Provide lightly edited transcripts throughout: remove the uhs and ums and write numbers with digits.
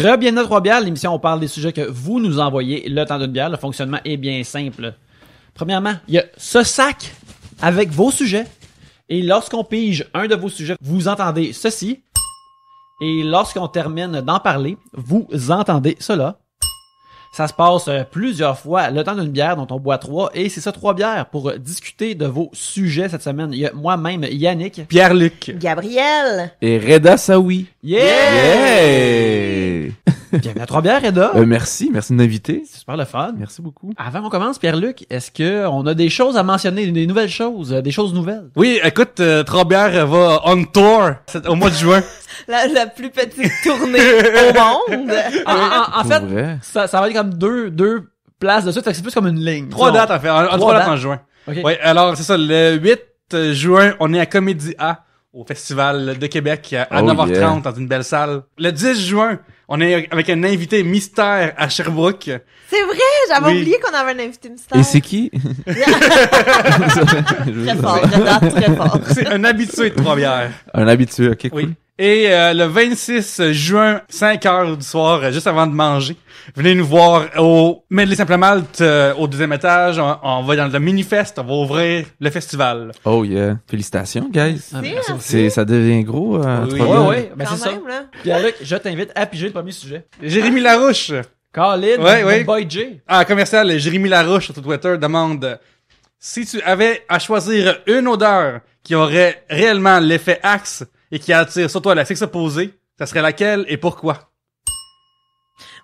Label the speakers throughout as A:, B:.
A: Bienvenue à 3 bières, l'émission où on parle des sujets que vous nous envoyez. Le temps d'une bière, le fonctionnement est bien simple. Premièrement, il y a ce sac avec vos sujets. Et lorsqu'on pige un de vos sujets, vous entendez ceci. Et lorsqu'on termine d'en parler, vous entendez cela. Ça se passe plusieurs fois, le temps d'une bière dont on boit 3. Et c'est ça, 3 bières pour discuter de vos sujets cette semaine. Il y a moi-même, Yannick.
B: Pierre-Luc.
C: Gabriel.
D: Et Reda Saoui.
A: Yeah!
D: Yeah!
A: Bienvenue à 3 bières, Reda.
D: Merci de m'inviter.
A: C'est super le fun.
D: Merci beaucoup.
A: Avant qu'on commence, Pierre-Luc, est-ce que on a des choses à mentionner, des nouvelles choses, des choses nouvelles?
B: Oui, écoute, Trois-Bières va on tour au mois de juin.
C: La plus petite tournée au monde.
A: En
D: Pour
A: fait,
D: vrai.
A: ça va être comme deux places de suite, fait que c'est plus comme une ligne.
B: 3
A: disons.
B: dates en fait, trois dates en juin.
A: Ok.
B: Oui, alors c'est ça, le 8 juin, on est à Comédie A, au Festival de Québec, à
D: Oh
B: 9h30
D: yeah.
B: dans une belle salle. Le 10 juin, on est avec un invité mystère à Sherbrooke.
C: C'est vrai, j'avais
B: Oui.
C: oublié qu'on avait un invité mystère.
D: Et c'est qui?
C: Très fort, très fort.
B: C'est un habitué de Trois-Bières.
D: Un habitué, ok, cool.
B: Oui. Et le 26 juin, 5h du soir, juste avant de manger, venez nous voir au Medley Simple Malte, au 2e étage. On va dans le mini-fest, on va ouvrir le festival.
D: Oh yeah. Félicitations, guys.
A: Ah,
C: C'est
A: merci.
D: Ça devient gros.
B: Oui.
D: Trois
A: Ouais,
D: bières.
A: ouais, ben
C: Quand
A: c'est ça.
C: même, là.
A: Pierre-Luc, je t'invite à piger le premier sujet.
B: Jérémy Larouche,
A: Colin,
B: Ouais, ouais.
A: Boy J.
B: commercial Jérémy Larouche sur Twitter, demande si tu avais à choisir une odeur qui aurait réellement l'effet Axe et qui attire sur toi la sexe opposé, ça serait laquelle et pourquoi?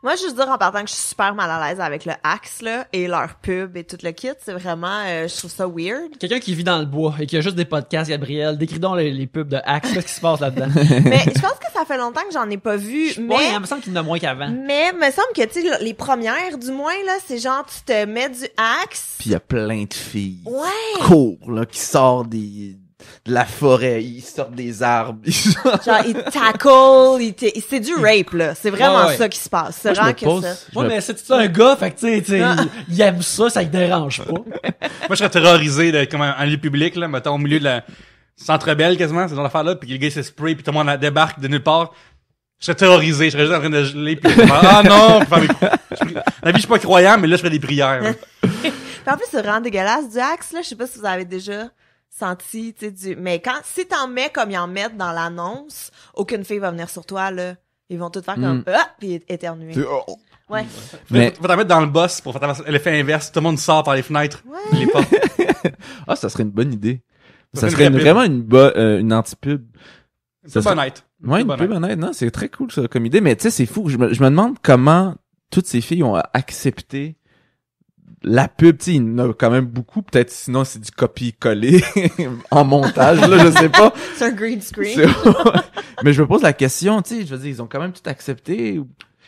C: Moi, juste dire en partant que je suis super mal à l'aise avec le Axe, là, et leur pub et tout le kit. C'est vraiment, je trouve ça weird.
A: Quelqu'un qui vit dans le bois et qui a juste des podcasts, Gabriel, décris donc les pubs de Axe, qu'est-ce qui se passe là-dedans?
C: Mais je pense que ça fait longtemps que j'en ai pas vu,
A: Ouais,
C: mais...
A: il me semble qu'il y en a moins qu'avant.
C: Mais me semble que, tu sais, les premières, du moins, là, c'est genre, tu te mets du Axe.
D: Puis il y a plein de filles.
C: Ouais.
D: Courts, là, qui sortent de la forêt. Ils sortent des arbres.
C: Genre, ils tackle, c'est du rape, là. C'est vraiment
A: Ouais.
C: ça qui se passe. C'est
D: Moi, je
C: vraiment
D: me
C: que
D: pose-
C: ça.
D: je
A: Ouais,
D: me-
A: mais c'est un gars, fait que tu sais,
C: Ah.
A: il aime ça, ça le dérange pas.
B: Moi, je serais terrorisé de, comme en lieu public, là, mettons, au milieu de la Centre Bell, quasiment, ce genre d'affaire-là, puis que le gars se spray, puis tout le monde débarque de nulle part. Je serais terrorisé, je serais juste en train de geler, puis ah non, puis faire la vie, je suis pas croyant, mais là, je ferais des prières. là.
C: Puis en plus, c'est vraiment dégueulasse, du Axe, là. Je sais pas si vous avez déjà senti, tu sais, mais si t'en mets comme ils en mettent dans l'annonce, aucune fille va venir sur toi, là. Ils vont tout faire comme, puis éternuer. Ouais.
D: Mais-
B: Faut t'en mettre dans le boss pour faire l'effet inverse, tout le monde sort par les fenêtres,
C: Ouais.
B: les portes.
D: Ah, ça serait une bonne idée.
B: Ça
D: Ça
B: serait
D: serait
B: une
D: vraiment une anti-pub.
B: C'est
D: Ça
B: pas honnête.
D: Ouais, une pub honnête. Non, c'est très cool, ça, comme idée. Mais tu sais, c'est fou. Je me demande comment toutes ces filles ont accepté la pub. Tu sais, il y en a quand même beaucoup. Peut-être sinon, c'est du copier-coller en montage, là, je sais pas.
C: C'est un green screen.
D: C'est- Mais je me pose la question, tu sais, je veux dire, ils ont quand même tout accepté.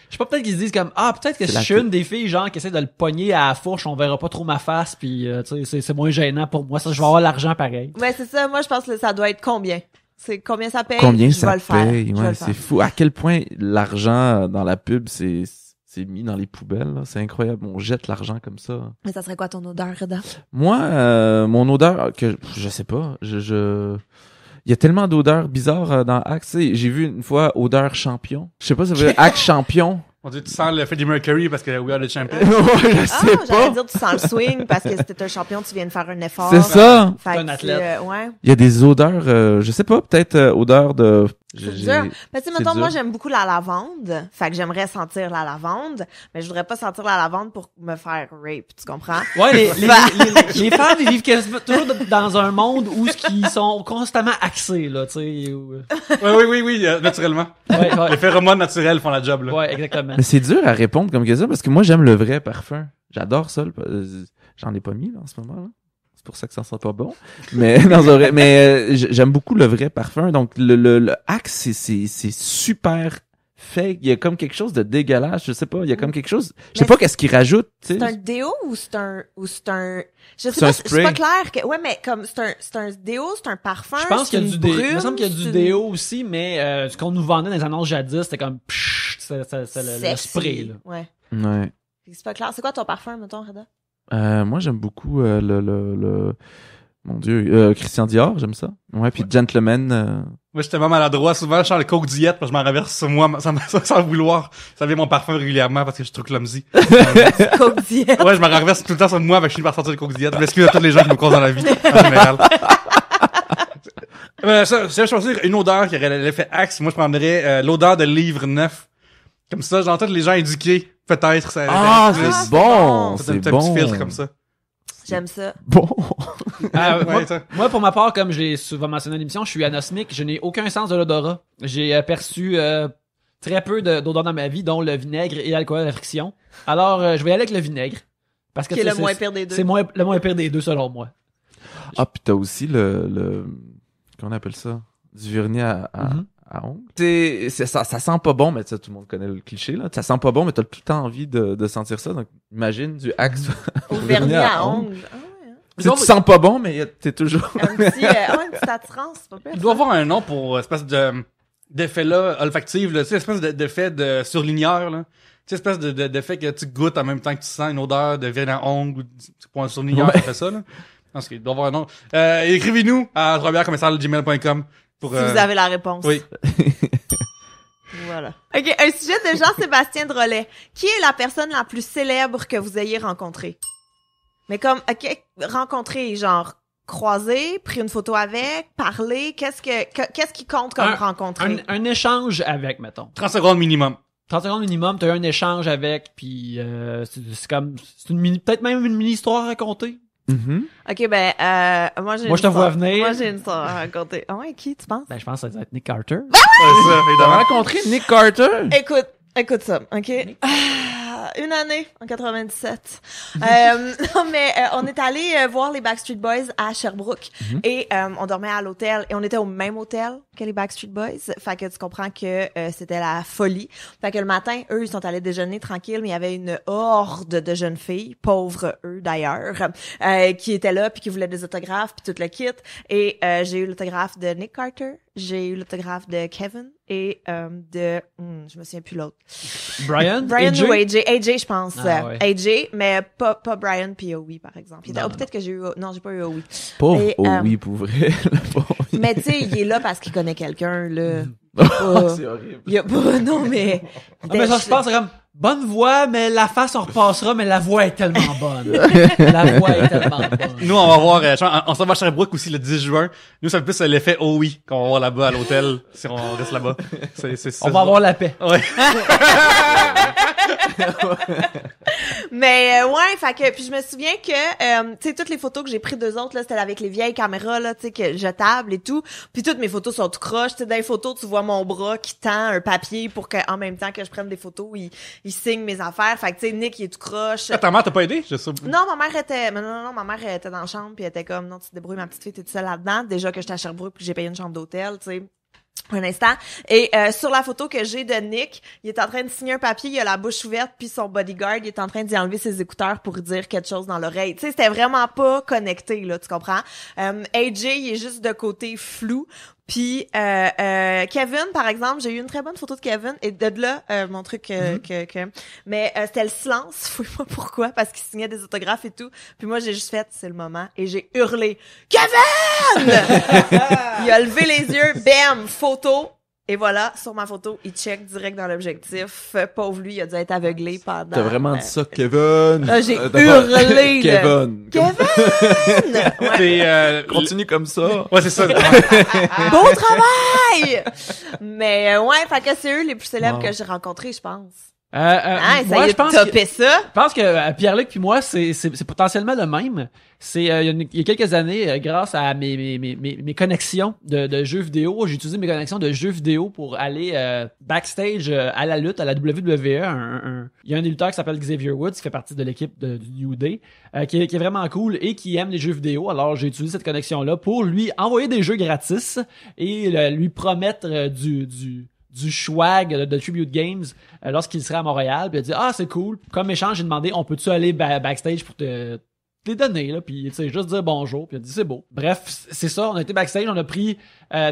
A: Je sais pas, peut-être qu'ils se disent comme, peut-être que
D: C'est
A: si
D: la
A: je suis une des filles, genre, qui essaie de le pogner à la fourche, on verra pas trop ma face, puis tu sais, c'est moins gênant pour moi, ça, je vais avoir l'argent pareil.
C: Ouais, c'est ça. Moi, je pense que ça doit être combien? C'est combien ça paye?
D: Combien
C: je
D: ça
C: vais le faire.
D: paye?
C: Je vais
D: Ouais,
C: le faire.
D: c'est fou. À quel point l'argent dans la pub, c'est mis dans les poubelles, là. C'est incroyable. On jette l'argent comme ça.
C: Mais ça serait quoi ton odeur, Reda?
D: Moi, mon odeur, que je sais pas, il y a tellement d'odeurs bizarres dans Axe. Tu sais, j'ai vu une fois odeur champion. Je sais pas si ça veut dire Axe champion.
B: On dit, tu sens le Freddie Mercury parce que we are the champions.
D: Ouais, je
C: Ah,
D: sais
C: j'allais
D: pas.
C: dire, tu sens le swing parce que si t'es un champion, tu viens de faire un effort.
D: C'est ça.
C: Fait
A: Un
C: que,
A: athlète.
C: ouais.
D: Il y a des odeurs, je sais pas, peut-être odeur de...
C: C'est dur. Mais tu sais,
D: c'est
C: mettons, moi,
D: dur.
C: j'aime beaucoup la lavande. Fait que j'aimerais sentir la lavande. Mais je voudrais pas sentir la lavande pour me faire rape. Tu comprends?
A: Ouais, les femmes, ils vivent quasiment toujours dans un monde où ils sont constamment axés, là, tu sais.
B: Oui, naturellement.
A: Ouais,
B: Les phéromones naturels font la job, là.
A: ouais, exactement.
D: Mais c'est dur à répondre comme ça parce que moi, j'aime le vrai parfum. J'adore ça. J'en ai pas mis, là, en ce moment, là. C'est pour ça que ça sent pas bon. Mais, j'aime beaucoup le vrai parfum. Donc, le Axe, c'est super fake. Il y a comme quelque chose de dégueulasse. Je sais pas. Il y a comme quelque chose. Je sais
C: Mais
D: pas qu'est-ce qu'il rajoute, tu
C: C'est un
D: sais.
C: déo ou c'est un, je sais
D: C'est
C: pas,
D: un
C: c'est
D: spray.
C: pas clair que, ouais, mais comme, c'est un déo, c'est un parfum.
A: Je pense
C: c'est
A: qu'il y a
C: une
A: du déo.
C: brume,
A: Il me semble qu'il y a du
C: c'est
A: déo aussi, mais ce qu'on nous vendait dans les annonces jadis, c'était comme pshhh, c'est le
C: sexy.
A: spray, là.
C: Ouais.
D: Ouais.
C: C'est pas clair. C'est quoi ton parfum, mettons, Reda?
D: Moi, j'aime beaucoup le Mon Dieu, Christian Dior, j'aime ça. Ouais, puis Gentleman.
B: Moi, j'étais tellement maladroit. Souvent, je sens le coke diète, parce que je m'en renverse sur moi, sans le vouloir. Ça vient mon parfum régulièrement parce que je suis trop clumsy.
C: Coke diète.
B: Ouais, je me renverse tout le temps sur moi, avec je finis par sortir le coke diète. Je m'excuse à tous les gens qui me croisent dans la vie, en général. Je choisir une odeur qui aurait l'effet Axe. Moi, je prendrais l'odeur de livre neuf. Comme ça, j'entends les gens éduqués. Peut-être. Ça,
D: C'est bon!
B: ça
D: C'est
B: donne un
D: bon.
B: petit filtre comme ça.
C: J'aime ça.
D: Bon!
B: Ouais, ça.
A: Moi, pour ma part, comme je l'ai souvent mentionné à l'émission, je suis anosmique. Je n'ai aucun sens de l'odorat. J'ai perçu très peu d'odeurs dans ma vie, dont le vinaigre et l'alcool à friction. Alors, je vais y aller avec le vinaigre. Parce que
C: Qui est le
A: c'est-
C: moins pire des deux.
A: C'est le moins pire des deux, selon moi.
D: Ah, pis t'as aussi le... Comment on appelle ça? Du vernis
A: Mhm.
D: à ongles. Ça sent pas bon, mais ça, tout le monde connaît le cliché, là. Ça sent pas bon, mais t'as tout le temps envie de sentir ça. Donc, imagine du Axe
C: Au vernis à ongles. Ah ouais, hein.
D: Tu sais, tu sens pas bon, mais t'es toujours...
C: Une petite attirance, c'est pas pire.
B: Il doit avoir un nom pour espèce d'effet-là olfactif, là. Tu sais, espèce d'effet de surligneur, là. Tu sais, espèce d'effet que tu goûtes en même temps que tu sens une odeur de vernis à ongles ou pour un surligneur
D: Ouais.
B: qui fait ça, là. Je pense qu'il doit avoir un nom. Écrivez-nous à troisièmecommercial@gmail.com pour,
C: Si vous avez la réponse.
B: oui.
C: Voilà. OK, un sujet de Jean-Sébastien Drolet. Qui est la personne la plus célèbre que vous ayez rencontrée? Mais comme, OK, rencontrer, genre, croiser, pris une photo avec, parler, qu'est-ce qui compte comme rencontrer?
A: Un échange avec, mettons.
B: 30 secondes minimum.
A: 30 secondes minimum, t'as eu un échange avec, puis c'est comme... C'est peut-être même une mini-histoire à raconter.
D: Mhm.
C: OK, ben, moi, j'ai
A: Moi, je te vois venir.
C: Moi, j'ai une histoire à raconter. Ah ouais, qui, tu penses?
A: Ben, je pense que ça doit être Nick Carter.
B: Ouais, ça,
D: T'as
B: évidemment.
D: rencontré Nick Carter?
C: Écoute ça, OK? Une année, en 97. Non, mais on est allé voir les Backstreet Boys à Sherbrooke et on dormait à l'hôtel et on était au même hôtel que les Backstreet Boys. Fait que tu comprends que c'était la folie. Fait que le matin, eux, ils sont allés déjeuner tranquille, mais il y avait une horde de jeunes filles, pauvres eux d'ailleurs, qui étaient là puis qui voulaient des autographes puis tout le kit. Et j'ai eu l'autographe de Nick Carter, j'ai eu l'autographe de Kevin et je me souviens plus l'autre.
A: Brian?
C: Brian
A: AJ?
C: ou AJ? AJ, je pense.
A: Ah, ouais.
C: AJ, mais pas Brian puis Owie, par exemple.
A: Non, non.
C: Peut-être que j'ai eu... Non, j'ai pas eu Owie.
D: Pauvre
C: Et,
D: oui, pour vrai. Le pauvre Owie.
C: Mais tu sais, il est là parce qu'il connaît quelqu'un, là.
D: C'est horrible.
C: Il y a pas... Non, mais...
A: Ah, mais ça, je pense, c'est comme, bonne voix, mais la face, on repassera, mais la voix est tellement bonne. La voix est tellement bonne.
B: Nous, on va voir, on s'en va à Sherbrooke aussi le 10 juin. Nous, ça fait plus l'effet oh oui qu'on va voir là-bas à l'hôtel si on reste là-bas.
A: On va avoir la paix.
B: Ouais.
C: Mais ouais, fait que puis je me souviens que tu sais toutes les photos que j'ai prises d'eux autres là, c'était avec les vieilles caméras là, tu sais que jetables et tout. Puis toutes mes photos sont tout croches, tu sais dans les photos tu vois mon bras qui tend un papier pour que en même temps que je prenne des photos, il signe mes affaires. Fait que tu sais Nick il est tout croche.
B: Ah, ta mère t'a pas aidé? Je sais pas.
C: Non, ma mère était ma mère était dans la chambre puis elle était comme non, tu te débrouilles ma petite fille, t'es toute seule là-dedans. Déjà que j'étais à Sherbrooke puis j'ai payé une chambre d'hôtel, tu sais. Un instant. Et sur la photo que j'ai de Nick, il est en train de signer un papier, il a la bouche ouverte, puis son bodyguard, il est en train d'y enlever ses écouteurs pour dire quelque chose dans l'oreille. Tu sais, c'était vraiment pas connecté, là, tu comprends? AJ, il est juste de côté flou. Puis Kevin, par exemple, j'ai eu une très bonne photo de Kevin et de là mon truc mais c'était le silence, fouille-moi pourquoi parce qu'il signait des autographes et tout. Puis moi j'ai juste fait c'est le moment et j'ai hurlé Kevin. Il a levé les yeux, bam, photo. Et voilà, sur ma photo, il check direct dans l'objectif. Pauvre lui, il a dû être aveuglé pendant...
D: T'as vraiment dit ça, Kevin?
C: J'ai
D: T'as pas-
C: hurlé, là.
D: Kevin.
C: Kevin! Ouais.
B: C'est,
D: Continue comme ça.
B: ouais, c'est ça.
C: Beau travail! Mais ouais, fait que c'est eux les plus célèbres
D: Wow.
C: que j'ai rencontrés, je pense.
A: Moi,
C: Ça y
A: je
C: est,
A: pense
C: topé ça.
A: Je pense que Pierre-Luc puis moi, c'est potentiellement le même. C'est il y a quelques années, grâce à mes connexions de jeux vidéo, j'ai utilisé mes connexions de jeux vidéo pour aller backstage à la lutte, à la WWE. Il y a un des lutteurs qui s'appelle Xavier Woods, qui fait partie de l'équipe du New Day, qui est vraiment cool et qui aime les jeux vidéo. Alors j'ai utilisé cette connexion-là pour lui envoyer des jeux gratis et lui promettre du swag de Tribute Games lorsqu'il serait à Montréal. Puis il a dit « Ah, c'est cool. » Comme échange, j'ai demandé « On peut-tu aller backstage pour te les donner, là, puis tu sais, juste dire bonjour, puis il a dit c'est beau. Bref, c'est ça, on a été backstage, on a pris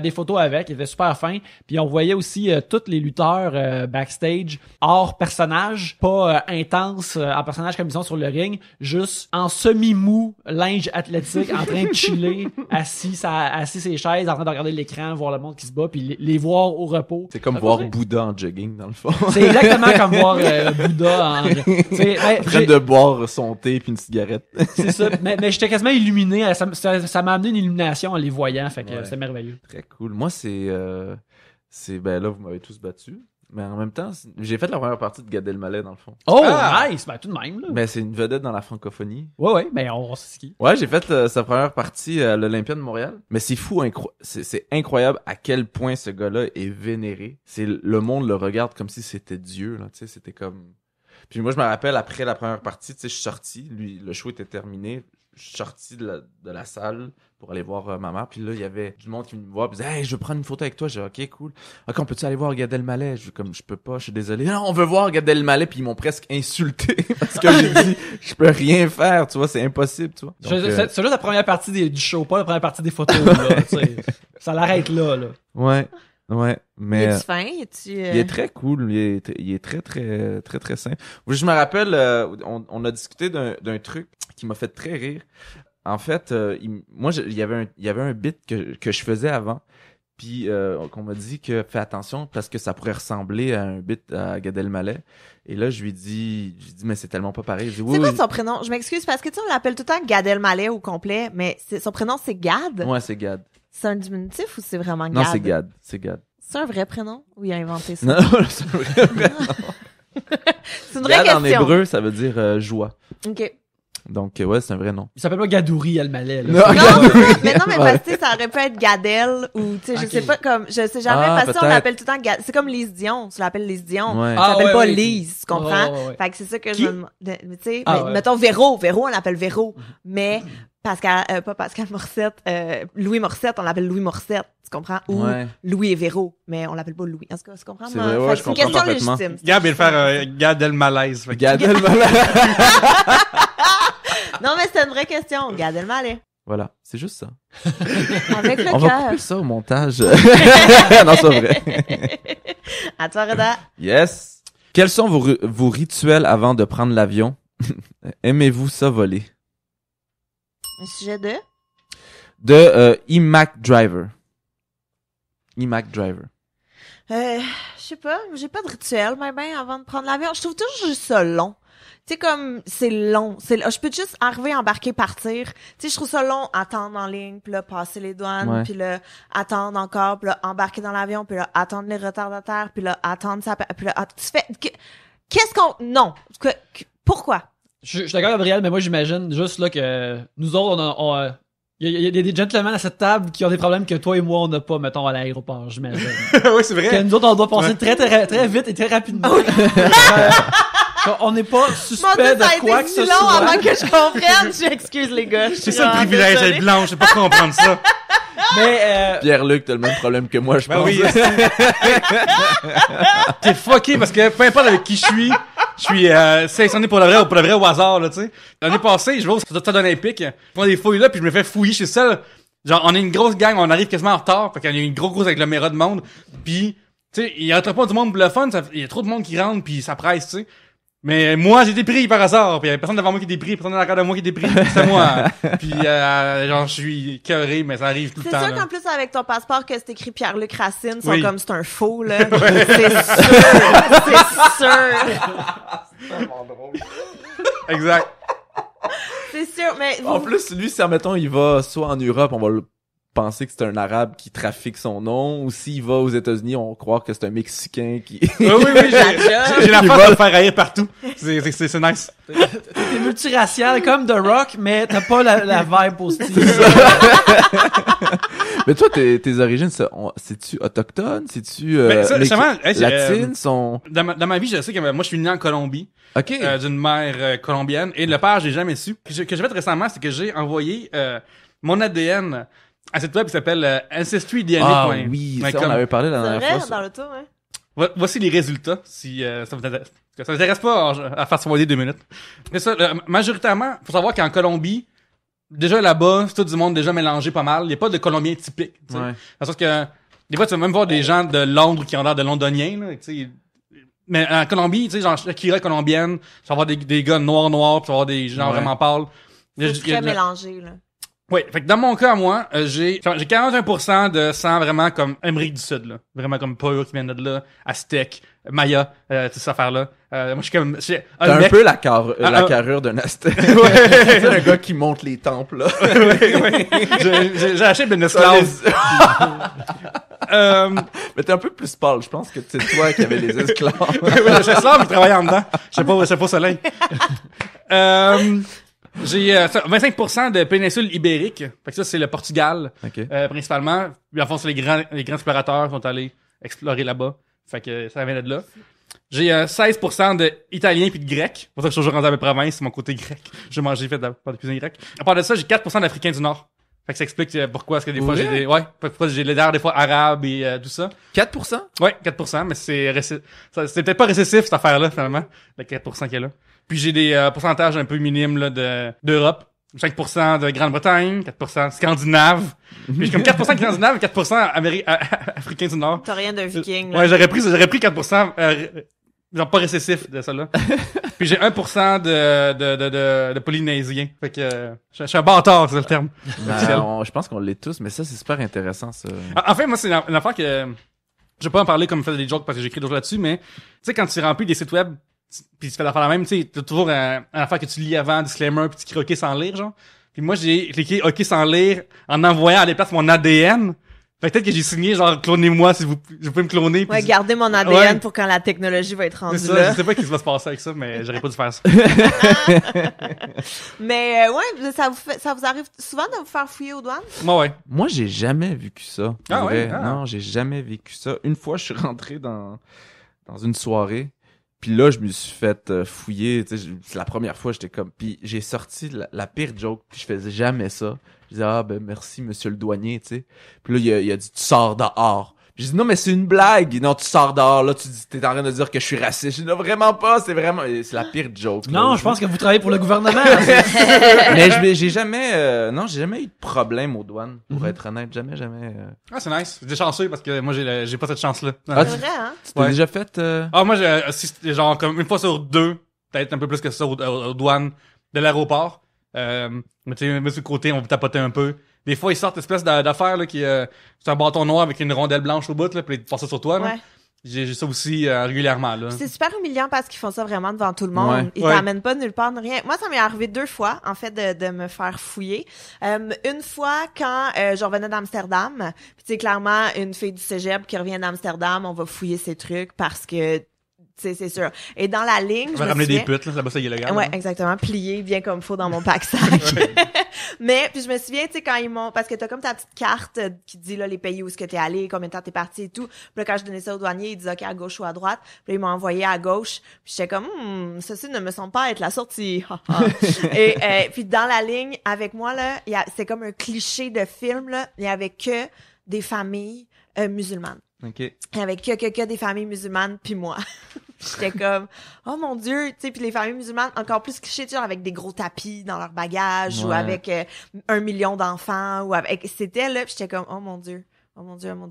A: des photos avec, il était super fin, puis on voyait aussi tous les lutteurs backstage, hors personnage, pas intense, en personnage comme ils sont sur le ring, juste en semi-mou, linge athlétique, en train de chiller, assis ses chaises, en train de regarder l'écran, voir le monde qui se bat, puis les voir au repos.
D: C'est comme voir Bouddha en jogging, dans le fond.
A: C'est exactement comme voir Bouddha en
D: train de boire son thé puis une cigarette.
A: C'est ça. Mais j'étais quasiment illuminé. Ça m'a amené une illumination en les voyant. Fait que c'est merveilleux.
D: Très cool. Moi, ben là, vous m'avez tous battu. Mais en même temps, j'ai fait la première partie de Gad Elmaleh, dans le fond.
A: Oh, nice! Ben, tout de même, là.
D: Ben, c'est une vedette dans la francophonie.
A: Ouais, ben, on sait ce qui.
D: Ouais, j'ai fait sa première partie à l'Olympia de Montréal. Mais c'est fou, c'est incroyable à quel point ce gars-là est vénéré. Le monde le regarde comme si c'était Dieu, là. Tu sais, c'était comme... Puis moi, je me rappelle, après la première partie, tu sais, je suis sorti. Le show était terminé. Je suis sorti de la salle pour aller voir ma mère. Puis là, il y avait du monde qui venait me voir. Puis disait, hey, je veux prendre une photo avec toi. J'ai dit, ok, cool. Ok, on peut-tu aller voir Gad Elmaleh? Je peux pas, je suis désolé. Non, on veut voir Gad Elmaleh. Puis ils m'ont presque insulté parce que j'ai dit, je peux rien faire, tu vois, c'est impossible, tu vois. Donc,
A: c'est juste la première partie du show, pas la première partie des photos, là. Ça l'arrête là.
D: Ouais, mais
C: Es-tu fin?
D: il est très cool, il est très très très très simple. Je me rappelle, on a discuté d'un truc qui m'a fait très rire. En fait, il y avait un bit que je faisais avant, puis qu'on m'a dit que fais attention parce que ça pourrait ressembler à un bit à Gad Elmaleh. Et là, je lui dis mais c'est tellement pas pareil.
C: C'est quoi son prénom? Je m'excuse parce que tu sais, on l'appelle tout le temps Gad Elmaleh au complet, mais son prénom c'est Gad.
D: Ouais, c'est Gad.
C: C'est un diminutif ou c'est vraiment Gad?
D: Non, c'est Gad. C'est
C: un vrai prénom ou il a inventé ça?
D: Non, c'est un vrai prénom.
C: C'est une vraie
D: question. Gad en hébreu, ça veut dire joie.
C: OK.
D: Donc, ouais, c'est un vrai nom.
A: Il s'appelle pas Gadouri Elmaleh, là.
C: Non, mais parce que ça aurait pu être Gadel ou, tu sais, je sais pas comme, je sais jamais, parce que on l'appelle tout le temps Gad. C'est comme Lise Dion. Tu l'appelles Lise Dion.
D: Ouais.
C: Tu l'appelles pas Lise, tu comprends? Fait que c'est ça que je me demande. Tu sais, mettons Véro, on l'appelle Véro. Mais Pascal, pas Pascal Morissette, Louis Morissette, on l'appelle Louis Morissette. Tu comprends? Ou Louis et Véro, mais on l'appelle pas Louis. En tout cas, tu comprends?
D: C'est vrai, ouais, je comprends
C: une question
D: parfaitement.
C: légitime.
B: Gab vient de faire Gad Elmaleh.
D: Gad Elmaleh.
C: Non, mais c'est une vraie question. Gad Elmaleh.
D: Voilà, c'est juste ça.
C: Avec le cœur.
D: On va couper ça au montage. Non, c'est vrai.
C: À toi, Reda.
D: Yes. Quels sont vos rituels avant de prendre l'avion? Aimez-vous ça voler?
C: Un sujet de?
D: De iMac Driver. iMac Driver.
C: Je sais pas, j'ai pas de rituel, mais ben avant de prendre l'avion. Je trouve toujours juste ça long. Tu sais, comme, c'est long. Je peux juste arriver, embarquer, partir. Tu sais, je trouve ça long, attendre en ligne, puis là, passer les douanes, puis là, attendre encore, puis là, embarquer dans l'avion, puis là, attendre les retardataires, puis là, attendre ça, puis là, tu fais, qu'est-ce qu'on, non. Pourquoi?
A: Je suis d'accord, Gabriel, mais moi, j'imagine juste, là, que nous autres, il y a des gentlemen à cette table qui ont des problèmes que toi et moi, on n'a pas, mettons, à l'aéroport, j'imagine.
B: Oui, c'est vrai.
A: Que nous autres, on doit passer très, très, très vite et très rapidement. On n'est pas suspect de quoi que ce soit.
C: Long avant que je comprenne. J'excuse les gars.
B: C'est ça le privilège d'être blanc, je sais pas comprendre ça.
A: Mais
D: Pierre-Luc, t'as le même problème que moi, je pense.
B: Oui. T'es fucké parce que peu importe avec qui je suis sélectionné pour le vrai au hasard, là, tu sais. L'année passée, je vais au stade olympique, je prends des fouilles là, puis je me fais fouiller chez seul. Genre, on est une grosse gang, on arrive quasiment en retard, fait qu'il y a une grosse agglomérat de monde, puis tu sais, il rentre pas du monde pour le fun, il y a trop de monde qui rentre, puis ça presse, tu sais. Mais moi, j'ai été pris par hasard, puis il y avait personne devant moi qui était pris, personne derrière de moi qui était pris, c'est moi. Puis genre je suis cœuré, mais ça arrive tout le temps.
C: C'est sûr qu'en plus avec ton passeport que c'est écrit Pierre-Luc Racine, sont
B: Oui.
C: comme c'est un faux là. C'est sûr.
D: C'est tellement drôle.
B: Exact.
C: C'est sûr, mais
D: En plus, lui, si, admettons, il va soit en Europe, on va le penser que c'est un Arabe qui trafique son nom, ou s'il va aux États-Unis, on va croire que c'est un Mexicain qui...
B: Oui, j'ai la force de faire rire partout. C'est nice.
A: t'es multiracial comme The Rock, mais t'as pas la vibe positive.
D: Mais toi, tes origines, c'est-tu autochtone? C'est-tu
B: Ben, ça, justement,
D: latine?
B: Dans ma vie, je sais que moi, je suis né en Colombie,
D: OK.
B: d'une mère colombienne, et le père, j'ai jamais su. Que j'ai fait récemment, c'est que j'ai envoyé mon ADN à cette web qui s'appelle Ancestry DNA.
D: Ah oui,
B: Ouais,
D: ça, on avait parlé la
C: c'est
D: dernière
C: vrai
D: fois.
C: dans l'auto, hein.
B: Voici les résultats, si ça vous intéresse. Ça m'intéresse pas à faire soigner 2 minutes. Mais ça, majoritairement, faut savoir qu'en Colombie, déjà là-bas, c'est tout du monde déjà mélangé pas mal. Il y a pas de Colombiens typiques. Tu sais.
D: Ouais.
B: Dans le sens que des fois, tu vas même voir des gens de Londres qui ont l'air de Londoniens. Là, tu sais. Mais en Colombie, tu sais, genre Shakira colombienne, tu vas avoir des gars noirs, puis tu vas avoir des gens vraiment pâles.
C: C'est très mélangé, là.
B: Oui, fait que dans mon cas, moi, j'ai 41% de sang vraiment comme Amérique du Sud, là. Vraiment comme pur qui viennent de là, Aztèque, Maya, toute cette affaire-là. Moi, je suis comme...
D: T'as un peu la carrure d'un Aztèque.
B: Ouais.
D: C'est un gars qui monte les temples, là.
B: Ouais. J'ai acheté une esclave.
D: Mais t'es un peu plus pâle. Je pense que c'est toi qui avais les esclaves.
B: Ouais, j'ai esclave, mais travaillais en dedans. Je sais pas au soleil. J'ai 25% de péninsule ibérique. Fait que ça, c'est le Portugal,
D: Ok.
B: principalement. Puis en fond, c'est les grands explorateurs qui sont allés explorer là-bas. Fait que ça vient de là. J'ai 16% de Italiens puis de Grecs. C'est pour ça que je suis toujours rendu à mes provinces, c'est mon côté grec. J'ai fait de la cuisine grecque. À part de ça, j'ai 4% d'Africains du Nord. Fait que ça explique pourquoi est-ce que des fois j'ai des... Ouais, pourquoi j'ai les airs des fois arabes et tout ça.
D: 4%?
B: Ouais, 4%, mais c'est c'est peut-être pas récessif cette affaire-là, finalement, le 4% qu'il y a là. Puis j'ai des pourcentages un peu minimes là d'Europe. 5% de Grande-Bretagne, 4% Scandinave. Puis j'ai comme 4% Scandinave et 4% Africains du Nord.
C: T'as rien d'un viking, là.
B: Ouais, j'aurais pris 4% genre pas récessif de ça là. Puis j'ai 1% de Polynésiens. Fait que je suis un bâtard, c'est le terme.
D: Je pense qu'on l'est tous, mais ça, c'est super intéressant, ça.
B: En fait, moi, c'est une affaire que je vais pas en parler comme faire des jokes parce que j'écris d'autres là-dessus, mais tu sais, quand tu remplis des sites web, puis tu fais l'affaire la même, tu sais, t'as toujours une affaire que tu lis avant, disclaimer, puis tu cliques OK sans lire, genre. Puis moi, j'ai cliqué OK sans lire en envoyant à des places mon ADN. Fait que peut-être que j'ai signé, genre, clonez-moi si vous pouvez me cloner.
C: Ouais, garder mon ADN pour quand la technologie va être rendue
B: C'est ça,
C: là.
B: je sais pas ce qui va se passer avec ça, mais j'aurais pas dû faire ça.
C: Mais ouais, ça vous arrive souvent de vous faire fouiller aux douanes?
B: Moi, ouais.
D: Moi, j'ai jamais vécu ça.
B: Ah
D: Vrai.
B: ouais? Ah.
D: Non, j'ai jamais vécu ça. Une fois, je suis rentré dans une soirée, puis là, je me suis fait fouiller. Tu sais, c'est la première fois, j'étais comme... Puis j'ai sorti la pire joke, puis je faisais jamais ça. Je disais, ah ben merci, monsieur le douanier, tu sais. Puis là, il a dit, tu sors dehors. J'ai dit, non, mais c'est une blague. Non, tu sors dehors, là, t'es en train de dire que je suis raciste. J'ai dit, non, vraiment pas, c'est la pire joke.
A: Non,
D: là.
A: je pense que vous travaillez pour le gouvernement.
D: Mais j'ai jamais eu de problème aux douanes, pour être honnête. Jamais.
B: Ah, c'est nice. J'ai chanceux parce que moi, j'ai pas cette chance-là.
D: Ah,
C: C'est vrai, hein?
D: Tu t'es
B: Ouais.
D: déjà fait...
B: Ah, moi, j'ai assisté, genre, comme une fois sur 2, peut-être un peu plus que ça, aux douanes de l'aéroport. Mais tu sais, même sur le côté, on vous tapotait un peu. Des fois, ils sortent une espèce d'affaire, là, qui, c'est un bâton noir avec une rondelle blanche au bout, là, puis ils passent ça sur toi, là.
C: Ouais.
B: J'ai ça aussi, régulièrement, là.
C: C'est super humiliant parce qu'ils font ça vraiment devant tout le monde.
D: Ouais.
C: Ils
B: Ouais.
C: t'amènent pas nulle part, rien. Moi, ça m'est arrivé 2 fois, en fait, de me faire fouiller. Une fois, quand je revenais d'Amsterdam, puis tu sais, clairement, une fille du cégep qui revient d'Amsterdam, on va fouiller ses trucs parce que, tu sais, c'est sûr. Et dans la ligne,
B: On
C: je
B: va
C: me
B: ramener
C: souviens...
B: des putes, là, là-bas, c'est illégal.
C: Ouais,
B: là.
C: exactement. Plié bien comme faut dans mon pack-sac. Mais, puis je me souviens, tu sais, quand ils m'ont... Parce que t'as comme ta petite carte qui dit, là, les pays où est-ce que t'es allé, combien de temps t'es parti et tout. Puis là, quand je donnais ça au douanier, ils disaient, OK, à gauche ou à droite. Puis là, ils m'ont envoyé à gauche. Puis j'étais comme, ceci ne me semble pas être la sortie. Et puis dans la ligne, avec moi, là, c'est comme un cliché de film, là. Il y avait que des familles musulmanes.
D: OK.
C: Il y avait que des familles musulmanes, puis moi. J'étais comme, oh mon Dieu, tu sais, puis les familles musulmanes, encore plus clichés, tu sais, avec des gros tapis dans leur bagage, ou
D: Ouais.
C: avec 1 million d'enfants, ou avec, c'était là, puis j'étais comme, oh mon Dieu,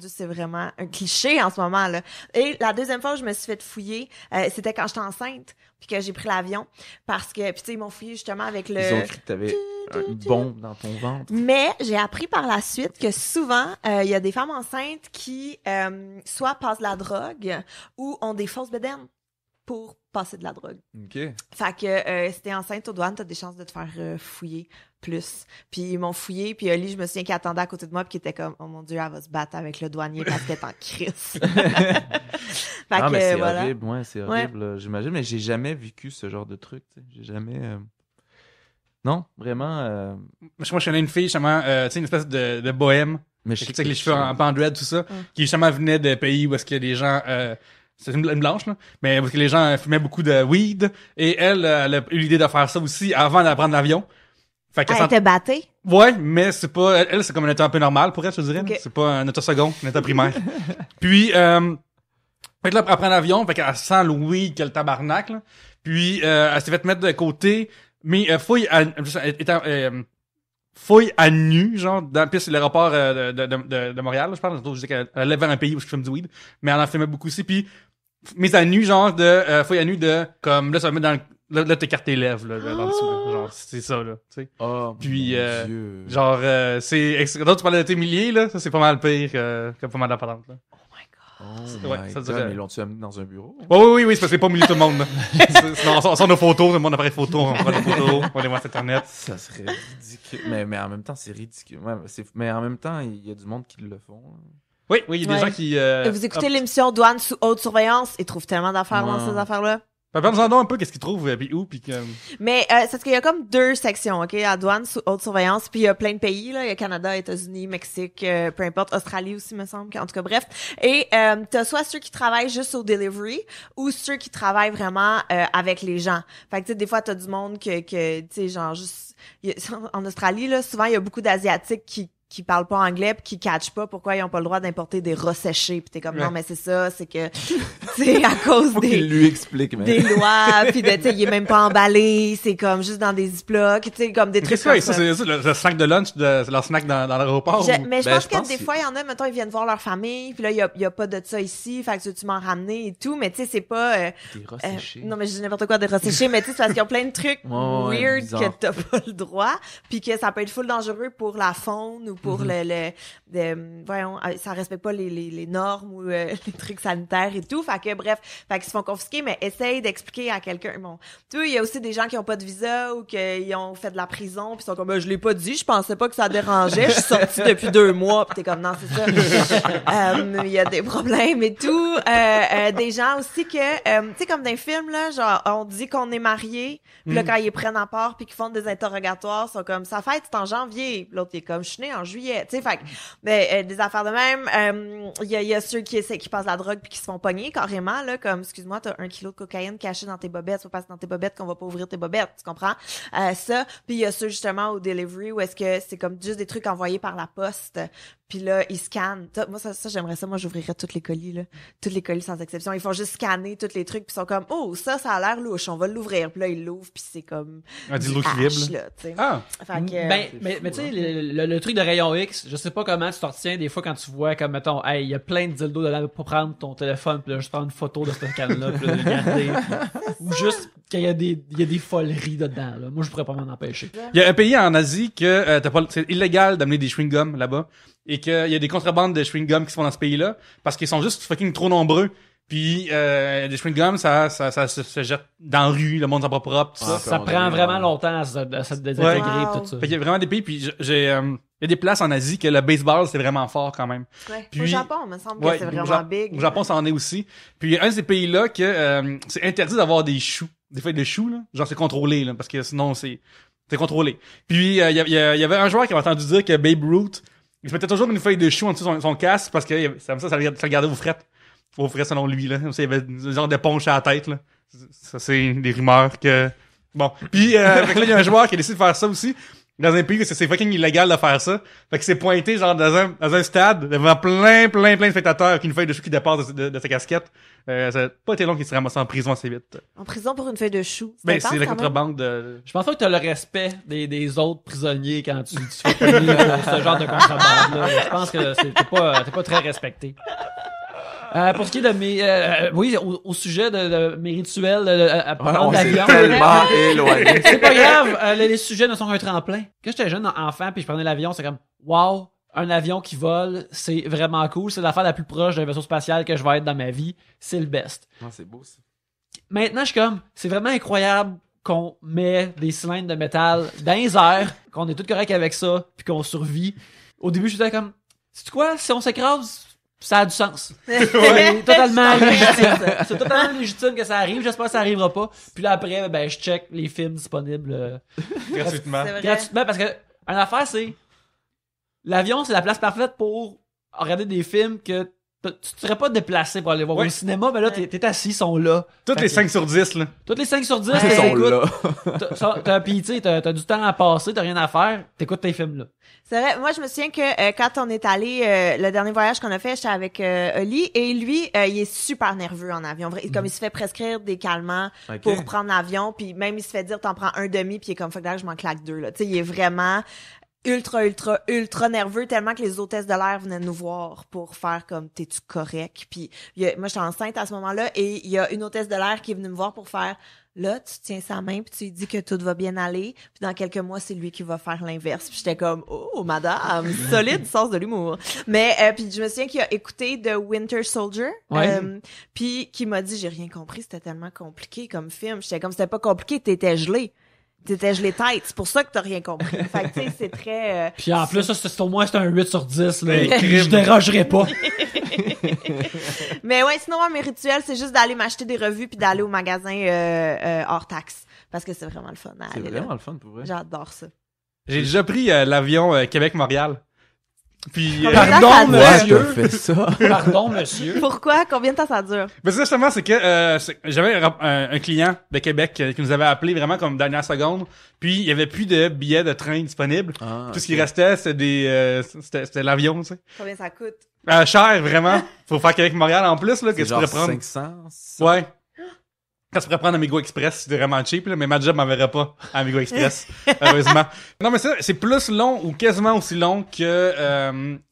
C: c'est vraiment un cliché en ce moment, là. Et la deuxième fois où je me suis fait fouiller, c'était quand j'étais enceinte, puis que j'ai pris l'avion, parce que, puis tu sais, ils m'ont fouillé justement avec le...
D: Ils ont cru que t'avais une bombe dans ton ventre.
C: Mais j'ai appris par la suite que souvent, il y a des femmes enceintes qui soit passent de la drogue ou ont des fausses bédaines pour passer de la drogue.
D: OK.
C: Fait que si t'es enceinte aux douanes, t'as des chances de te faire fouiller plus. Puis ils m'ont fouillé, puis Oli, je me souviens qu'il attendait à côté de moi puis qui était comme, oh mon Dieu, elle va se battre avec le douanier parce qu'elle est en crise. Fait
D: Ah,
C: que
D: mais c'est
C: voilà.
D: horrible, ouais, c'est horrible, là, j'imagine, mais j'ai jamais vécu ce genre de truc, tu sais. J'ai jamais... Non, vraiment...
B: Moi, je connais une fille, justement, tu sais, une espèce de bohème.
D: Mais
B: Tu sais, avec les cheveux en dread, tout ça.
C: Mm.
B: Qui, justement, venait de pays où est-ce que des gens... c'est une blanche, là. Mais parce que les gens fumaient beaucoup de weed. Et elle a eu l'idée de faire ça aussi avant de prendre l'avion. Fait qu'elle
C: Elle était battée.
B: Ouais, mais c'est pas... Elle, c'est comme un état un peu normal pour elle, je te dirais.
C: Ok.
B: C'est pas un état second, un état primaire. Puis, Fait que là, elle prend l'avion, fait qu'elle sent le weed que le tabarnak, là. Puis, elle s'est fait mettre de côté, mais fouille à nu, genre, puis c'est l'aéroport de Montréal, là, je pense. Je disais qu'elle allait vers un pays où je fume du weed, mais elle en fumait beaucoup aussi. Puis, mise à nu, genre, fouille à nu comme, là, ça va mettre dans là, t'écartes tes lèvres, là, dans le dessous, là. Genre, c'est ça, là, tu sais.
D: Oh,
B: Puis,
D: mon Dieu.
B: genre, donc tu parlais de tes milliers, là, ça, c'est pas mal pire que pas mal d'apparentes, là.
D: Oh
B: Ouais,
D: my
B: ça
D: God,
B: dirait-
D: mais l'ont-tu amené dans un bureau?
B: Oui, c'est parce que c'est pas milieu tout le monde, là. Sinon, on sort nos photos, mon appareil photo, on prend des photos, on les voit sur Internet.
D: Ça serait ridicule. Mais en même temps, c'est ridicule. Ouais, mais en même temps, il y a du monde qui le font. Hein.
B: Oui, il y a des
C: Ouais.
B: gens qui,
C: Et vous écoutez l'émission Douane sous haute surveillance, ils trouvent tellement d'affaires dans
D: Ouais.
C: ces affaires-là.
B: Parle-nous-en donc un peu qu'est-ce qu'ils trouvent, puis où, puis que...
C: Mais c'est parce qu'il y a comme 2 sections, OK? À douane sous haute surveillance, puis il y a plein de pays, là. Il y a Canada, États-Unis, Mexique, peu importe, Australie aussi, me semble. En tout cas, bref. Et t'as soit ceux qui travaillent juste au delivery ou ceux qui travaillent vraiment avec les gens. Fait que, tu sais, des fois, t'as du monde que tu sais, genre, juste... en Australie, là, souvent, il y a beaucoup d'Asiatiques qui parlent pas anglais pis qui catchent pas pourquoi ils ont pas le droit d'importer des rats séchés. Pis t'es comme,
B: Ouais.
C: non, mais c'est ça, c'est que, c'est à cause
D: Faut qu'il lui explique, mais.
C: des lois, puis tu sais, il est même pas emballé, c'est comme juste dans des ziplocs, tu sais, comme des trucs
B: Qu'est-ce que
C: comme
B: c'est,
C: ça.
B: c'est le snack de lunch, c'est leur snack dans l'aéroport?
C: Mais je
D: Ben,
C: pense
D: je
C: que
D: pense
C: des
D: que-
C: fois, il y en a, mettons, ils viennent voir leur famille, puis là, il y a pas de ça ici, fait que tu m'en ramener et tout, mais tu sais, c'est pas...
D: Des rats
C: euh,
D: séchés.
C: non, mais je dis n'importe quoi de ressécher, mais tu sais, c'est parce qu'ils ont plein de trucs
D: Ouais,
C: weird
D: bizarre.
C: que t'as pas le droit, puis que ça peut être full dangereux pour la faune ou pour voyons, ça respecte pas les normes ou les trucs sanitaires et tout, fait que bref, fait qu'ils se font confisquer, mais essaye d'expliquer à quelqu'un, bon, tu vois, il y a aussi des gens qui ont pas de visa ou qui ont fait de la prison, puis sont comme, ben, je l'ai pas dit, je pensais pas que ça dérangeait, je suis sortie depuis 2 mois, puis t'es comme, non, c'est ça. Il y a des problèmes et tout. Des gens aussi que, tu sais, comme dans les films, là, genre, on dit qu'on est mariés, puis là, quand ils prennent en part, puis qu'ils font des interrogatoires, ils sont comme, sa fête, c'est en janvier. Puis l'autre, il est comme, je suis né en juillet. Tu sais, fait que, des affaires de même. Il y a ceux qui passent la drogue puis qui se font pogner, carrément, là, comme, excuse-moi, t'as 1 kilo de cocaïne caché dans tes bobettes, c'est pas parce que dans tes bobettes qu'on va pas ouvrir tes bobettes, tu comprends? Ça. Puis il y a ceux, justement, au delivery, où est-ce que c'est comme juste des trucs envoyés par la poste. Puis là, ils scannent. Moi, ça j'aimerais ça. Moi, j'ouvrirais tous les colis, là. Tous les colis sans exception. Ils font juste scanner tous les trucs, puis ils sont comme, oh, ça a l'air louche, on va l'ouvrir. Puis là, ils l'ouvrent, puis c'est comme
B: Un
C: du
B: dildo qui vibre,
C: hache,
B: là.
C: là, tu sais.
B: Ah!
C: Fait que,
A: Ben, mais tu sais, le truc de rayon X, je sais pas comment tu t'en retiens des fois quand tu vois, comme, mettons, hey, il y a plein de dildos dedans pour prendre ton téléphone, puis là, juste prendre une photo de cette canne-là, puis là, le garder. Ou juste qu'il y a des foleries dedans, là. Moi, je pourrais pas m'en empêcher.
B: Il y a un pays en Asie que c'est illégal d'amener des chewing-gums là-bas et qu'il y a des contrebandes de chewing-gums qui se font dans ce pays-là parce qu'ils sont juste fucking trop nombreux. Puis des chewing-gums, ça se jette dans la rue, le monde s'en pas propre, tout ça.
D: Ah,
A: Ça
D: on
A: prend
D: devrait-
A: vraiment longtemps à se désintégrer
C: Wow.
A: tout ça.
B: Fait qu'il y a vraiment des pays, puis il y a des places en Asie que le baseball, c'est vraiment fort quand même.
C: ouais.
B: Puis-
C: Au Japon, il me semble que
B: Ouais,
C: c'est
B: au
C: vraiment big.
B: Au Japon, ça en est aussi. Puis il y a un de ces pays-là que c'est interdit d'avoir des choux, des feuilles de choux, là. Genre, c'est contrôlé, là, parce que sinon, c'est contrôlé. Puis il y avait un joueur qui avait entendu dire que Babe Ruth, il se mettait toujours une feuille de chou en dessous de son casque parce que ça le gardait aux frettes. Aux frettes selon lui, là. Comme ça, il y avait un genre de ponche à la tête, là. Ça, c'est des rumeurs que... Bon. Puis, fait que là, il y a un joueur qui a décidé de faire ça aussi. Dans un pays où c'est fucking illégal de faire ça. Fait que c'est pointé, genre, dans un stade, devant plein de spectateurs avec une feuille de chou qui dépasse de sa casquette. Ça a pas été long qu'il se ramasse en prison assez vite.
C: En prison pour une feuille de chou.
B: Ben,
C: intense,
B: c'est la
C: quand même.
B: contrebande de...
A: Je pense pas que t'as le respect des autres prisonniers quand tu fais pogner pour ce genre de contrebande-là. Je pense que t'es pas très respecté. Pour ce qui est de mes, oui, au sujet de mes rituels, à
D: Ouais,
A: prendre
D: on s'est
A: l'avion.
D: tellement éloigné.
A: C'est pas grave, les sujets ne sont qu'un tremplin. Quand j'étais jeune enfant puis je prenais l'avion, c'est comme, wow, un avion qui vole, c'est vraiment cool. C'est l'affaire la plus proche d'un vaisseau spatial que je vais être dans ma vie. C'est le best.
D: Non, c'est beau, ça.
A: Maintenant, je suis comme, c'est vraiment incroyable qu'on met des cylindres de métal dans les airs, qu'on est tout correct avec ça, puis qu'on survit. Au début, je disais comme, c'est quoi, si on s'écrase, ça a du sens. C'est totalement légitime. C'est totalement légitime que ça arrive. J'espère que ça arrivera pas. Puis là, après, ben, je check les films disponibles
B: gratuitement.
C: C'est vrai.
A: gratuitement parce que, une affaire, c'est, l'avion, c'est la place parfaite pour regarder des films que tu te serais pas déplacé pour aller voir
B: Ouais.
A: au cinéma, mais là, t'es assis, ils sont là.
B: Toutes
A: Fait
B: les
A: que-
B: 5 sur 10, là.
A: Toutes les 5 sur 10,
C: Ouais.
D: Ils sont
A: t'écoutes.
D: là.
A: Pis tu sais, t'as du temps à passer, t'as rien à faire, t'écoutes tes films là.
C: C'est vrai, moi je me souviens que quand on est allé le dernier voyage qu'on a fait, j'étais avec Oli et lui il est super nerveux en avion. Comme il se fait prescrire des calmants
D: Ok.
C: pour prendre l'avion, puis même il se fait dire t'en prends un demi, puis il est comme fuck that, je m'en claque 2 là. Tu sais, il est vraiment ultra nerveux tellement que les hôtesses de l'air venaient nous voir pour faire comme t'es-tu correct, puis moi j'étais enceinte à ce moment-là et il y a une hôtesse de l'air qui est venue me voir pour faire là tu tiens sa main puis tu lui dis que tout va bien aller puis dans quelques mois c'est lui qui va faire l'inverse, puis j'étais comme oh madame solide sens de l'humour, mais puis je me souviens qu'il a écouté The Winter Soldier,
A: Ouais.
C: puis qui m'a dit j'ai rien compris, c'était tellement compliqué comme film. J'étais comme c'était pas compliqué, t'étais gelé tête, c'est pour ça que t'as rien compris. Fait que tu sais c'est très
A: Puis en plus, ça, c'est au moins c'est un 8 sur 10, là.
B: Mais
A: Je dérogerai pas.
C: Mais ouais, sinon, moi, mes rituels, c'est juste d'aller m'acheter des revues puis d'aller au magasin hors taxe. Parce que c'est vraiment le fun à
D: C'est
C: aller
D: vraiment
C: là.
D: le fun pour vrai.
C: J'adore ça.
B: J'ai déjà pris l'avion Québec-Montréal. Puis,
C: Combien de temps
A: Pardon,
C: ça dure?
D: Ouais,
A: monsieur.
D: t'as fait ça.
A: Pardon, monsieur.
C: Pourquoi? Combien de temps ça dure?
B: mais c'est justement, c'est que j'avais un client de Québec qui nous avait appelé vraiment comme dernière seconde. Puis, il y avait plus de billets de train disponibles.
D: Ah,
B: Tout ce
D: ok.
B: qui restait, c'était l'avion, tu sais.
C: Combien ça coûte?
B: Cher, vraiment. Faut faire Québec-Montréal en plus, là, que
D: C'est
B: tu
D: genre
B: pourrais prendre.
D: 500.
B: Ouais. Quand tu pourrais prendre Amigo Express, c'est vraiment cheap, là, mais ma job m'enverrait pas à Amigo Express, heureusement. Non, mais ça, c'est plus long ou quasiment aussi long que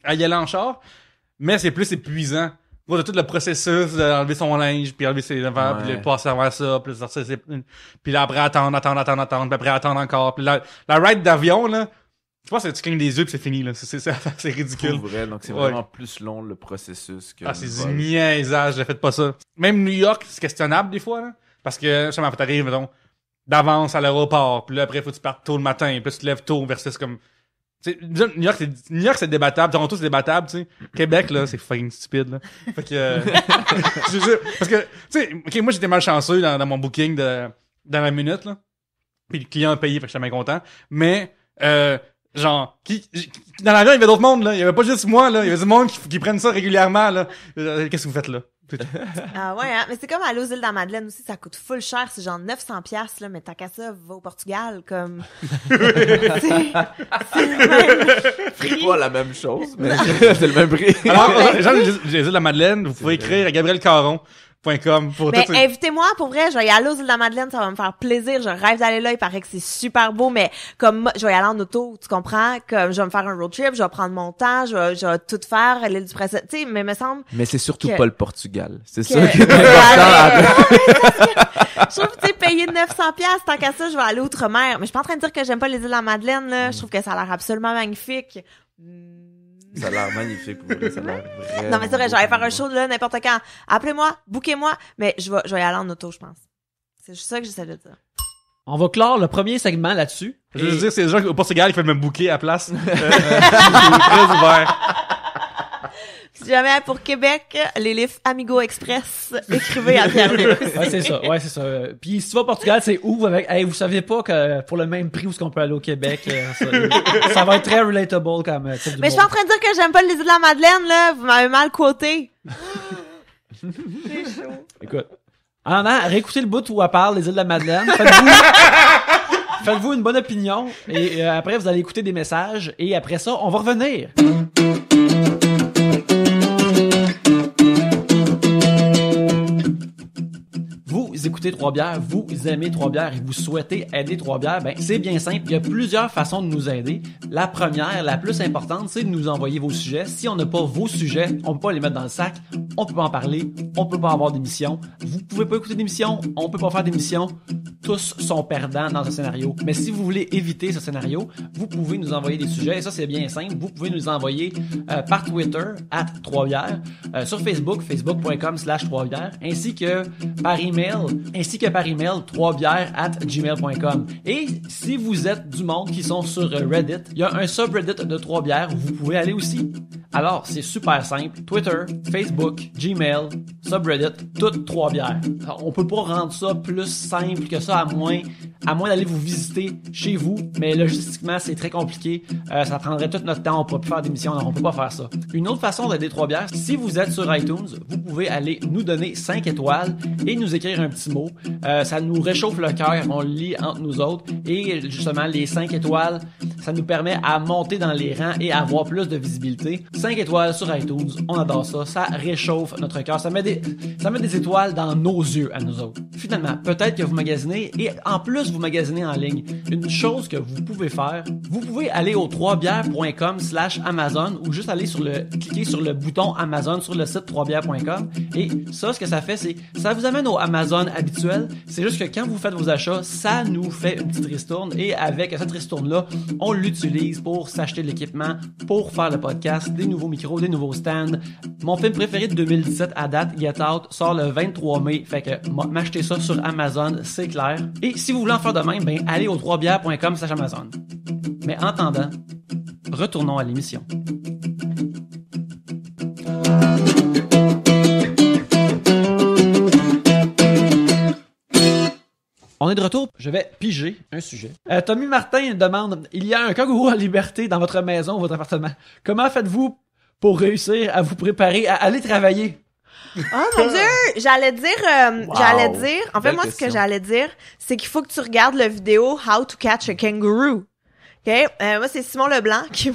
B: à y aller en char, mais c'est plus épuisant. Moi, de tout le processus d'enlever son linge, puis enlever ses affaires, puis
D: Ouais.
B: le passer avant ça, puis sortir ses... Puis là, après, attendre, puis après, attendre encore. Puis la ride d'avion, là, je pense que tu clignes des yeux puis c'est fini, là. C'est ridicule.
D: Pour vrai, donc c'est
B: Ouais.
D: vraiment plus long le processus que
B: Ah, c'est
D: le
B: du
D: vol.
B: niaisage, faites pas ça. Même New York, c'est questionnable des fois, là. Parce que, ça t'arrive, mettons, d'avance à l'aéroport, puis là, après, faut que tu partes tôt le matin, puis là, tu te lèves tôt versus comme... Tu sais, déjà, New York, c'est débattable. Toronto, c'est débattable, tu sais. Québec, là, c'est fucking stupide, là. Fait que, je veux dire, parce que, tu sais, ok, moi, j'étais malchanceux dans mon booking dans la minute, là. Puis le client a payé, fait que j'étais bien content. Mais, genre, dans l'avion, il y avait d'autres mondes, là. Il y avait pas juste moi, là. Il y avait du monde qui prennent ça régulièrement, là. Qu'est-ce que vous faites, là?
C: Ah ouais, hein? Mais c'est comme aller aux îles de la Madeleine aussi, ça coûte full cher, c'est genre 900 piastres, là, mais tant qu'à ça, va au Portugal, comme... c'est le même
D: C'est
C: prix.
D: pas la même chose, mais c'est le même prix.
B: Alors, les gens des îles de la Madeleine, vous pouvez écrire à gabrielcaron.com pour
C: Mais
B: tout.
C: invitez-moi, pour vrai, je vais y aller aux îles de la Madeleine, ça va me faire plaisir, je rêve d'aller là, il paraît que c'est super beau, mais comme moi, je vais y aller en auto, tu comprends? Comme je vais me faire un road trip, je vais prendre mon temps, je vais tout faire, l'île du Prince, tu sais, mais me semble
D: Mais c'est surtout
C: Que-
D: pas le Portugal. C'est
C: que...
D: ça qui est important.
C: Je trouve que, tu sais, payer 900 piastres, tant qu'à ça, je vais aller outre-mer. Mais je suis pas en train de dire que j'aime pas les îles de la Madeleine, là. Je trouve que ça a l'air absolument magnifique.
D: Ça a l'air magnifique pour vrai. Ça a l'air vraiment
C: Non, mais c'est vrai,
D: beau
C: j'allais
D: pour
C: faire un
D: moi.
C: show là, n'importe quand. Appelez-moi, bookez-moi, mais je vais y aller en auto, je pense. C'est juste ça que j'essaie de dire.
A: On va clore le premier segment là-dessus.
B: Je veux
A: Et-
B: dire, c'est les gens au Portugal qui peuvent me booker à la place. C'est très ouvert.
C: Si jamais pour Québec, les livres Amigo Express, écrivez à Pierre-Luc.
A: Ouais, c'est ça. Ouais, c'est ça. Puis si tu vas au Portugal, c'est où avec hey, vous saviez pas que pour le même prix où est-ce qu'on peut aller au Québec, ça va être très relatable comme type
C: Mais je suis pas en train de dire que j'aime pas les îles de la Madeleine, là. Vous m'avez mal quoté. C'est chaud.
A: Écoute. En attendant, réécoutez le bout où elle parle des îles de la Madeleine. Faites-vous une bonne opinion et après vous allez écouter des messages et après ça, on va revenir. Vous écoutez Trois-Bières, vous aimez Trois-Bières et vous souhaitez aider Trois-Bières, ben c'est bien simple, il y a plusieurs façons de nous aider. La première, la plus importante, c'est de nous envoyer vos sujets. Si on n'a pas vos sujets, on peut pas les mettre dans le sac, on peut pas en parler, on peut pas avoir d'émission. Vous pouvez pas écouter d'émission, on peut pas faire d'émission. Tous sont perdants dans ce scénario. Mais si vous voulez éviter ce scénario, vous pouvez nous envoyer des sujets et ça c'est bien simple. Vous pouvez nous envoyer par Twitter @Trois-Bières, sur Facebook, facebook.com/Trois-Bières, ainsi que par email, Trois-Bières@gmail.com. Et si vous êtes du monde qui sont sur Reddit, il y a un subreddit de Trois-Bières où vous pouvez aller aussi. Alors, c'est super simple. Twitter, Facebook, Gmail, subreddit, toutes Trois-Bières. Alors, on peut pas rendre ça plus simple que ça, ça à moins d'aller vous visiter chez vous. Mais logistiquement, c'est très compliqué. Ça prendrait tout notre temps. On pourrait plus faire d'émissions, donc on peut pas faire ça. Une autre façon d'aider Trois Bières, si vous êtes sur iTunes, vous pouvez aller nous donner 5 étoiles et nous écrire un petit mot. Ça nous réchauffe le cœur, on le lit entre nous autres. Et justement, les 5 étoiles, ça nous permet à monter dans les rangs et à avoir plus de visibilité. 5 étoiles sur iTunes, on adore ça. Ça réchauffe notre cœur. Ça met des étoiles dans nos yeux à nous autres. Finalement, peut-être que vous magasinez et en plus vous magasinez en ligne. Une chose que vous pouvez faire, vous pouvez aller au 3bières.com/Amazon ou juste aller cliquer sur le bouton Amazon sur le site 3bières.com et ça, ce que ça fait, c'est ça vous amène au Amazon habituel. C'est juste que quand vous faites vos achats, ça nous fait une petite ristourne et avec cette ristourne-là, on l'utilise pour s'acheter de l'équipement, pour faire le podcast, des nouveaux micros, des nouveaux stands. Mon film préféré de 2017 à date, Get Out, sort le 23 mai. Fait que m'acheter ça sur Amazon, c'est clair. Et si vous voulez en faire de même, ben allez au 3bières.com/Amazon. Mais en attendant, retournons à l'émission. On est de retour, je vais piger un sujet. Tommy Martin demande, il y a un kangourou en liberté dans votre maison ou votre appartement. Comment faites-vous pour réussir à vous préparer à aller travailler?
C: Oh mon Dieu! J'allais dire, en fait,
D: Belle
C: moi,
D: question.
C: ce que j'allais dire, c'est qu'il faut que tu regardes la vidéo How to Catch a Kangaroo. OK? Moi, c'est Simon Leblanc qui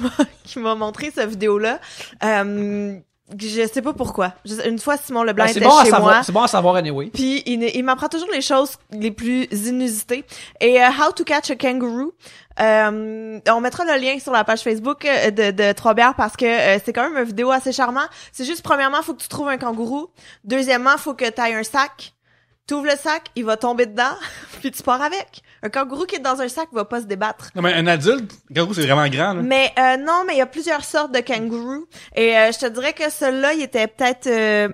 C: m'a montré cette vidéo-là. Je sais pas pourquoi. Une fois, Simon Leblanc était chez moi.
A: C'est bon à savoir anyway.
C: Puis il m'apprend toujours les choses les plus inusitées. Et How to Catch a Kangaroo, on mettra le lien sur la page Facebook de Trois Bières parce que c'est quand même une vidéo assez charmant. C'est juste, premièrement, faut que tu trouves un kangourou. Deuxièmement, faut que tu aies un sac. Tu ouvres le sac, il va tomber dedans, puis tu pars avec. Un kangourou qui est dans un sac va pas se débattre.
B: Non, mais un adulte, kangourou, c'est vraiment grand, là.
C: Mais non, mais il y a plusieurs sortes de kangourous. Et je te dirais que celui-là, il était peut-être tu sais,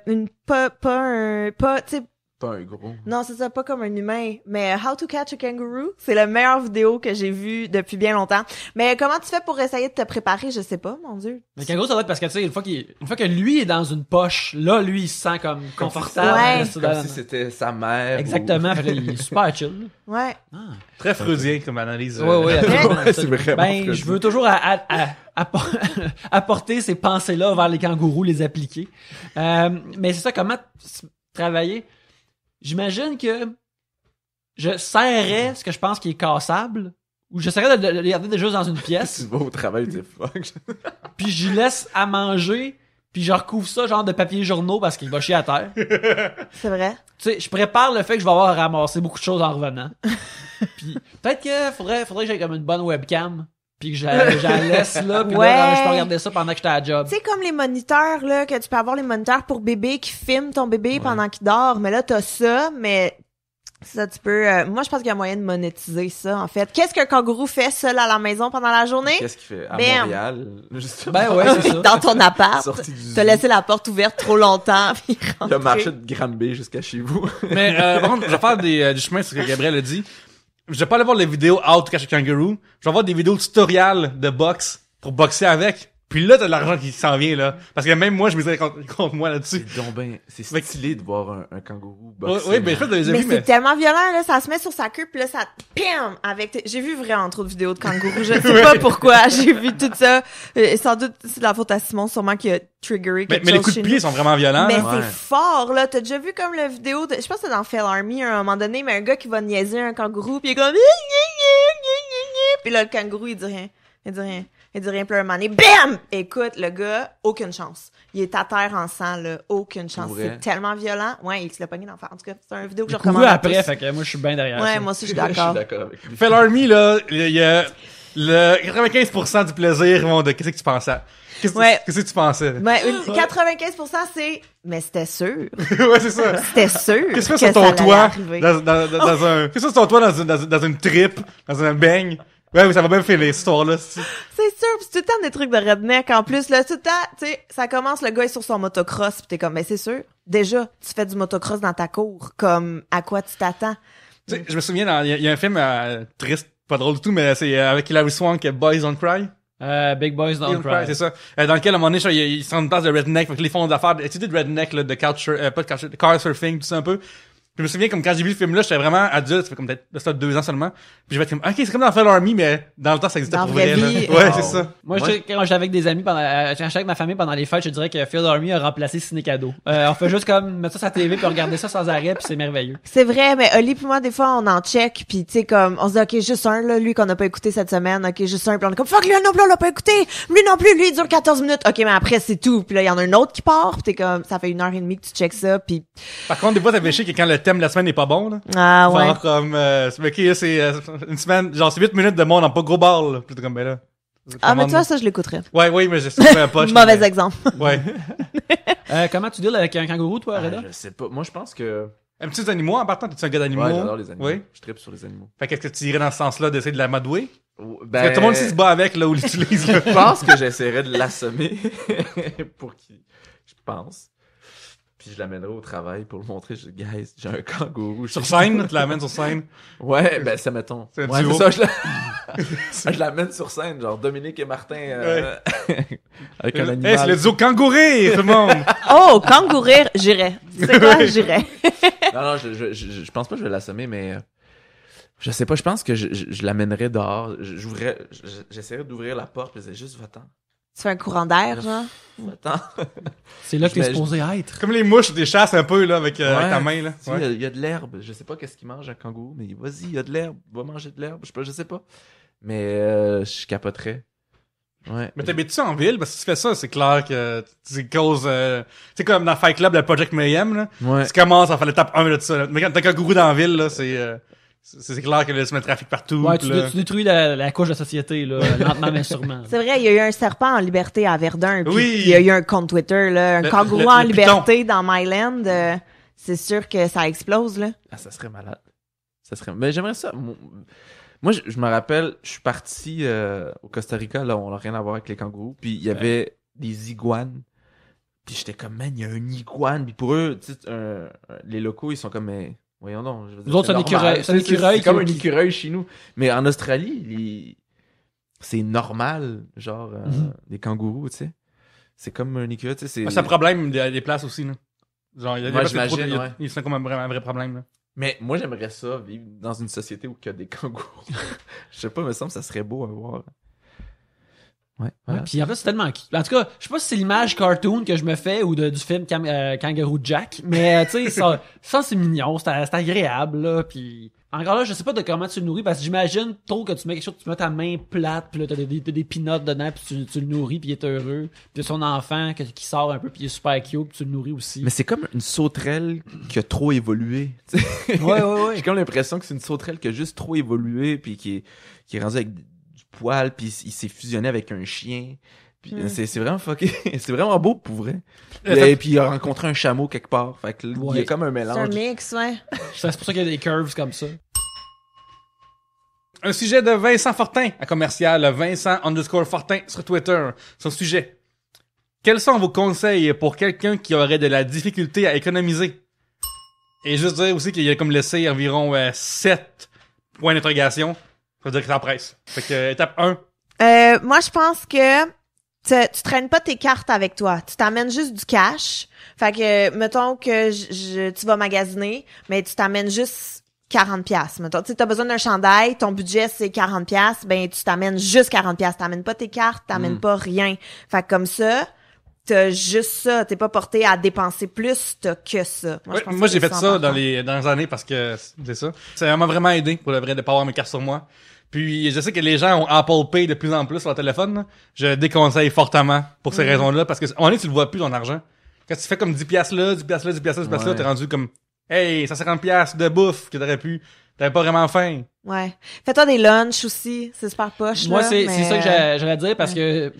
D: Pas un gros.
C: non, c'est ça, pas comme un humain. Mais How to Catch a Kangaroo, c'est la meilleure vidéo que j'ai vue depuis bien longtemps. Mais comment tu fais pour essayer de te préparer? Je sais pas, mon Dieu.
A: Le kangourou, ça doit être parce que, tu sais, une fois que lui est dans une poche, là, lui, il se sent comme confortable.
C: Ouais.
A: Reste
D: Comme
A: dans-
D: si c'était sa mère.
A: Exactement. Fait que là, il est super chill.
C: Ouais.
B: Très freudien comme analyse.
A: Oui, absolument.
D: Ouais, c'est vraiment
A: Ben,
D: freudien.
A: je veux toujours apporter ces pensées-là vers les kangourous, les appliquer. Mais c'est ça, comment travailler? J'imagine que je serrais ce que je pense qui est cassable, ou j'essaierais de le garder juste dans une
D: Tu
A: pièce,
D: vas au travail, tu dis fuck.
A: puis j'y laisse à manger, puis je recouvre ça genre de papier journaux parce qu'il va chier à terre.
C: C'est vrai.
A: Tu sais, je prépare le fait que je vais avoir à ramasser beaucoup de choses en revenant. Puis peut-être que faudrait que j'aie comme une bonne webcam, puis que je la laisse là, puis
C: Ouais.
A: là, je peux regarder ça pendant que j'étais à la job.
C: Tu sais, comme les moniteurs, là, que tu peux avoir les moniteurs pour bébé qui filment ton bébé pendant qu'il dort. Mais là, t'as ça, mais ça, tu peux... moi, je pense qu'il y a moyen de monétiser ça, en fait. Qu'est-ce qu'un kangourou fait seul à la maison pendant la journée?
D: Qu'est-ce qu'il fait? À
C: Bam.
D: Montréal, justement.
A: Ben ouais, c'est ça.
C: Dans ton appart.
D: Sorti du
C: T'as laissé la porte ouverte trop longtemps, puis
D: Il a marché de Granby jusqu'à chez vous.
B: Mais par contre, je vais faire du chemin sur ce que Gabriel a dit. Je vais pas aller voir les vidéos How to Catch a Kangaroo. Je vais voir des vidéos tutoriels de boxe pour boxer avec. Puis là, t'as de l'argent qui s'en vient, là. Parce que même moi, je me disais contre moi là-dessus.
D: C'est donc ben, c'est stylé de voir un kangourou boxer.
B: Oui, ben, je fais des
C: Mais
B: amis,
C: c'est tellement violent, là. Ça se met sur sa queue, puis là, ça pim avec j'ai vu vraiment trop de vidéos de kangourous. Je sais pas pourquoi. J'ai vu tout ça. Sans doute, c'est de la faute à Simon, sûrement, qui a triggeré quelque
B: mais les
C: chose
B: coups de
C: chez
B: pied
C: nous.
B: sont vraiment violents,
C: Mais
B: là.
D: Ouais.
C: c'est fort, là. T'as déjà vu comme la vidéo de, je pense que c'est dans Fell Army, à un moment donné, mais un gars qui va niaiser un kangourou, puis il est comme, puis là, le kangourou, il dit rien. Il dit rien. Il dit rien, puis là, un moment donné, BAM! Écoute, le gars, aucune chance. Il est à terre en sang, là. Aucune chance.
D: Pour vrai?
C: C'est tellement violent. Ouais, il se l'a pogné d'en faire. En tout cas, c'est une vidéo que je
A: Couru
C: recommande. à
A: après,
C: tous.
A: fait que moi, je suis bien derrière
C: Ouais,
A: ça.
C: moi aussi, je suis
D: Je suis
C: d'accord.
D: d'accord avec lui.
B: Fell Army, là, il y a le 95% du plaisir vont de qu'est-ce que tu pensais. Qu'est-ce que tu pensais?
C: Ouais, 95%, c'est, mais c'était sûr.
B: Ouais, c'est ça.
C: C'était sûr.
B: Qu'est-ce que
C: que
B: c'est ton
C: ça allait
B: toit
C: arriver.
B: dans un, qu'est-ce que c'est ton toit dans une trip, dans un bang? Ouais, oui, ça va bien finir, cette histoire-là.
C: C'est sûr, pis c'est tout le temps des trucs de redneck en plus, là, tout le temps, tu sais, ça commence, le gars est sur son motocross, pis t'es comme, mais c'est sûr, déjà, tu fais du motocross dans ta cour, comme, à quoi tu t'attends?
B: Tu sais, je me souviens, il y a un film triste, pas drôle du tout, mais c'est avec Hilary Swank, Boys Don't Cry.
A: Big Boys Don't Cry.
B: C'est ça. Dans lequel, à un moment donné, ils sont une place de redneck, fait que les fonds d'affaires, études de redneck, là, de couch, pas de couch, car surfing, tout ça un peu. je me souviens, comme quand j'ai vu le film-là, j'étais vraiment adulte, ça fait comme peut-être ça 2 ans seulement. Puis je vais être comme, ok, c'est comme dans Fell Army, mais dans le temps, ça existait
C: Dans
B: pour
C: vraie
B: vrai, là.
C: vie.
B: Ouais,
C: Wow.
B: c'est ça.
A: Moi, quand j'étais avec des amis, quand j'étais avec ma famille pendant les fêtes, je dirais que Field Army a remplacé Ciné Cadeau. On fait juste comme mettre ça sur la TV puis regarder ça sans arrêt puis c'est merveilleux.
C: C'est vrai, mais Oli puis moi, des fois, on en check, puis tu sais, comme, on se dit, OK, juste un, là, lui qu'on n'a pas écouté cette semaine, OK, juste un, puis on est comme, fuck, lui non plus, on l'a pas écouté, lui non plus, lui, il dure 14 minutes, OK, mais après, c'est tout, puis là, il y en a un autre qui part, puis t'es comme, ça fait 1h30 que tu checkes ça, puis
B: Par contre, des fois, t'avais chier que quand le thème de la semaine n'est pas bon, là.
C: ah, ouais.
B: Genre comme, ok, là, c'est une semaine, genre c'est 8 minutes de monde en pas gros bar, là. Puis t'es comme, ben là.
C: Ah, mais tu vois, ça, je l'écouterais.
B: Ouais, mais je sais pas.
C: Mauvais exemple.
B: Ouais.
A: Comment tu deals avec un kangourou, toi, Reda?
D: Je sais pas. Moi, je pense que...
B: Aimes-tu les animaux en partant? T'es-tu un gars d'animaux?
D: Ouais, j'adore les animaux.
B: Oui.
D: Je tripe sur les animaux.
B: Fait qu'est-ce que tu irais dans ce sens-là d'essayer de la madouer? Parce
D: Ben,
B: que tout le monde ici se bat avec, là, ou l'utilise, là.
D: je pense que j'essaierais de l'assommer pour qu'il... Je pense. Puis je l'amènerai au travail pour le montrer. Guys, j'ai un kangourou.
B: Sur scène, tu l'amènes sur scène.
D: Ouais, ben ça mettons.
B: C'est un
D: Ouais,
B: duo.
D: c'est ça, je l'amène sur scène, genre Dominique et Martin avec un
B: Hey,
D: animal.
B: c'est le duo kangourir, tout le monde!
C: Oh, kangourir, j'irais. C'est quoi, j'irais?
D: Non, je pense pas que je vais l'assommer, mais je sais pas, je pense que je l'amènerais dehors. J'essaierais d'ouvrir la porte, puis je disais juste va-t'en.
C: Tu fais un courant d'air, genre?
D: Va-t'en.
A: C'est là que t'es
D: Je-
A: supposé être.
B: Comme les mouches, des chasses un peu, là, avec
D: Ouais.
B: ta main, là.
D: Tu sais,
B: Ouais.
D: il y a de l'herbe. Je sais pas qu'est-ce qu'il mange un kangourou, mais vas-y, il y a de l'herbe. Va manger de l'herbe. Je sais pas. Mais je capoterais. Ouais.
B: Mais t'habites-tu en ville? Parce que si tu fais ça, c'est clair que c'est cause... tu sais, comme dans Fight Club, le Project Mayhem, là.
D: Ouais.
B: Tu commences à faire l'étape 1 de ça. Là. Mais quand t'as un kangourou dans la ville, là, c'est clair que là, tu mets le trafic partout.
A: Ouais,
B: puis
A: tu,
B: là-
A: tu détruis la couche de société, là, lentement mais sûrement.
C: C'est vrai, il y a eu un serpent en liberté à Verdun. Puis
B: Oui.
C: il y a eu un compte Twitter, là. Un
B: Le-
C: kangourou
B: le
C: en
B: python.
C: liberté dans Myland. C'est sûr que ça explose, là.
D: Ah, ça serait malade. Ça serait... Mais j'aimerais ça. Moi, je me rappelle, je suis parti au Costa Rica, là, on n'a rien à voir avec les kangourous. Puis il y avait des iguanes. Puis j'étais comme, man, il y a un iguane. Puis pour eux, tu sais, les locaux, ils sont comme, mais voyons donc. Je veux dire,
A: Nous autres, c'est un
D: normal.
A: écureuil. C'est un écureuil
D: C'est comme un
A: qui-
D: écureuil chez nous. Mais en Australie, c'est normal, genre, des kangourous, tu sais. C'est comme un écureuil, tu sais. C'est...
B: C'est un problème des places aussi, là. Genre, il y a des
D: Ouais,
B: places, c'est trop-
D: j'imagine,
B: il y a-
D: ouais.
B: ils sont comme un vrai problème, là.
D: Mais moi, j'aimerais ça, vivre dans une société où il y a des kangourous. Je sais pas, il me semble que ça serait beau à voir. Ouais, voilà.
A: Ouais, puis en fait, c'est tellement cute. En tout cas, je sais pas si c'est l'image cartoon que je me fais ou du film Kangaroo Jack, mais tu sais, ça c'est mignon, c'est agréable, là, puis encore là, je sais pas de comment tu le nourris, parce que j'imagine trop que tu mets quelque chose, tu mets ta main plate, puis là, t'as des peanuts dedans, puis tu le nourris, puis il est heureux, puis son enfant qui sort un peu, puis il est super cute, puis tu le nourris aussi.
D: Mais c'est comme une sauterelle qui a trop évolué. tu sais.
A: Ouais.
D: J'ai comme l'impression que c'est une sauterelle qui a juste trop évolué, puis qui est rendue avec du poil, puis il s'est fusionné avec un chien. Puis c'est vraiment fucké. C'est vraiment beau pour vrai. Et puis il a rencontré un chameau quelque part. Fait que là, il y
A: Ouais.
D: a comme un
C: C'est un
D: mélange.
C: mix, ouais.
A: C'est pour ça qu'il y a des curves comme ça.
B: Un sujet de Vincent Fortin, à commercial, Vincent_Fortin sur Twitter. Son sujet. Quels sont vos conseils pour quelqu'un qui aurait de la difficulté à économiser? Et juste dire aussi qu'il a comme laissé environ 7 points d'interrogation. Ça veut dire que ça presse. Fait que, étape 1.
C: Moi, je pense que tu traînes pas tes cartes avec toi. Tu t'amènes juste du cash. Fait que, mettons que tu vas magasiner, mais tu t'amènes juste 40$. Mettons, tu sais, t'as besoin d'un chandail, ton budget c'est 40$, ben tu t'amènes juste 40$. T'amènes pas tes cartes, t'amènes pas rien. Fait que comme ça, t'as juste ça. T'es pas porté à dépenser plus, t'as que ça.
B: Ouais,
C: je pense
B: moi
C: que
B: j'ai
C: c'est
B: fait ça dans
C: important.
B: les années parce que c'est ça. Ça m'a vraiment aidé pour le vrai de pas avoir mes cartes sur moi. Puis je sais que les gens ont Apple Pay de plus en plus sur leur téléphone. Là. Je déconseille fortement pour ces raisons-là parce que on est tu le vois plus ton argent. Quand tu fais comme 10$ là, 10$ là, 10$ là, 10$ là, t'es rendu comme hey, 150$ de bouffe que t'avais pas vraiment faim.
C: Ouais. Fais-toi des lunchs aussi, c'est super poche.
A: Moi,
C: là,
A: c'est
C: mais-
A: ça que j'allais dire, parce que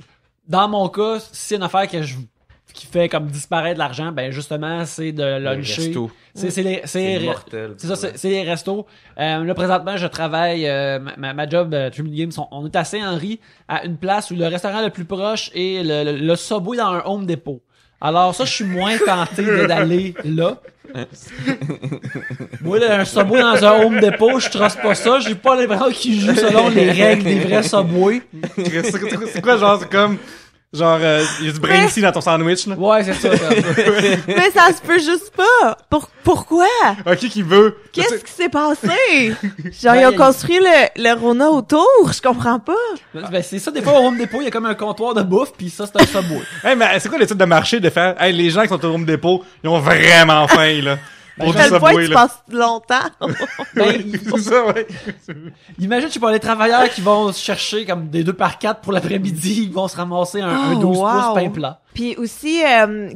A: dans mon cas, si c'est une affaire qui fait comme disparaître l'argent, ben justement, c'est de luncher.
D: resto.
A: C'est
D: mortel.
A: C'est ça, c'est les restos. Là, présentement, je travaille, ma job, Trimmed Games, on est assez Henry, à une place où le restaurant le plus proche est le Subway dans un Home Depot. Alors ça, je suis moins tenté d'aller là. Moi, là, un Subway dans un Home Depot, je trosse pas ça. J'ai pas l'impression qu'ils jouent selon les règles des vrais Subway.
B: C'est quoi genre, c'est comme Genre, il y a du brain ici dans ton sandwich, là.
A: Ouais, c'est ça.
C: Mais ça se peut juste pas. Pourquoi?
B: Ok, qui veut.
C: Qu'est-ce qui s'est passé? Genre, ils ont construit le Rona autour, je comprends pas.
A: Ben, c'est ça, des fois, au Home Depot, il y a comme un comptoir de bouffe, puis ça, c'est un Subway.
B: Hey, mais c'est quoi l'étude de marché de faire, hey, les gens qui sont au Home Depot, ils ont vraiment faim, là. Pour du
C: À quel point
B: Subway,
C: tu
B: là.
C: passes longtemps.
B: Ouais, c'est ça, ouais.
A: Imagine, je sais pas, les travailleurs qui vont se chercher comme des 2x4 pour l'après-midi, ils vont se ramasser un 12
C: wow.
A: pouces pain plat.
C: Puis aussi,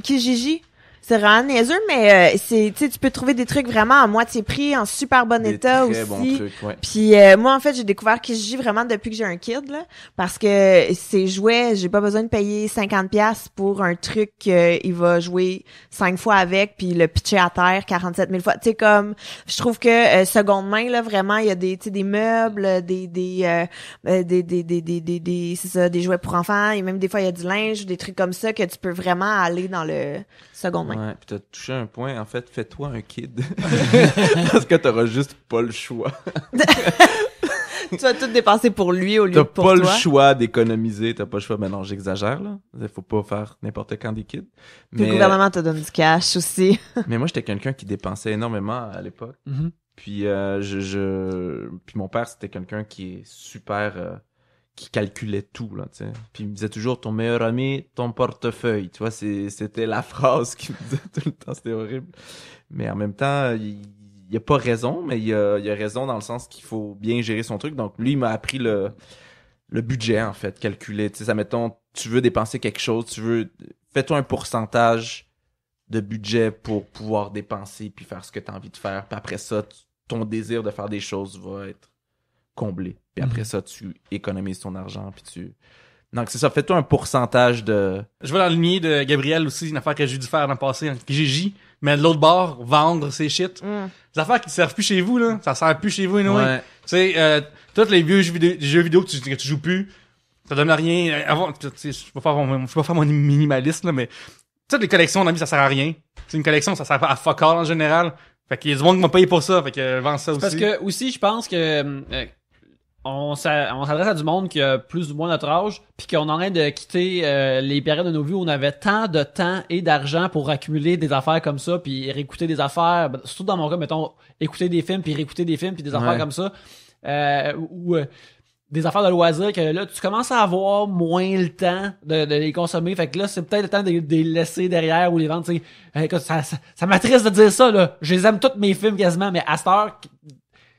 C: Kijiji. C'est vraiment niaiseux, mais c'est, tu sais, tu peux trouver des trucs vraiment à moitié prix, en super bon
D: Des
C: état
D: très
C: aussi.
D: bons trucs, ouais.
C: Puis moi, en fait, j'ai découvert Kijiji vraiment depuis que j'ai un kid, là, parce que ces jouets, j'ai pas besoin de payer 50$ pour un truc qu'il va jouer 5 fois avec, puis le pitcher à terre 47 000 fois. Tu sais, comme, je trouve que seconde main, là, vraiment, il y a des, tu sais, des meubles, c'est ça, des jouets pour enfants, et même des fois, il y a du linge, des trucs comme ça que tu peux vraiment aller dans le seconde main.
D: Ouais, pis t'as touché un point, en fait, fais-toi un kid. Parce que t'auras juste pas le choix.
C: Tu vas tout dépenser pour lui au lieu
D: T'as
C: de pour
D: pas
C: toi.
D: le choix d'économiser, t'as pas le choix. Ben non, j'exagère, là. Faut pas faire n'importe quand des kids.
C: Puis le gouvernement te donne du cash aussi.
D: Mais moi, j'étais quelqu'un qui dépensait énormément à l'époque. Puis puis mon père, c'était quelqu'un qui est super qui calculait tout, là, tu sais. Puis il me disait toujours ton meilleur ami, ton portefeuille. Tu vois, c'était la phrase qu'il me disait tout le temps, c'était horrible. Mais en même temps, il a pas raison, mais il a raison dans le sens qu'il faut bien gérer son truc. Donc lui, il m'a appris le budget, en fait, calculer. Tu sais, ça, mettons, tu veux dépenser quelque chose, fais-toi un pourcentage de budget pour pouvoir dépenser puis faire ce que tu as envie de faire. Puis après ça, ton désir de faire des choses va être comblé. Puis après ça, tu économises ton argent puis Donc c'est ça, fais-toi un pourcentage de...
B: Je vais dans le lignée de Gabriel aussi, une affaire que j'ai dû faire dans le passé, hein, Kijiji, mais de l'autre bord, vendre ses shit. Des affaires qui ne servent plus chez vous, là. Ça sert plus chez vous, anyway.
D: Ouais.
B: Tu sais, tous les vieux jeux vidéo que tu joues plus, ça donne rien. Avant, tu sais, je vais pas faire mon minimaliste, là, mais toutes les collections, d'amis, ça sert à rien. C'est une collection, ça sert pas à fuck all en général. Fait qu'il y a du monde qui m'a payé pour ça, fait que vends ça aussi.
A: Parce que aussi, je pense que on s'adresse à du monde qui a plus ou moins notre âge, puis qu'on aurait de quitter les périodes de nos vies où on avait tant de temps et d'argent pour accumuler des affaires comme ça, puis réécouter des affaires, surtout dans mon cas, mettons, écouter des films, puis réécouter des films, puis des affaires comme ça, ou des affaires de loisirs que là, tu commences à avoir moins le temps de les consommer. Fait que là, c'est peut-être le temps de les laisser derrière ou les vendre. Écoute, ça m'attriste de dire ça, là. Je les aime tous mes films quasiment, mais à cette heure,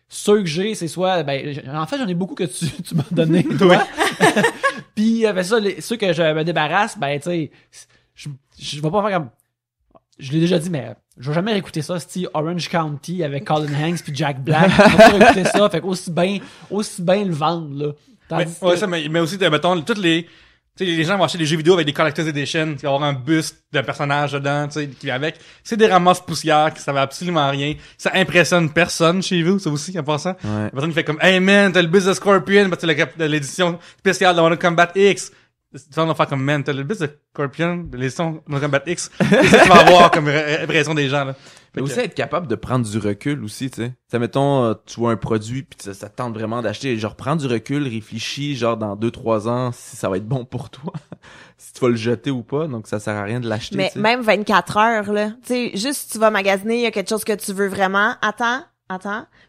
A: ceux que j'ai, c'est soit... en fait, j'en ai beaucoup que tu m'as donné, toi. Puis, ça, ceux que je me débarrasse, tu sais, je vais pas faire comme... Je l'ai déjà dit, mais je vais jamais réécouter ça, c'était Orange County avec Colin Hanks puis Jack Black. Je vais pas réécouter ça, fait qu'aussi bien le vendre, là. Tandis
B: Ouais,
A: que-
B: ça, mais aussi, mettons, toutes les, tu sais, les gens vont acheter des jeux vidéo avec des Collector's Edition, qui va avoir un buste d'un personnage dedans, tu sais, qui vient avec. C'est des ramasses poussières, qui ça va absolument rien. Ça impressionne personne chez vous, ça aussi, en passant.
D: Ouais.
B: La personne qui fait comme, hey man, t'as le buste de Scorpion, parce que c'est l'édition spéciale de Mortal Kombat X. Ça, on va faire comme, man, t'as le buste de Scorpion, de l'édition de Mortal Kombat X. C'est ça que tu vas avoir comme impression des gens, là.
D: Mais aussi être capable de prendre du recul aussi, tu sais. Ça, mettons, tu vois un produit puis ça te tente vraiment d'acheter. Genre, prends du recul, réfléchis, genre, dans 2-3 ans, si ça va être bon pour toi. Si tu vas le jeter ou pas. Donc, ça sert à rien de l'acheter,
C: Mais
D: tu sais.
C: même 24 heures, là. Tu sais, juste tu vas magasiner, il y a quelque chose que tu veux vraiment. Attends.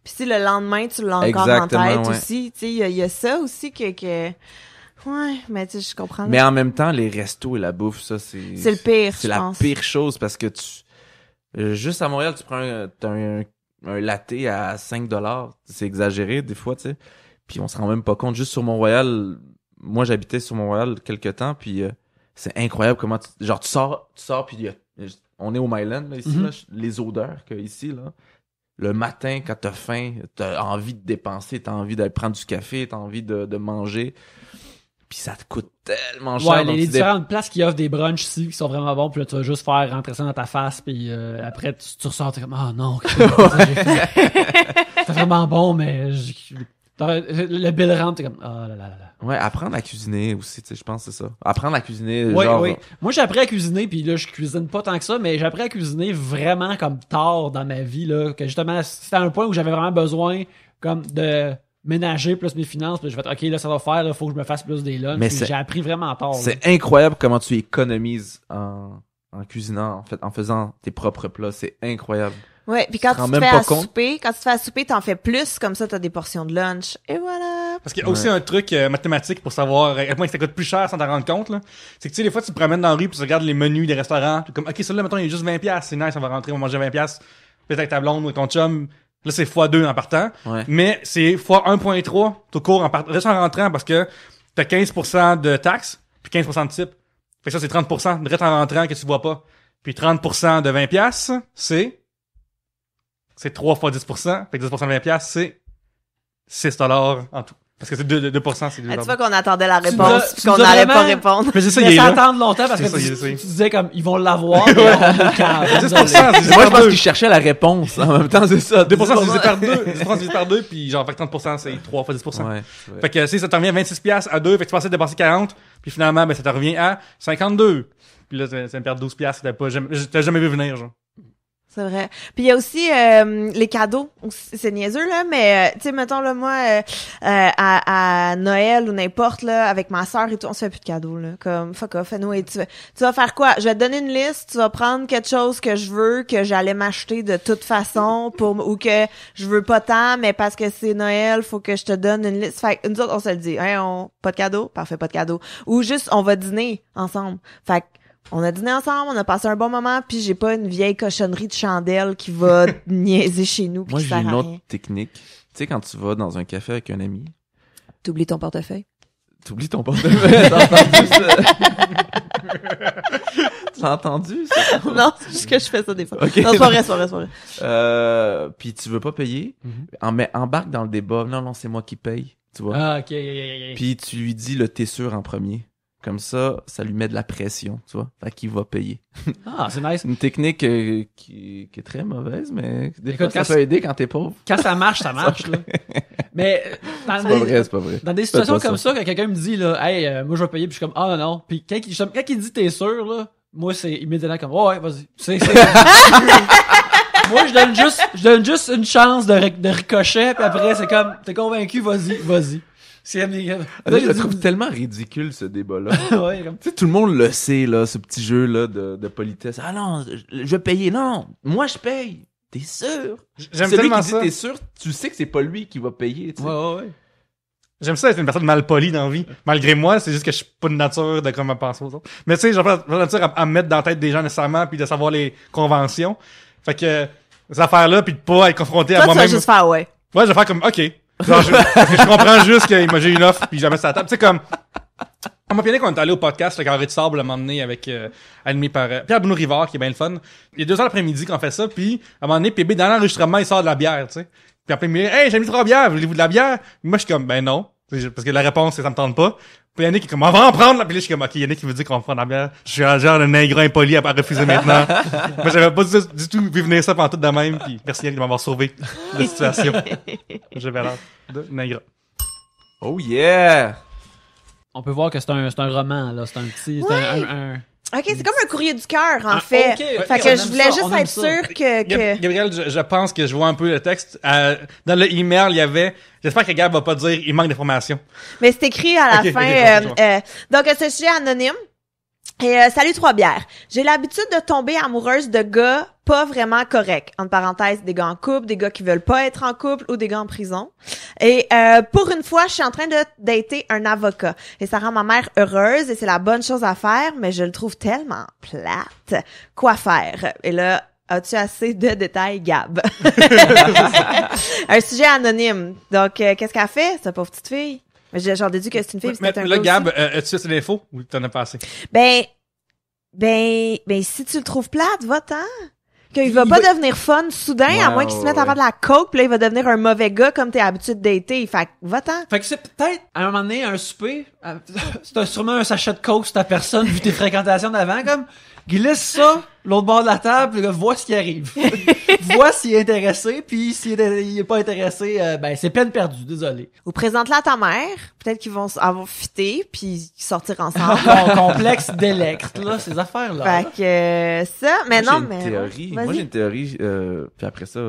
C: Puis si le lendemain, tu l'as encore en
D: Exactement,
C: tête
D: ouais.
C: aussi. Tu sais, il y a ça aussi que... Ouais, mais tu sais, je comprends.
D: Mais en même temps, les restos et la bouffe, ça, c'est
C: le pire,
D: C'est
C: je
D: la
C: pense.
D: pire chose parce que juste à Montréal, tu prends t'as un latte à 5$. C'est exagéré, des fois, tu sais. Puis on se rend même pas compte. Juste sur Mont-Royal, moi, j'habitais sur Mont-Royal quelque temps, puis c'est incroyable comment genre, tu sors, puis on est au Myland, là, ici, là, les odeurs qu'il y a ici, là. Le matin, quand t'as faim, t'as envie de dépenser, t'as envie d'aller prendre du café, t'as envie de manger. Puis ça te coûte tellement cher.
A: Ouais,
D: donc
A: les
D: tu
A: différentes places qui offrent des brunchs ici qui sont vraiment bons, puis là tu vas juste faire rentrer ça dans ta face, puis après tu ressors, t'es comme non, qu'est-ce que j'ai fait? C'est vraiment bon, mais le bill rentre, t'es comme là là là là.
D: Ouais, apprendre à cuisiner aussi, tu sais, je pense que c'est ça. Apprendre à cuisiner,
A: Oui,
D: genre...
A: oui. Moi, j'ai appris à cuisiner, puis là, je cuisine pas tant que ça, mais j'ai appris à cuisiner vraiment comme tard dans ma vie, là, que justement, c'était un point où j'avais vraiment besoin comme de ménager plus mes finances, puis j'ai fait, OK, là, ça va faire, là, faut que je me fasse plus des lunchs.
D: Mais
A: Puis
D: c'est-
A: j'ai appris vraiment tard. là.
D: C'est incroyable comment tu économises en cuisinant, en fait, en faisant tes propres plats. C'est incroyable.
C: Ouais, puis quand
D: te rends
C: tu te
D: même
C: fais
D: pas
C: à
D: compte.
C: souper, t'en fais plus, comme ça, t'as des portions de lunch. Et voilà.
B: Parce qu'il y a aussi un truc mathématique pour savoir à quel point ça coûte plus cher sans t'en rendre compte, là. C'est que, tu sais, des fois, tu te promènes dans la rue puis tu regardes les menus des restaurants. Puis comme, OK, celui-là, mettons, il est juste 20$. C'est nice, on va rentrer, on va manger 20$. Peut-être avec ta blonde ou avec ton chum. Là, c'est x2 en partant.
D: Ouais.
B: Mais c'est x1.3 tout court juste en rentrant parce que t'as 15% de taxes puis 15% de type. Fait que ça, c'est 30% direct en rentrant que tu vois pas. Puis 30% de 20$, c'est 3 fois 10%. Fait que 10% de 20$, c'est $6 en tout. Parce que c'est 2%, c'est 2
C: Tu vois qu'on attendait la
A: nous as-
C: réponse, puis
A: tu nous
C: qu'on
A: as
C: n'allait pas
A: vraiment-
C: répondre.
B: Mais c'est ça,
A: Mais
B: il est
A: ça
B: là.
A: attendre longtemps parce
B: C'est
A: que
B: ça, il est
A: tu
B: ça.
A: disais comme, ils vont l'avoir. mais on est calme.
B: 10%,
A: Désolé.
B: c'est
D: Moi, je pense
B: par deux.
D: qu'il cherchait la réponse. En même temps, c'est ça.
B: 2% divisé par 2. 10% divisé par 2, puis genre, fait que 30%, c'est 3 fois 10%.
D: Ouais, c'est vrai.
B: Fait que, si ça te revient à 26$ à 2, fait que tu pensais dépenser 40, puis finalement, ben, ça te revient à 52. Puis là, c'est une perte de 12$ que t'as jamais vu venir, genre.
C: C'est vrai. Puis il y a aussi les cadeaux. C'est niaiseux, là, mais tu sais, mettons, là, moi, à Noël ou n'importe, là, avec ma sœur et tout, on se fait plus de cadeaux, là. Comme, fuck off, anyway, tu vas faire quoi? Je vais te donner une liste, tu vas prendre quelque chose que je veux, que j'allais m'acheter de toute façon, ou que je veux pas tant, mais parce que c'est Noël, faut que je te donne une liste. Fait que nous autres, on se le dit. Hein, pas de cadeau? Parfait, pas de cadeau. Ou juste, on va dîner ensemble. Fait que, on a dîné ensemble, on a passé un bon moment, puis j'ai pas une vieille cochonnerie de chandelle qui va niaiser chez nous. Puis
D: Moi,
C: qui
D: j'ai
C: sert
D: une
C: à
D: autre
C: rien.
D: technique. Tu sais, quand tu vas dans un café avec un ami,
C: T'oublies ton portefeuille.
D: t'oublies ton portefeuille. T'as entendu ça? T'as entendu ça?
C: Non, c'est juste que je fais ça des fois.
D: Ok.
C: Non, c'est pas vrai, c'est pas vrai, c'est pas vrai.
D: Puis tu veux pas payer, mais embarque dans le débat. Non, c'est moi qui paye, tu vois.
A: Ah, ok.
D: Puis tu lui dis le t'es sûr en premier. Comme ça lui met de la pression, tu vois. Fait qu'il va payer.
A: Ah, c'est nice.
D: C'est une technique qui est très mauvaise, mais des
A: Écoute,
D: fois, ça peut aider quand t'es pauvre.
A: Quand ça marche, là. Mais, dans
D: C'est pas vrai, c'est pas vrai.
A: Dans des situations
D: Faites pas
A: comme ça, quand quelqu'un me dit, là, hey, moi, je vais payer, puis je suis comme, ah, non. Puis quand il dit, t'es sûr, là, moi, c'est immédiatement comme, oh, ouais, vas-y. Moi, je donne juste une chance de ricochet, puis après, c'est comme, t'es convaincu, vas-y. C'est
D: Je le trouve tellement ridicule, ce débat-là.
A: ouais, comme,
D: Tu sais, tout le monde le sait, là, ce petit jeu-là de politesse. Ah non, je vais payer. Non, moi, je paye. T'es sûr?
B: J'aime
D: Celui
B: tellement
D: qui dit
B: ça.
D: t'es sûr, tu sais que c'est pas lui qui va payer, tu sais.
A: ouais.
B: J'aime ça être une personne mal polie dans la vie. Malgré moi, c'est juste que je suis pas de nature de comment penser aux autres. Mais tu sais, j'ai pas de nature à me mettre dans la tête des gens nécessairement puis de savoir les conventions. Fait que, ces affaires-là puis de pas être confronté à
C: Toi, tu vas
B: moi-même.
C: juste faire ouais.
B: Ouais, je vais faire comme, OK. Genre, je comprends juste que j'ai une offre puis jamais ça à la table. Tu sais, comme, on m'a piané quand on est allé au podcast, le Carré de Sable, à un moment donné, avec, animé par Pierre-Bruno Rivard, qui est bien le fun. Il y a 2 heures l'après-midi qu'on fait ça, puis à un moment donné, PB, dans l'enregistrement, il sort de la bière, tu sais. Puis après, il me dit, hey, j'ai mis 3 bières, voulez-vous de la bière? Moi, je suis comme, ben non. Parce que la réponse, c'est ça me tente pas. Puis Yannick est comme, on va en prendre, là. Puis là, je suis comme, OK, Yannick, il veut dire qu'on va prendre la bière. Je suis un genre de nègre impoli à refuser maintenant. Moi, j'avais pas du tout vu venir ça pendant tout de même, puis merci Yannick de m'avoir sauvé de la situation. J'avais l'air de nègre.
D: Oh yeah!
A: On peut voir que c'est un roman, là. C'est un petit, c'est un
C: OK, c'est comme un courrier du cœur, en fait.
A: ok,
C: Fait
A: ok,
C: que
A: on
C: je
A: aime
C: voulais
A: ça,
C: juste
A: on aime
C: être
A: ça.
C: sûre que...
B: Gabriel, je pense que je vois un peu le texte. Dans le email, il y avait, j'espère que Gab va pas dire, il manque d'informations.
C: Mais c'est écrit à la
B: Ok,
C: fin.
B: ok,
C: Donc, c'est un sujet anonyme. Et salut 3 bières. J'ai l'habitude de tomber amoureuse de gars pas vraiment corrects. Entre parenthèses, des gars en couple, des gars qui veulent pas être en couple ou des gars en prison. Et pour une fois, je suis en train de dater un avocat. Et ça rend ma mère heureuse et c'est la bonne chose à faire, mais je le trouve tellement plate. Quoi faire? Et là, as-tu assez de détails, Gab? Un sujet anonyme. Donc, qu'est-ce qu'elle fait, cette pauvre petite fille? J'en déduis que c'est une fille,
B: Mais
C: c'est un
B: là,
C: gars
B: Gab,
C: aussi.
B: as-tu assez d'infos ou t'en as pas assez?
C: Ben, si tu le trouves plate, va-t'en. Qu'il va pas devenir fun soudain, à moins qu'il se mette à faire de la coke, pis là, il va devenir un mauvais gars comme t'es habitué de dater. Fait que, va-t'en.
A: Fait que c'est peut-être, à un moment donné, un souper, c'est sûrement un sachet de coke sur ta personne, vu tes fréquentations d'avant, comme, glisse ça, l'autre bord de la table, là, vois ce qui arrive. Vois s'il est intéressé, puis s'il est pas intéressé, ben, c'est peine perdue, désolé.
C: Ou présente-la à ta mère. Peut-être qu'ils vont avoir fité, puis sortir ensemble.
A: Complexe d'électre, là, ces affaires-là.
C: Fait que, ça. Mais non,
D: Moi,
C: mais.
D: j'ai une théorie.
C: Vas-y.
D: Moi, j'ai une théorie, puis après ça,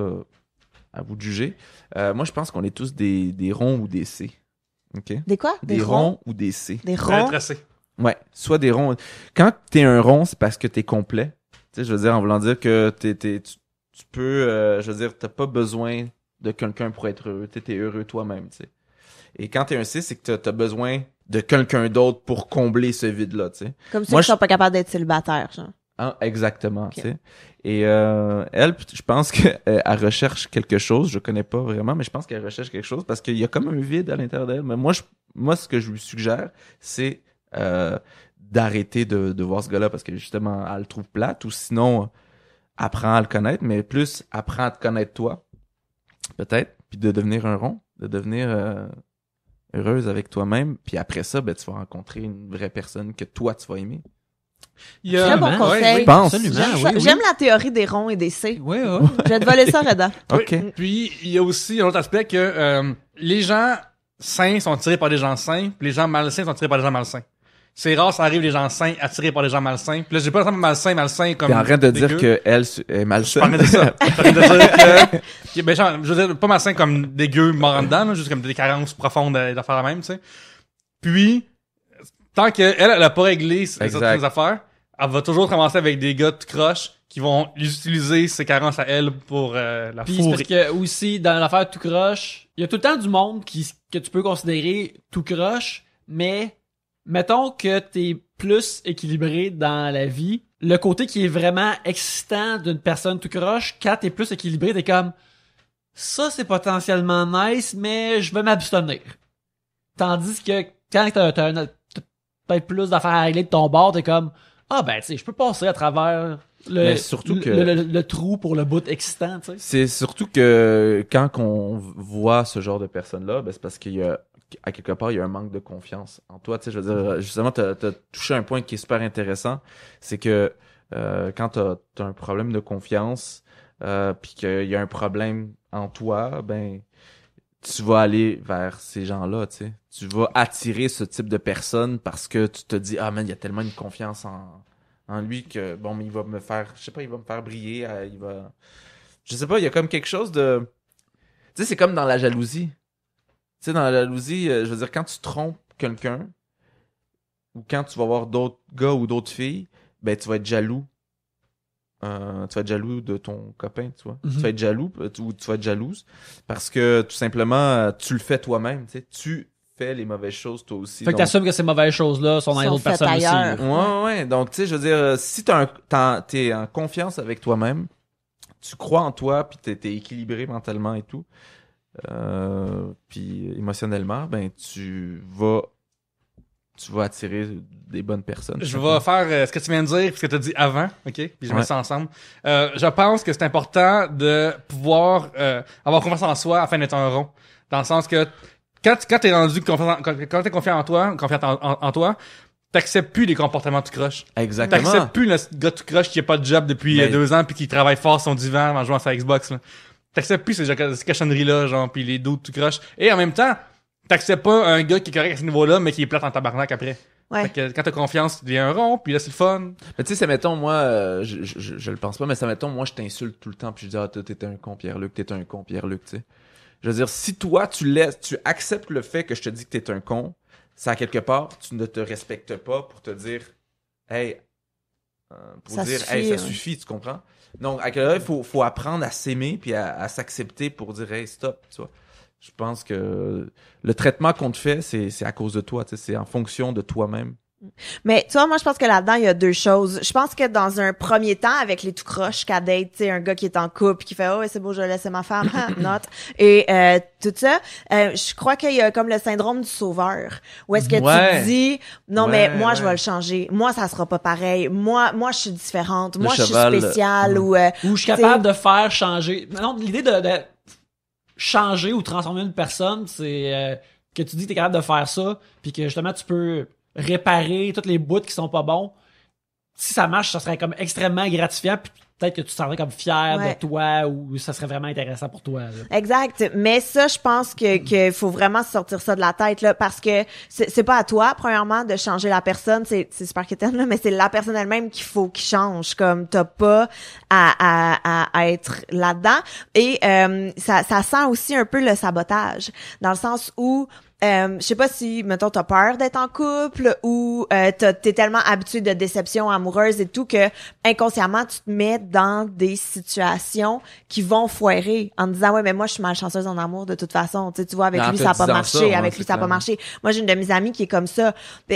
D: à vous de juger. Moi, je pense qu'on est tous des ronds ou des C. OK?
C: Des quoi?
D: Des ronds ou des C.
C: Des
B: Un
C: ronds?
B: tracé.
D: Ouais, soit des ronds. Quand t'es un rond, c'est parce que t'es complet. Tu sais, je veux dire, en voulant dire que tu peux, je veux dire, t'as pas besoin de quelqu'un pour être heureux. T'es heureux toi-même, tu sais. Et quand t'es un C, c'est que t'as besoin de quelqu'un d'autre pour combler ce vide-là, tu sais.
C: Comme ceux
D: Moi,
C: qui sont pas capables d'être célibataires, genre.
D: Hein, exactement,
C: Ok.
D: tu sais. Et elle, je pense qu'elle recherche quelque chose. Je connais pas vraiment, mais je pense qu'elle recherche quelque chose parce qu'il y a comme un vide à l'intérieur d'elle. Mais moi, ce que je lui suggère, c'est d'arrêter de voir ce gars-là parce que justement, elle le trouve plate ou sinon, apprends à le connaître, mais plus apprends à te connaître toi, peut-être, puis de devenir un rond, de devenir heureuse avec toi-même. Puis après ça, ben, tu vas rencontrer une vraie personne que toi, tu vas aimer.
B: Il y a...
C: Très bon
A: Ouais,
C: conseil.
D: Je pense.
A: Absolument,
C: J'aime
A: oui,
C: ça.
A: oui.
C: J'aime la théorie des ronds et des C.
A: Oui, oui.
C: Je vais te voler ça, Reda.
D: OK.
B: Oui. Puis, il y a aussi un autre aspect que les gens sains sont attirés par des gens sains, puis les gens malsains sont attirés par des gens malsains. C'est rare, ça arrive les gens sains attirés par les gens malsains. Puis là, j'ai pas le malsain comme...
D: T'es en train de dire
B: dégueu.
D: que elle est
B: Je
D: malsaine.
B: parlais de ça. Je parlais de dire que... Ben, genre, je veux dire, pas malsain comme dégueu, mort en dedans, là, juste comme des carences profondes d'affaires la même, tu sais. Puis, tant qu'elle, elle a pas réglé certaines affaires, elle va toujours commencer avec des gars de croche qui vont utiliser ses carences à elle pour la
A: Puis c'est
B: fourrer.
A: parce que aussi, dans l'affaire tout croche, il y a tout le temps du monde que tu peux considérer tout croche, mais mettons que t'es plus équilibré dans la vie, le côté qui est vraiment excitant d'une personne tout croche, quand t'es plus équilibré, t'es comme ça c'est potentiellement nice, mais je vais m'abstenir. Tandis que quand t'as peut-être plus d'affaires à régler de ton bord, t'es comme ah ben tu sais, je peux passer à travers
D: Mais surtout que-
A: le trou pour le bout excitant, tu sais.
D: C'est surtout que quand on voit ce genre de personnes-là, ben c'est parce qu'il y a, à quelque part, il y a un manque de confiance en toi. Tu sais, je veux dire, justement, t'as touché un point qui est super intéressant, c'est que quand t'as un problème de confiance, puis qu'il y a un problème en toi, ben tu vas aller vers ces gens-là, tu sais. Tu vas attirer ce type de personnes parce que tu te dis, ah man, il y a tellement une confiance en lui que, bon, mais il va me faire, je sais pas, il va me faire briller, il va... Je sais pas, il y a comme quelque chose de... Tu sais, c'est comme dans la jalousie. Tu sais, dans la jalousie, je veux dire, quand tu trompes quelqu'un, ou quand tu vas voir d'autres gars ou d'autres filles, ben, tu vas être jaloux. Tu vas être jaloux de ton copain, tu vois.
A: Mhm.
D: Tu vas être jaloux, ou tu vas être jalouse, parce que, tout simplement, tu le fais toi-même, tu sais. Tu fais les mauvaises choses, toi aussi.
A: Fait que
D: Donc-
A: t'assumes que ces mauvaises choses-là sont dans les
C: Sont
A: autres
C: faites
A: personnes
C: ailleurs.
A: aussi.
D: Ouais. Donc, tu sais, je veux dire, si t'es en confiance avec toi-même, tu crois en toi, puis t'es équilibré mentalement et tout, puis émotionnellement, ben, tu vas attirer des bonnes personnes.
B: Je vais faire ce que tu viens de dire, ce que tu as dit avant, ok? Puis je mets
D: Ouais.
B: ça ensemble. Je pense que c'est important de pouvoir avoir confiance en soi afin d'être un rond. Dans le sens que quand t'es rendu quand t'es confiant en toi, t'acceptes plus les comportements tout croche.
D: Exactement.
B: T'acceptes plus le gars tout croche qui a pas de job depuis
D: Mais-
B: 2 ans puis qui travaille fort son divan en jouant à sa Xbox. Là. T'acceptes plus ces cochonneries-là, genre, puis les dos tout croche. Et en même temps, t'acceptes pas un gars qui est correct à ce niveau-là, mais qui est plate en tabarnak après.
C: Ouais.
B: Fait que quand t'as confiance, tu deviens un rond, puis là, c'est le fun.
D: Mais tu sais, ça mettons, moi, je le pense pas, mais ça mettons, moi, je t'insulte tout le temps, puis je dis, ah, t'es un con, Pierre-Luc, t'es un con, Pierre-Luc, tu sais. Je veux dire, si toi, tu acceptes le fait que je te dis que t'es un con, ça, à quelque part, tu ne te respectes pas pour te dire, hey,
C: Ça suffit,
D: ça suffit, tu comprends? Donc, à quel il faut apprendre à s'aimer, puis à s'accepter pour dire, hey, stop, tu vois. Je pense que le traitement qu'on te fait, c'est à cause de toi, tu sais, c'est en fonction de toi-même.
C: Mais tu vois, moi, je pense que là-dedans, il y a deux choses. Je pense que dans un premier temps, avec les tout croches qu'à date, tu sais, un gars qui est en couple, qui fait « Oh, ouais, c'est beau, je vais laisser ma femme. » Not. Et tout ça, je crois qu'il y a comme le syndrome du sauveur. Où est-ce que tu
D: Ouais.
C: te dis « Non,
D: Ouais,
C: mais moi,
D: ouais.
C: je vais le changer. Moi, ça sera pas pareil. Moi, je suis différente.
D: Le
C: Moi, je
D: cheval,
C: suis spéciale. » Ou
A: Ou je suis capable de faire changer. Non, l'idée de changer ou transformer une personne, c'est que tu dis que t'es capable de faire ça, puis que justement tu peux réparer toutes les bouts qui sont pas bons. Si ça marche, ça serait comme extrêmement gratifiant, puis peut-être que tu te sentirais comme fier
C: Ouais.
A: de toi ou ça serait vraiment intéressant pour toi. Là.
C: Exact. Mais ça, je pense que faut vraiment sortir ça de la tête, là, parce que c'est pas à toi, premièrement, de changer la personne. C'est super quétaine, là, mais c'est la personne elle-même qu'il faut qu'il change. Comme, t'as pas à être là-dedans. Et, ça sent aussi un peu le sabotage. Dans le sens où, je sais pas si, mettons, t'as peur d'être en couple ou t'es tellement habitué de déception amoureuse et tout que inconsciemment tu te mets dans des situations qui vont foirer en te disant ouais mais moi je suis malchanceuse en amour de toute façon, tu vois avec
D: En
C: lui
D: te
C: ça a pas
D: disant
C: marché,
D: ça, ouais,
C: avec lui ça a pas marché. Moi j'ai une de mes amies qui est comme ça.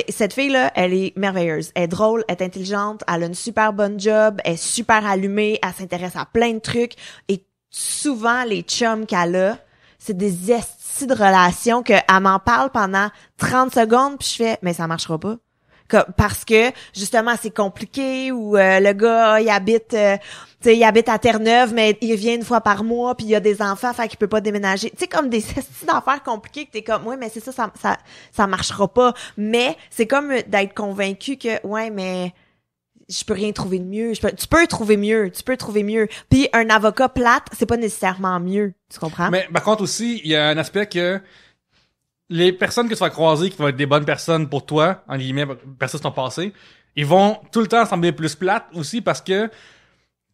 C: Cette fille là, elle est merveilleuse, elle est drôle, elle est intelligente, elle a une super bonne job, elle est super allumée, elle s'intéresse à plein de trucs et souvent les chums qu'elle a, c'est des estis de relations que elle m'en parle pendant 30 secondes puis je fais mais ça marchera pas. Parce que justement c'est compliqué ou le gars il habite il habite à Terre-Neuve mais il vient une fois par mois puis il a des enfants fait qu'il peut pas déménager. Tu sais comme des estis d'affaires compliquées que t'es comme ouais mais c'est ça marchera pas. Mais c'est comme d'être convaincu que ouais mais je peux rien trouver de mieux. Tu peux trouver mieux. Puis un avocat plate, c'est pas nécessairement mieux. Tu comprends?
B: Mais par contre aussi, il y a un aspect que les personnes que tu vas croiser qui vont être des bonnes personnes pour toi, en guillemets, personnes de ton passé, ils vont tout le temps sembler plus plates aussi parce que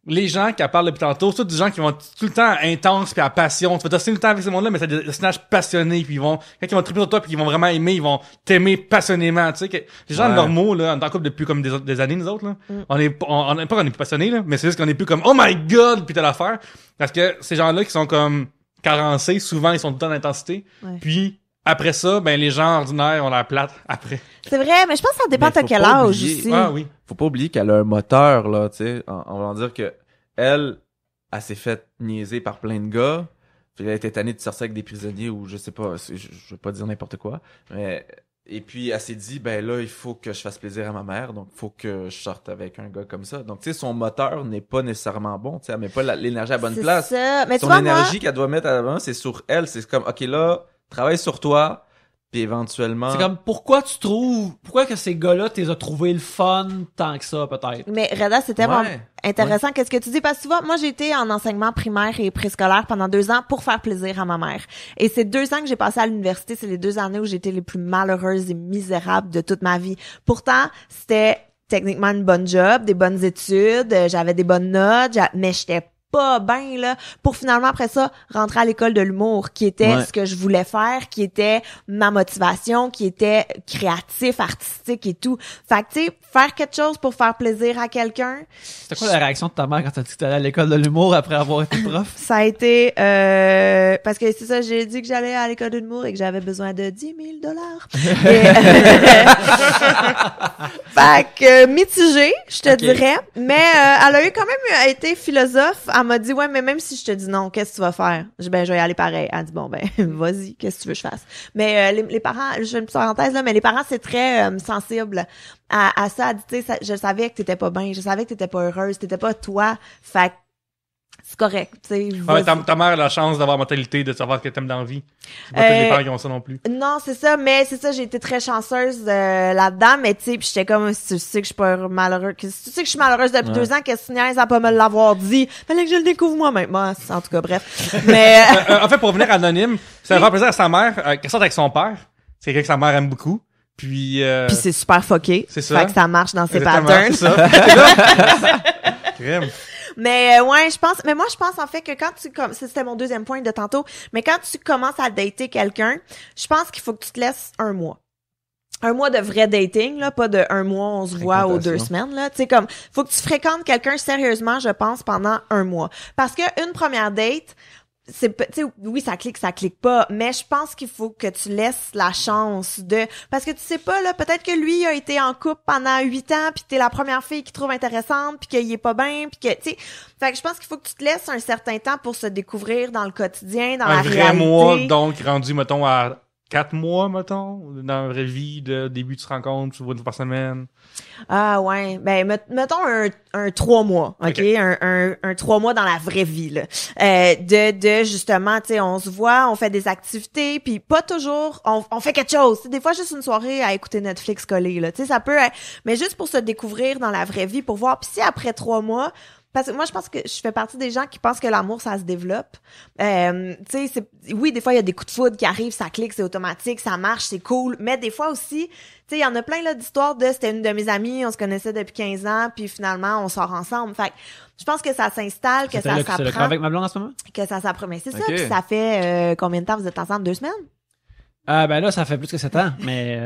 B: les gens qui parlent depuis tantôt, c'est tous des gens qui vont tout le temps intenses puis à passion. Tu vas passer le temps avec ces monde-là, mais c'est des personnages passionnés puis quand ils vont triper sur toi puis ils vont vraiment aimer, ils vont t'aimer passionnément, tu sais. Les gens normaux, là, on est en couple depuis comme des années, nous autres, là. On est pas qu'on est plus passionnés, là, mais c'est juste qu'on est plus comme, oh my god, puis telle affaire. Parce que ces gens-là qui sont comme carencés, souvent, ils sont tout le temps d'intensité.
C: Ouais.
B: Puis, après ça, ben, les gens ordinaires ont la plate après.
C: C'est vrai, mais je pense que ça dépend
D: Mais
C: de
D: faut
C: quel
D: pas
C: âge
D: oublier-
C: aussi.
B: Ah oui.
D: Faut pas oublier qu'elle a un moteur, là, tu sais, en voulant dire que elle s'est fait niaiser par plein de gars, puis elle était tannée de sortir avec des prisonniers ou je sais pas, je veux pas dire n'importe quoi, mais et puis elle s'est dit ben là il faut que je fasse plaisir à ma mère, donc faut que je sorte avec un gars comme ça. Donc tu sais son moteur n'est pas nécessairement bon, tu sais, elle met pas l'énergie à la bonne
C: C'est
D: place.
C: ça. Mais tu
D: Son
C: vois, moi,
D: énergie qu'elle doit mettre à l'avant, c'est sur elle, c'est comme OK là, travaille sur toi, puis éventuellement
A: C'est comme pourquoi que ces gars-là t'es as trouvé le fun tant que ça peut-être.
C: mais Reda, c'est tellement
D: Ouais.
C: intéressant qu'est-ce que tu dis parce que tu vois, moi j'ai été en enseignement primaire et préscolaire pendant 2 ans pour faire plaisir à ma mère. Et ces 2 ans que j'ai passé à l'université, c'est les 2 années où j'ai été les plus malheureuses et misérables de toute ma vie. Pourtant, c'était techniquement une bonne job, des bonnes études, j'avais des bonnes notes, mais j'étais pas bien là pour finalement après ça rentrer à l'école de l'humour qui était
D: Ouais.
C: ce que je voulais faire, qui était ma motivation, qui était créatif, artistique et tout. Fait que tu sais, faire quelque chose pour faire plaisir à quelqu'un,
A: C'était quoi la réaction de ta mère quand t'as dit que t'allais à l'école de l'humour après avoir été prof?
C: ça a été parce que c'est ça, j'ai dit que j'allais à l'école de l'humour et que j'avais besoin de 10 000 Fait que mitigé, je te
A: Ok.
C: dirais, mais elle a eu quand même été philosophe. Elle m'a dit ouais, mais même si je te dis non, qu'est-ce que tu vas faire? Je dis ben je vais y aller pareil. Elle dit bon ben vas-y, qu'est-ce que tu veux que je fasse? Mais les parents, je fais une petite parenthèse là, mais les parents c'est très sensible à ça. Elle dit tu sais, je savais que t'étais pas bien, je savais que t'étais pas heureuse, t'étais pas toi. Fait que c'est correct, tu sais.
B: Ouais,
C: vas-y.
B: ta mère a la chance d'avoir la mentalité de savoir ce que t'aimes dans la vie. C'est pas tous les parents qui ont ça non plus.
C: Non, c'est ça, mais c'est ça, j'ai été très chanceuse là-dedans, mais tu sais, puis j'étais comme, si tu sais que je suis pas malheureuse, si tu sais que je suis malheureuse depuis 2 ans, qu'est-ce que tu niaises à pas me l'avoir dit? Fallait que je le découvre moi-même. Moi, en tout cas, bref. Mais,
B: En fait, pour revenir anonyme, ça va faire plaisir à sa mère, qu'elle sorte avec son père. C'est quelqu'un que sa mère aime beaucoup. Puis
C: puis c'est super fucké.
B: c'est ça.
C: Fait que ça marche dans ses
B: exactement,
C: patterns.
B: c'est ça. Crème.
C: Mais ouais, je pense en fait que quand tu comme c'était mon deuxième point de tantôt, mais quand tu commences à dater quelqu'un, je pense qu'il faut que tu te laisses 1 mois. 1 mois de vrai dating là, pas de 1 mois on se voit aux 2 semaines là, tu sais comme faut que tu fréquentes quelqu'un sérieusement, je pense pendant 1 mois. Parce que une première date c'est tu sais oui ça clique pas, mais je pense qu'il faut que tu laisses la chance de parce que tu sais pas là, peut-être que lui a été en couple pendant 8 ans puis t'es la première fille qu'il trouve intéressante puis qu'il est pas bien puis que tu sais fait que je pense qu'il faut que tu te laisses un certain temps pour se découvrir dans le quotidien, dans la
B: Un vrai
C: réalité.
B: mois, donc rendu, mettons, à 4 mois, mettons, dans la vraie vie, de début, tu te rencontres, tu vois 1 fois par semaine.
C: Ah ouais, ben mettons un 3 mois, ok,
B: Ok.
C: un 3 mois dans la vraie vie là. De justement, tu sais, on se voit, on fait des activités, puis pas toujours, on fait quelque chose. T'sais, des fois juste une soirée à écouter Netflix collé là, tu sais, ça peut, être, mais juste pour se découvrir dans la vraie vie, pour voir. Puis si après 3 mois parce que moi, je pense que je fais partie des gens qui pensent que l'amour, ça se développe. Tu sais, oui, des fois, il y a des coups de foudre qui arrivent, ça clique, c'est automatique, ça marche, c'est cool. Mais des fois aussi, tu sais, il y en a plein, là, d'histoires c'était une de mes amies, on se connaissait depuis 15 ans, puis finalement, on sort ensemble. Fait que je pense que ça s'installe, que ça
A: C'est le cas
C: s'apprend.
A: avec ma blonde en ce moment?
C: Que ça s'apprend. Mais c'est ça,
D: Ok.
C: puis ça fait combien de temps vous êtes ensemble? 2 semaines?
A: Ben là, ça fait plus que 7 ans, mais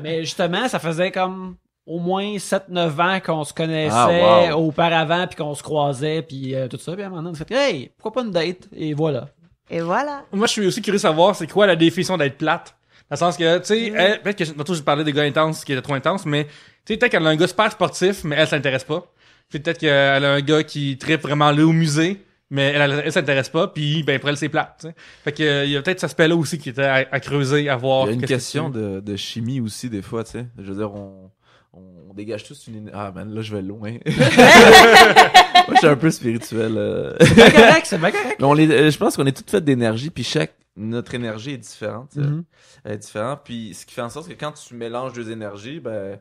A: mais justement, ça faisait comme au moins 7-9 ans qu'on se connaissait
D: Ah, wow.
A: auparavant, puis qu'on se croisait, puis tout ça, puis à un moment donné, on s'est fait « Hey, pourquoi pas une date? » Et voilà.
C: Et voilà.
B: Moi, je suis aussi curieux de savoir c'est quoi la définition d'être plate. Dans le sens que, tu sais, elle, peut-être que, tantôt, je parlais des gars intenses qui étaient trop intenses, mais, tu sais, peut-être qu'elle a un gars super sportif, mais elle s'intéresse pas. Puis peut-être qu'elle a un gars qui tripe vraiment aller au musée, mais elle s'intéresse pas, puis ben pour elle c'est plate, tu sais. Fait que il y a peut-être cet aspect-là aussi qui était à creuser, à voir.
D: Il y a une
B: qu'est-ce que
D: question
B: tu-
D: de chimie aussi, des fois, tu sais. Je veux dire, on dégage tous une... Ah, ben là, je vais loin. Moi, je suis un peu spirituel.
A: C'est bien correct, c'est bien correct.
D: Mais je pense qu'on est toutes faites d'énergie, puis notre énergie est différente. Tu sais.
A: Mhm.
D: Elle est différente, puis ce qui fait en sorte que quand tu mélanges deux énergies, ben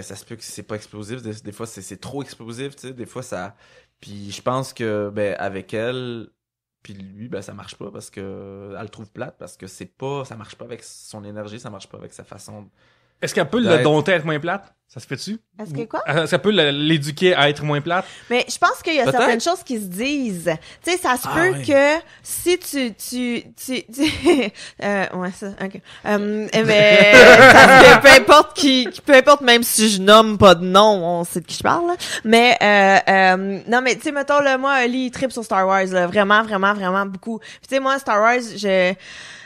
D: ça se peut que c'est pas explosif. Des fois, c'est trop explosif, tu sais. Des fois, ça... Puis je pense que, ben, avec elle... Puis lui, ben, ça marche pas parce que elle le trouve plate, parce que ça marche pas avec son énergie, ça marche pas avec sa façon.
B: Est-ce qu'elle peut le
D: d'être.
B: dompter à être moins plate? Ça se fait-tu?
C: Est-ce que quoi?
B: Est-ce qu'elle peut l'éduquer à être moins plate?
C: Mais je pense qu'il y a
D: Peut-être.
C: certaines choses qui se disent. Tu sais, ça se
D: Ah,
C: peut
D: oui.
C: que si tu ouais, ça, ok. Mais ça se peut, peu importe, même si je nomme pas de nom, on sait de qui je parle, là. Mais, non, mais, tu sais, mettons, là, moi, Ali, il tripe sur Star Wars, là. Vraiment, vraiment, vraiment beaucoup. Puis, tu sais, moi, Star Wars,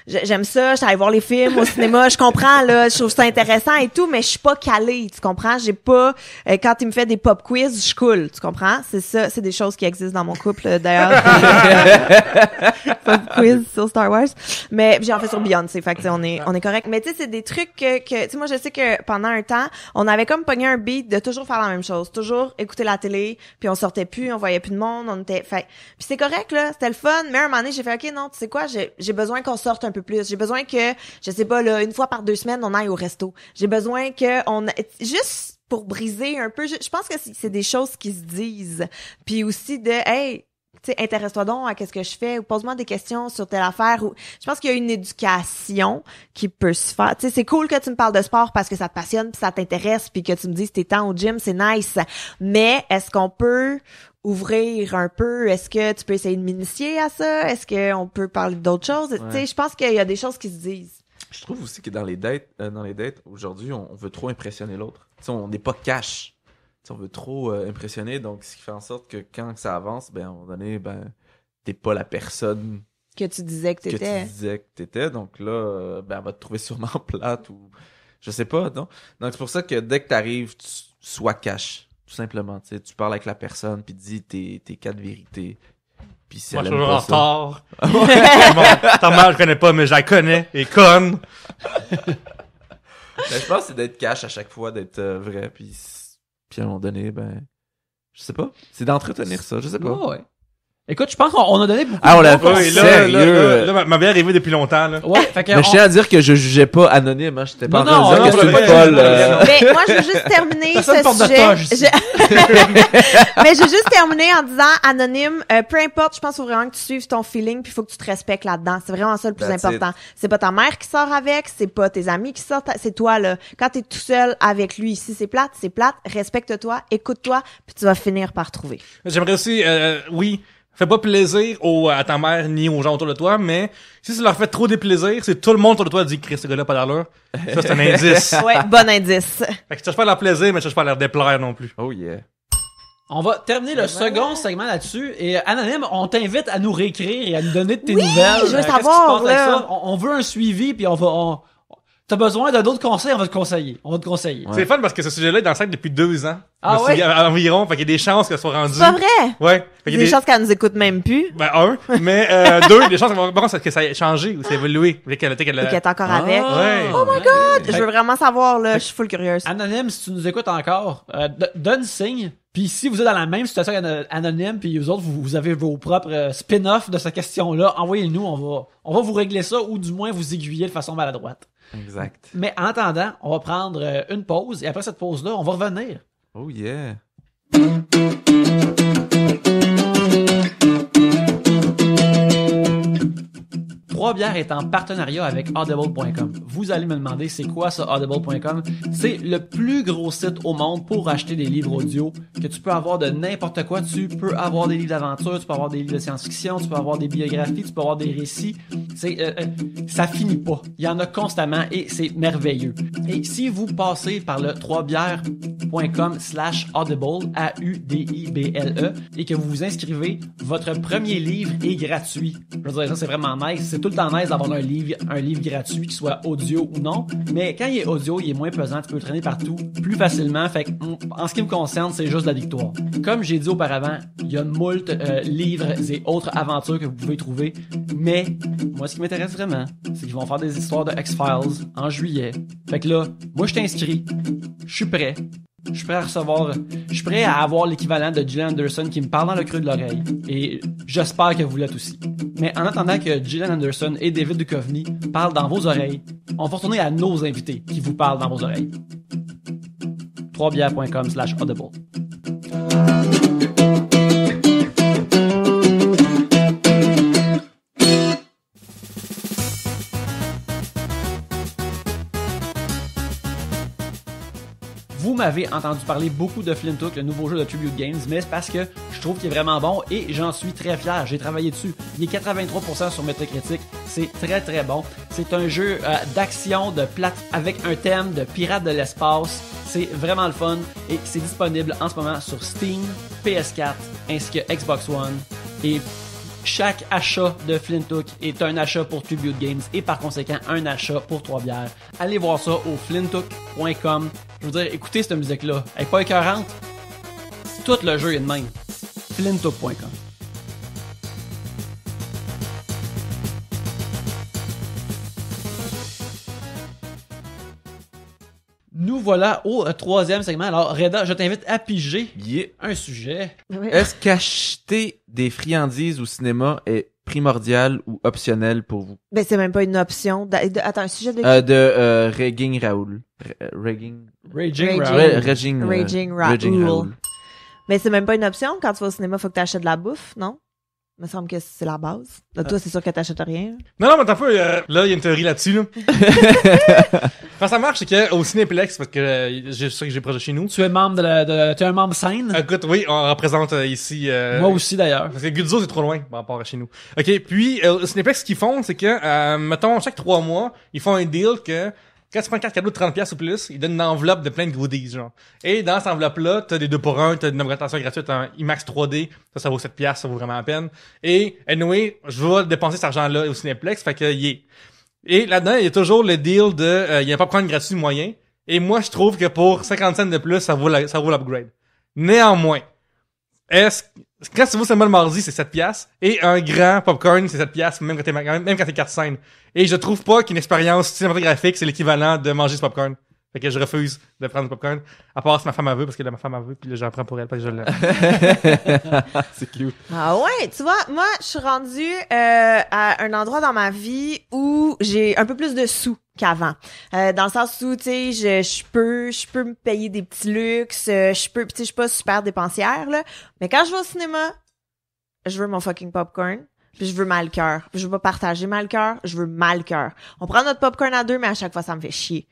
C: j'aime ça, je suis allée voir les films au cinéma, je comprends, là, je trouve ça intéressant et tout, mais je suis pas calée, tu comprends? J'ai pas, quand il me fait des pop quiz, je coule, tu comprends? C'est ça, c'est des choses qui existent dans mon couple, d'ailleurs. Pop quiz sur Star Wars. Mais j'en fais sur Beyoncé, fait que, tu sais, on est correct. Mais tu sais, c'est des trucs que tu sais, moi, je sais que pendant un temps, on avait comme pogné un beat de toujours faire la même chose, toujours écouter la télé, puis on sortait plus, on voyait plus de monde, on était, fait, puis c'est correct, là, c'était le fun, mais à un moment donné, j'ai fait, ok, non, tu sais quoi, j'ai besoin qu'on sorte un peu plus. J'ai besoin que, je sais pas, là, une fois par 2 semaines, on aille au resto. J'ai besoin que juste pour briser un peu, je pense que c'est des choses qui se disent. Puis aussi de, hey, tu sais, intéresse-toi donc à qu'est-ce que je fais, ou pose-moi des questions sur telle affaire, ou je pense qu'il y a une éducation qui peut se faire. Tu sais, c'est cool que tu me parles de sport parce que ça te passionne, puis ça t'intéresse, puis que tu me dises t'es temps au gym, c'est nice. Mais est-ce qu'on peut ouvrir un peu? Est-ce que tu peux essayer de m'initier à ça? Est-ce qu'on peut parler d'autres choses? Tu sais, je pense qu'il y a des choses qui se disent.
D: Je trouve aussi que dans les dates, aujourd'hui, on veut trop impressionner l'autre. Tu sais, on n'est pas cash. Tu sais, on veut trop impressionner, donc ce qui fait en sorte que quand ça avance, ben à un moment donné, ben t'es pas la personne
C: Que tu disais que
D: que tu
C: t'étais.
D: disais que t'étais. Donc là, ben elle va te trouver sûrement plate ou je sais pas, non. Donc c'est pour ça que dès que t'arrives, tu sois cash. Tout simplement, tu sais, tu parles avec la personne puis dis tes 4 vérités. Puis si
B: Moi,
D: elle
B: je suis
D: aime
B: toujours en
D: pas ça-
B: retard. Ta mère, je connais pas, mais je la connais. Et conne.
D: Ben, je pense que c'est d'être cash à chaque fois, d'être vrai, puis à un moment donné, ben je sais pas, c'est d'entretenir ça, je sais pas.
A: Ouais. Écoute, je pense qu'on a donné beaucoup
D: Ah, on
A: de
D: l'a
A: bons
D: fait.
B: Oui,
A: conseils.
B: là, ma bière est arrivée depuis longtemps, là.
A: Ouais, fait que
D: Mais je tiens à dire que je jugeais pas anonyme, hein, j'étais pas
A: Non,
D: en train de
A: non,
D: dire que
A: non,
D: c'est une
B: non,
D: folle.
B: non,
C: Mais moi, je veux juste terminer
A: Personne
C: ce
A: porte de
C: sujet.
A: toge ici.
C: Mais je veux juste terminer en disant, anonyme, peu importe, je pense qu'il faut vraiment que tu suives ton feeling puis il faut que tu te respectes là-dedans. C'est vraiment ça le plus
D: That's
C: important. C'est pas ta mère qui sort avec, c'est pas tes amis qui sortent, c'est toi, là. Quand t'es tout seul avec lui, si c'est plate, respecte-toi, écoute-toi puis tu vas finir par trouver.
B: J'aimerais aussi, oui, fais pas plaisir à ta mère ni aux gens autour de toi, mais si ça leur fait trop déplaisir, c'est tout le monde autour de toi qui dit Chris, ce gars-là, pas d'allure. Ça, c'est un indice.
C: Ouais, bon indice.
B: Fait que tu cherches pas à leur plaisir, mais tu cherches pas à leur déplaire non plus.
D: Oh yeah.
A: On va terminer le second segment là-dessus. Et Anonyme, on t'invite à nous réécrire et à nous donner de tes
C: Oui,
A: nouvelles.
C: je veux
A: Qu'est-ce qui se
C: savoir,
A: passe avec
C: là.
A: ça? On veut un suivi, puis t'as besoin d'autres conseils, on va te conseiller. On va te conseiller.
D: Ouais.
B: C'est fun parce que ce sujet-là est dans le sac depuis 2 ans.
A: Ah
B: Je me
A: ouais?
B: suis dit, environ, fait qu'il y a des chances qu'elle soit rendue.
C: C'est pas vrai.
B: Ouais. Fait
C: Il
B: qu'il
C: y a des chances qu'elle nous écoute même plus.
B: Ben, 1. Mais, 2, des chances que ça ait changé ou ça ait évolué. Vu qu'elle
C: Et qu'elle est encore
A: Ah,
C: avec.
B: Ouais.
A: Oh my God!
C: Je veux vraiment savoir, là. Je suis full curieuse.
A: Anonyme, si tu nous écoutes encore, donne signe. Puis si vous êtes dans la même situation qu'Anonyme, puis vous autres, vous avez vos propres spin-off de cette question-là, envoyez-nous, on va vous régler ça ou du moins vous aiguiller de façon maladroite.
D: Exact.
A: Mais en attendant, on va prendre une pause et après cette pause-là, on va revenir.
D: Oh yeah.
A: Trois Bières est en partenariat avec Audible.com. Vous allez me demander c'est quoi ça Audible.com? C'est le plus gros site au monde pour acheter des livres audio que tu peux avoir de n'importe quoi. Tu peux avoir des livres d'aventure, tu peux avoir des livres de science-fiction, tu peux avoir des biographies, tu peux avoir des récits. Ça finit pas. Il y en a constamment et c'est merveilleux. Et si vous passez par le troisbières.com/audible, AUDIBLE, et que vous vous inscrivez, votre premier livre est gratuit. Je veux dire, ça c'est vraiment nice. C'est tout le temps nice d'avoir un livre gratuit, qu'il soit audio ou non. Mais quand il est audio, il est moins pesant, tu peux le traîner partout plus facilement. Fait que, en ce qui me concerne, c'est juste la victoire. Comme j'ai dit auparavant, il y a moult livres et autres aventures que vous pouvez trouver. Mais moi, ce qui m'intéresse vraiment, c'est qu'ils vont faire des histoires de X-Files en juillet. Fait que là, moi je t'inscris, je suis prêt. Je suis prêt à avoir l'équivalent de Gillian Anderson qui me parle dans le creux de l'oreille. Et j'espère que vous l'êtes aussi. Mais en attendant que Gillian Anderson et David Duchovny parlent dans vos oreilles, on va retourner à nos invités qui vous parlent dans vos oreilles. troisbières.com/audible. Vous m'avez entendu parler beaucoup de Flintook, le nouveau jeu de Tribute Games, mais c'est parce que je trouve qu'il est vraiment bon et j'en suis très fier. J'ai travaillé dessus. Il est 83% sur Metacritic. C'est très très bon. C'est un jeu d'action, de plate avec un thème de pirates de l'espace. C'est vraiment le fun et c'est disponible en ce moment sur Steam, PS4 ainsi que Xbox One. Et chaque achat de Flintook est un achat pour Tribute Games et par conséquent un achat pour Trois Bières. Allez voir ça au flintook.com. Je veux dire, écoutez cette musique-là. Elle est pas écœurante. Tout le jeu est de même. Flintook.com. Nous voilà au troisième segment. Alors, Reda, je t'invite à piger un sujet.
D: Est-ce qu'acheter des friandises au cinéma est primordial ou optionnel pour vous?
C: Ben, c'est même pas une option. Attends, un sujet de...
D: Raging Raoul. Raging
C: Raoul. Mais c'est même pas une option. Quand tu vas au cinéma, faut que t'achètes de la bouffe, non? Il me semble que c'est la base. Là, toi, c'est sûr que t'achètes rien.
B: Non, mais t'as un peu, là, il y a une théorie là-dessus, là. Quand ça marche, c'est qu'au Cinéplex, parce que j'ai ça que j'ai proche de chez nous.
A: Tu es membre tu es un membre scène?
B: Écoute, oui, on représente ici...
A: Moi aussi, d'ailleurs.
B: Parce que Guzzo, c'est trop loin par rapport à chez nous. OK, puis, au Cinéplex, ce qu'ils font, c'est que, mettons, chaque 3 mois, ils font un deal que quand tu prends 4 cadeaux de 30$ ou plus, ils donnent une enveloppe de plein de goodies, genre. Et dans cette enveloppe-là, t'as des 2 pour 1, t'as une augmentation gratuite en IMAX 3D, ça vaut 7$, ça vaut vraiment la peine. Et, anyway, je vais dépenser cet argent-là au Cinéplex, fait que, Et là-dedans, il y a toujours le deal de, il y a un popcorn gratuit moyen. Et moi, je trouve que pour 50 cents de plus, ça vaut l'upgrade. Néanmoins, quand tu vas seulement le mardi, c'est 7$. Et un grand popcorn, c'est 7$, même quand t'es 4 scènes. Et je trouve pas qu'une expérience cinématographique, c'est l'équivalent de manger ce popcorn. Fait que je refuse de prendre du popcorn. À part si ma femme a veut, parce que là, ma femme a veut, puis là, j'en prends pour elle, parce que je l'aime.
D: C'est cute.
C: Ah ouais, tu vois, moi, je suis rendue à un endroit dans ma vie où j'ai un peu plus de sous qu'avant. Dans le sens où, tu sais, je peux me payer des petits luxes, tu sais, je suis pas super dépensière, là. Mais quand je vais au cinéma, je veux mon fucking popcorn. Puis je veux ma liqueur. Je veux pas partager ma liqueur, je veux ma liqueur. On prend notre popcorn à 2, mais à chaque fois, ça me fait chier.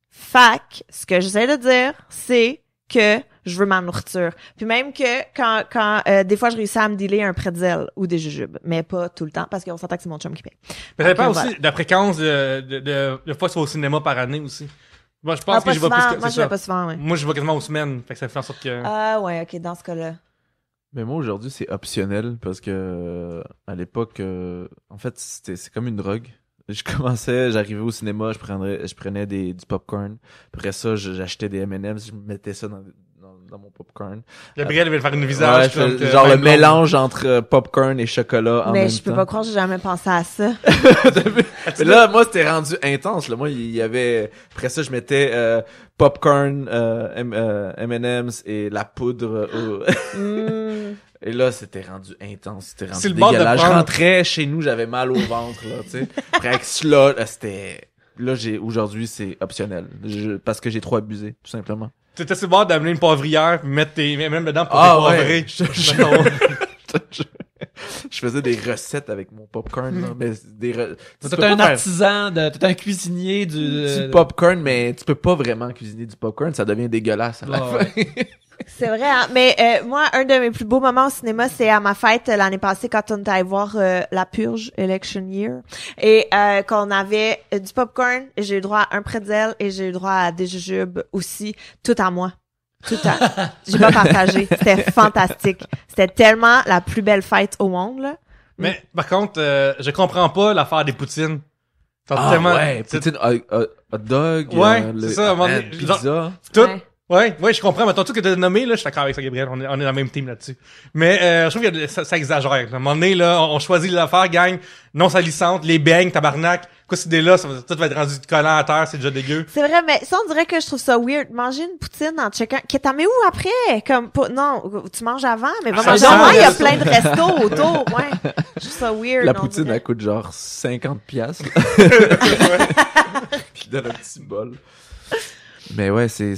C: Fac, ce que j'essaie de dire, c'est que je veux ma nourriture. Puis même que quand des fois je réussis à me dealer un pretzel ou des jujubes, mais pas tout le temps parce qu'on s'entend que c'est mon chum qui paye.
B: Mais ça dépend aussi de la fréquence de fois que tu vas au cinéma par année aussi. Moi, je pense que je vais plus que
C: moi, je vais pas souvent, ouais.
B: Moi, je vais quasiment aux semaines, fait que ça fait en sorte que...
C: Ah ouais, ok, dans ce cas-là.
D: Mais moi, aujourd'hui, c'est optionnel parce que à l'époque, en fait, c'est comme une drogue. J'arrivais au cinéma, je prenais du popcorn. Après ça, j'achetais des M&M's, je mettais ça dans mon popcorn.
B: Gabriel avait faire une visage.
D: Ouais, genre le mélange entre popcorn et chocolat en même temps.
C: Mais je peux pas croire que j'ai jamais pensé à ça.
D: Mais là, moi, c'était rendu intense. Là. Moi, il y avait... Après ça, je mettais popcorn, M&M's et la poudre. Et là, c'était rendu intense. C'était rendu dégueulasse. Je rentrais chez nous, j'avais mal au ventre. Là, tu sais. Après cela, là, c'était... Là, aujourd'hui, c'est optionnel. Parce que j'ai trop abusé, tout simplement.
B: T'étais assez bon d'amener une poivrière puis mettre tes M&M's dedans pour dépoivrer.
D: Je je faisais des recettes avec mon popcorn, là, mais tu
A: T'es
D: peux
A: un
D: pas faire
A: artisan, t'es un cuisinier
D: du popcorn, mais tu peux pas vraiment cuisiner du popcorn, ça devient dégueulasse à la
A: Ouais,
D: fin.
C: C'est vrai, hein? Mais moi, un de mes plus beaux moments au cinéma, c'est à ma fête l'année passée quand on était allé voir La Purge, Election Year, et qu'on avait du popcorn, et j'ai eu droit à un pretzel, et j'ai eu droit à des jujubes aussi, tout à moi. J'ai pas partagé. C'était fantastique. C'était tellement la plus belle fête au monde, là.
B: Mais, par contre, je comprends pas l'affaire des poutines.
D: Ouais, poutine, hot dog,
B: Ouais, c'est ça, à un moment donné,
D: pizza.
B: Tout.
C: Ouais.
B: Ouais, je comprends. Mais tout ce que t'as nommé, là, je suis d'accord avec ça, Gabriel. On est dans le même team là-dessus. Mais, je trouve que ça exagère. À un moment donné, là, on choisit l'affaire, gang, non salissante, les beignes, tabarnak. Quoi, cette idée-là, tout va être rendu collant à terre, c'est déjà dégueu.
C: C'est vrai, mais ça, on dirait que je trouve ça weird. Manger une poutine en checkant. T'en mets où après? Comme, non, tu manges avant, mais va
B: Ça
C: manger
B: sent,
C: avant, il y a
B: là,
C: plein de restos autour, ouais. Je trouve ça weird.
D: La
C: on
D: poutine,
C: dirait.
D: elle coûte genre 50$. Puis il donne un petit bol. Mais ouais, c'est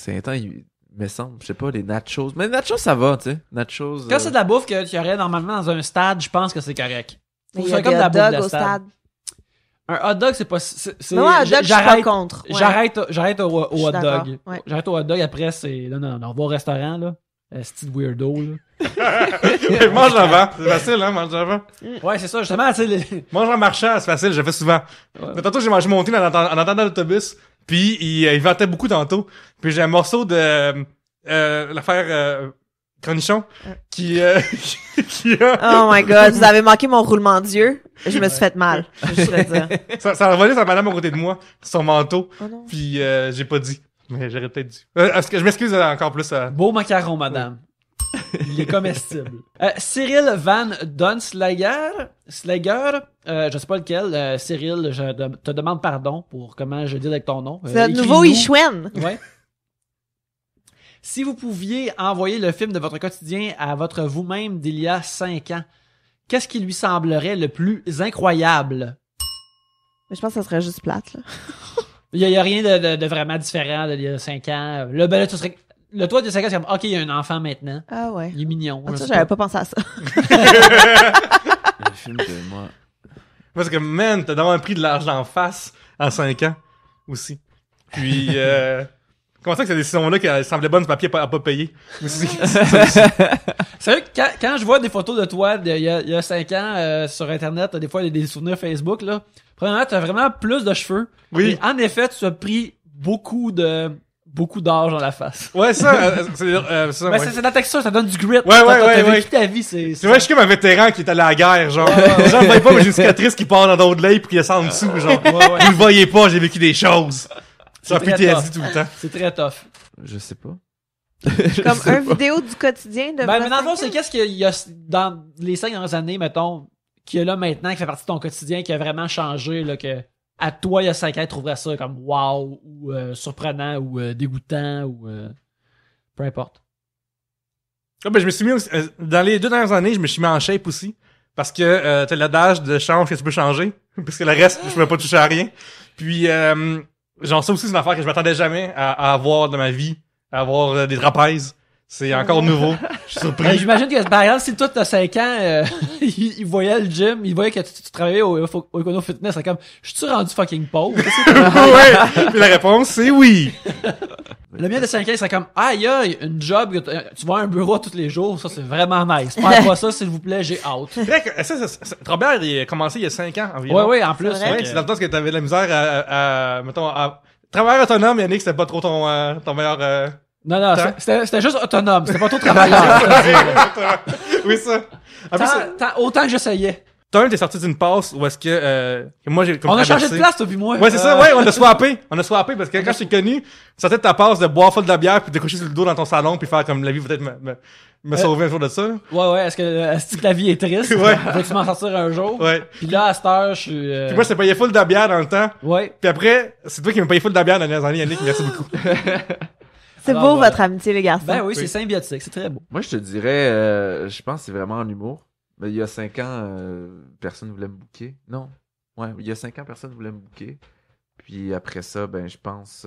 D: intense. Il me semble, je sais pas, les nachos. Mais les nachos, ça va, tu sais. Nachos.
A: Quand c'est de la bouffe qu'il y aurait normalement dans un stade, je pense que c'est correct.
C: Mais il y
A: C'est
C: a
A: comme
C: des
A: de la
C: hot
A: bouffe
C: dogs
A: de
C: au stade.
A: Un hot dog, c'est pas...
C: Mais moi, hot dog, je suis pas contre. Ouais.
A: J'arrête au
C: Je suis
A: hot
C: d'accord,
A: dog.
C: ouais.
A: J'arrête au hot dog, après, c'est... Non, on va au restaurant, là. C'est weirdo, là.
B: Ouais, mange avant. C'est facile, hein, mange avant.
A: Ouais, c'est ça, justement, tu sais...
B: Mange en marchant, c'est facile, je le fais souvent.
A: Ouais.
B: Mais tantôt, j'ai mangé mon thé en entendant l'autobus, puis il vantait beaucoup tantôt. Puis j'ai un morceau de l'affaire Cornichon qui qui a...
C: Oh my god, vous avez manqué mon roulement d'yeux. Je me suis fait mal. Je voudrais dire.
B: ça a volé sa madame à côté de moi, son manteau,
C: Oh non.
B: puis j'ai pas dit. Mais j'aurais peut-être dû. Parce que je m'excuse encore plus.
A: Beau macaron, madame. Il est comestible. Cyril Van Dunslager, je sais pas lequel. Cyril, te demande pardon pour comment je dis avec ton nom.
C: C'est notre
A: Écris-nous.
C: nouveau Ishwen.
A: Ouais. Si vous pouviez envoyer le film de votre quotidien à votre vous-même d'il y a 5 ans, qu'est-ce qui lui semblerait le plus incroyable?
C: Mais je pense que ça serait juste plate, là.
A: Il y a rien de vraiment différent d'il y a 5 ans. Là, ben là, tu serais... Le toi de 5 ans, c'est comme, OK, il y a un enfant maintenant.
C: Ah ouais.
A: Il est mignon.
C: Ah,
A: je
C: ça,
A: sais
C: j'avais
A: pas.
C: pas pensé à ça.
D: Le film de moi.
B: Parce que, man, t'as d'avoir pris de l'argent en face à 5 ans aussi. Puis, comment ça que cette décision-là qui semblait bonne, ce papier à pas payer aussi.
A: C'est vrai que quand je vois des photos de toi il y a 5 ans sur Internet, des fois, il y a des souvenirs Facebook, là. Premièrement, tu as vraiment plus de cheveux.
B: Oui.
A: Et en effet, tu as pris beaucoup d'âge dans la face.
B: Ouais, ça, c'est ça,
A: Ben,
B: ouais.
A: c'est la texture, ça donne du grit.
B: Ouais,
A: T'as
B: ouais.
A: vécu ta vie, c'est...
B: Tu vois, je suis comme un vétéran qui est allé à la guerre, genre. Genre, je voyais pas, mais j'ai une cicatrice qui part dans d'autres laits puis qui descend en dessous, genre. Vous le voyez pas, j'ai vécu des choses. Ça
A: très
B: PTSD
A: tough.
B: tout le temps.
A: C'est très tough.
D: Je sais pas.
C: Comme un vidéo du quotidien de
A: Ben, mais dans le fond,
C: 25
A: c'est
C: ans.
A: qu'est-ce qu'il y a dans les 5 dernières années, mettons, qui est là maintenant, qui fait partie de ton quotidien, qui a vraiment changé, là, que à toi, il y a 5 ans, tu trouverais ça comme wow, ou surprenant, ou dégoûtant, ou peu importe.
B: Ah, ben, je me suis mis aussi, dans les 2 dernières années, je me suis mis en shape aussi. Parce que t'as l'adage de change que tu peux changer. Parce que le reste, je pouvais pas toucher à rien. Puis, genre, ça aussi, c'est une affaire que je m'attendais jamais à avoir dans ma vie. À avoir des trapèzes. C'est encore nouveau. Je suis surpris.
A: J'imagine que, par exemple, si toi, t'as 5 ans, il voyait le gym, il voyait que tu travaillais au Econo Fitness, c'est comme, je suis rendu fucking pauvre?
B: Ouais. Puis la réponse, c'est oui.
A: Le mien de 5 ans, c'est comme, ah, il y a une job, tu vas à un bureau tous les jours, ça, c'est vraiment nice. Faites pas ça, s'il vous plaît, j'ai hâte.
B: C'est vrai que Robert, il a commencé il y a 5 ans environ.
A: Ouais, en plus.
C: C'est vrai.
B: Ouais, c'est dans le temps que t'avais de la misère mettons, à travailler autonome, Yannick, c'était pas trop ton meilleur,
A: Non,
B: Tant.
A: c'était juste autonome, c'était pas trop travailleur. je te dis.
B: oui, ça. En plus,
A: Autant que j'essayais.
B: t'es sorti d'une passe où est-ce que moi, j'ai comme
A: On a changé de
B: traversé.
A: place, toi puis moi.
B: Ouais, c'est ça, ouais, on a swappé. On a swappé parce que quand je t'ai connu, tu sortais de ta passe de boire full de bière puis de coucher sur le dos dans ton salon puis faire comme la vie peut-être me sauver un jour de ça. Là.
A: Ouais, est-ce que la vie est triste?
B: Ouais.
A: Veux-tu m'en sortir un jour?
B: Ouais.
A: Puis là, à cette heure, je suis...
B: Puis moi, je t'ai payé full de bière dans le temps.
A: Ouais.
B: Puis après, c'est toi qui m'as payé full de bière dans les dernières années, Yannick. Merci beaucoup.
C: C'est
A: Alors,
C: beau,
A: voilà.
C: votre amitié, les garçons.
A: Ben oui, c'est symbiotique, c'est très beau.
D: Moi, je te dirais, je pense que c'est vraiment en humour. Mais il y a 5 ans, personne voulait me booker. Non. Ouais, il y a 5 ans, personne voulait me booker. Puis après ça, ben, je pense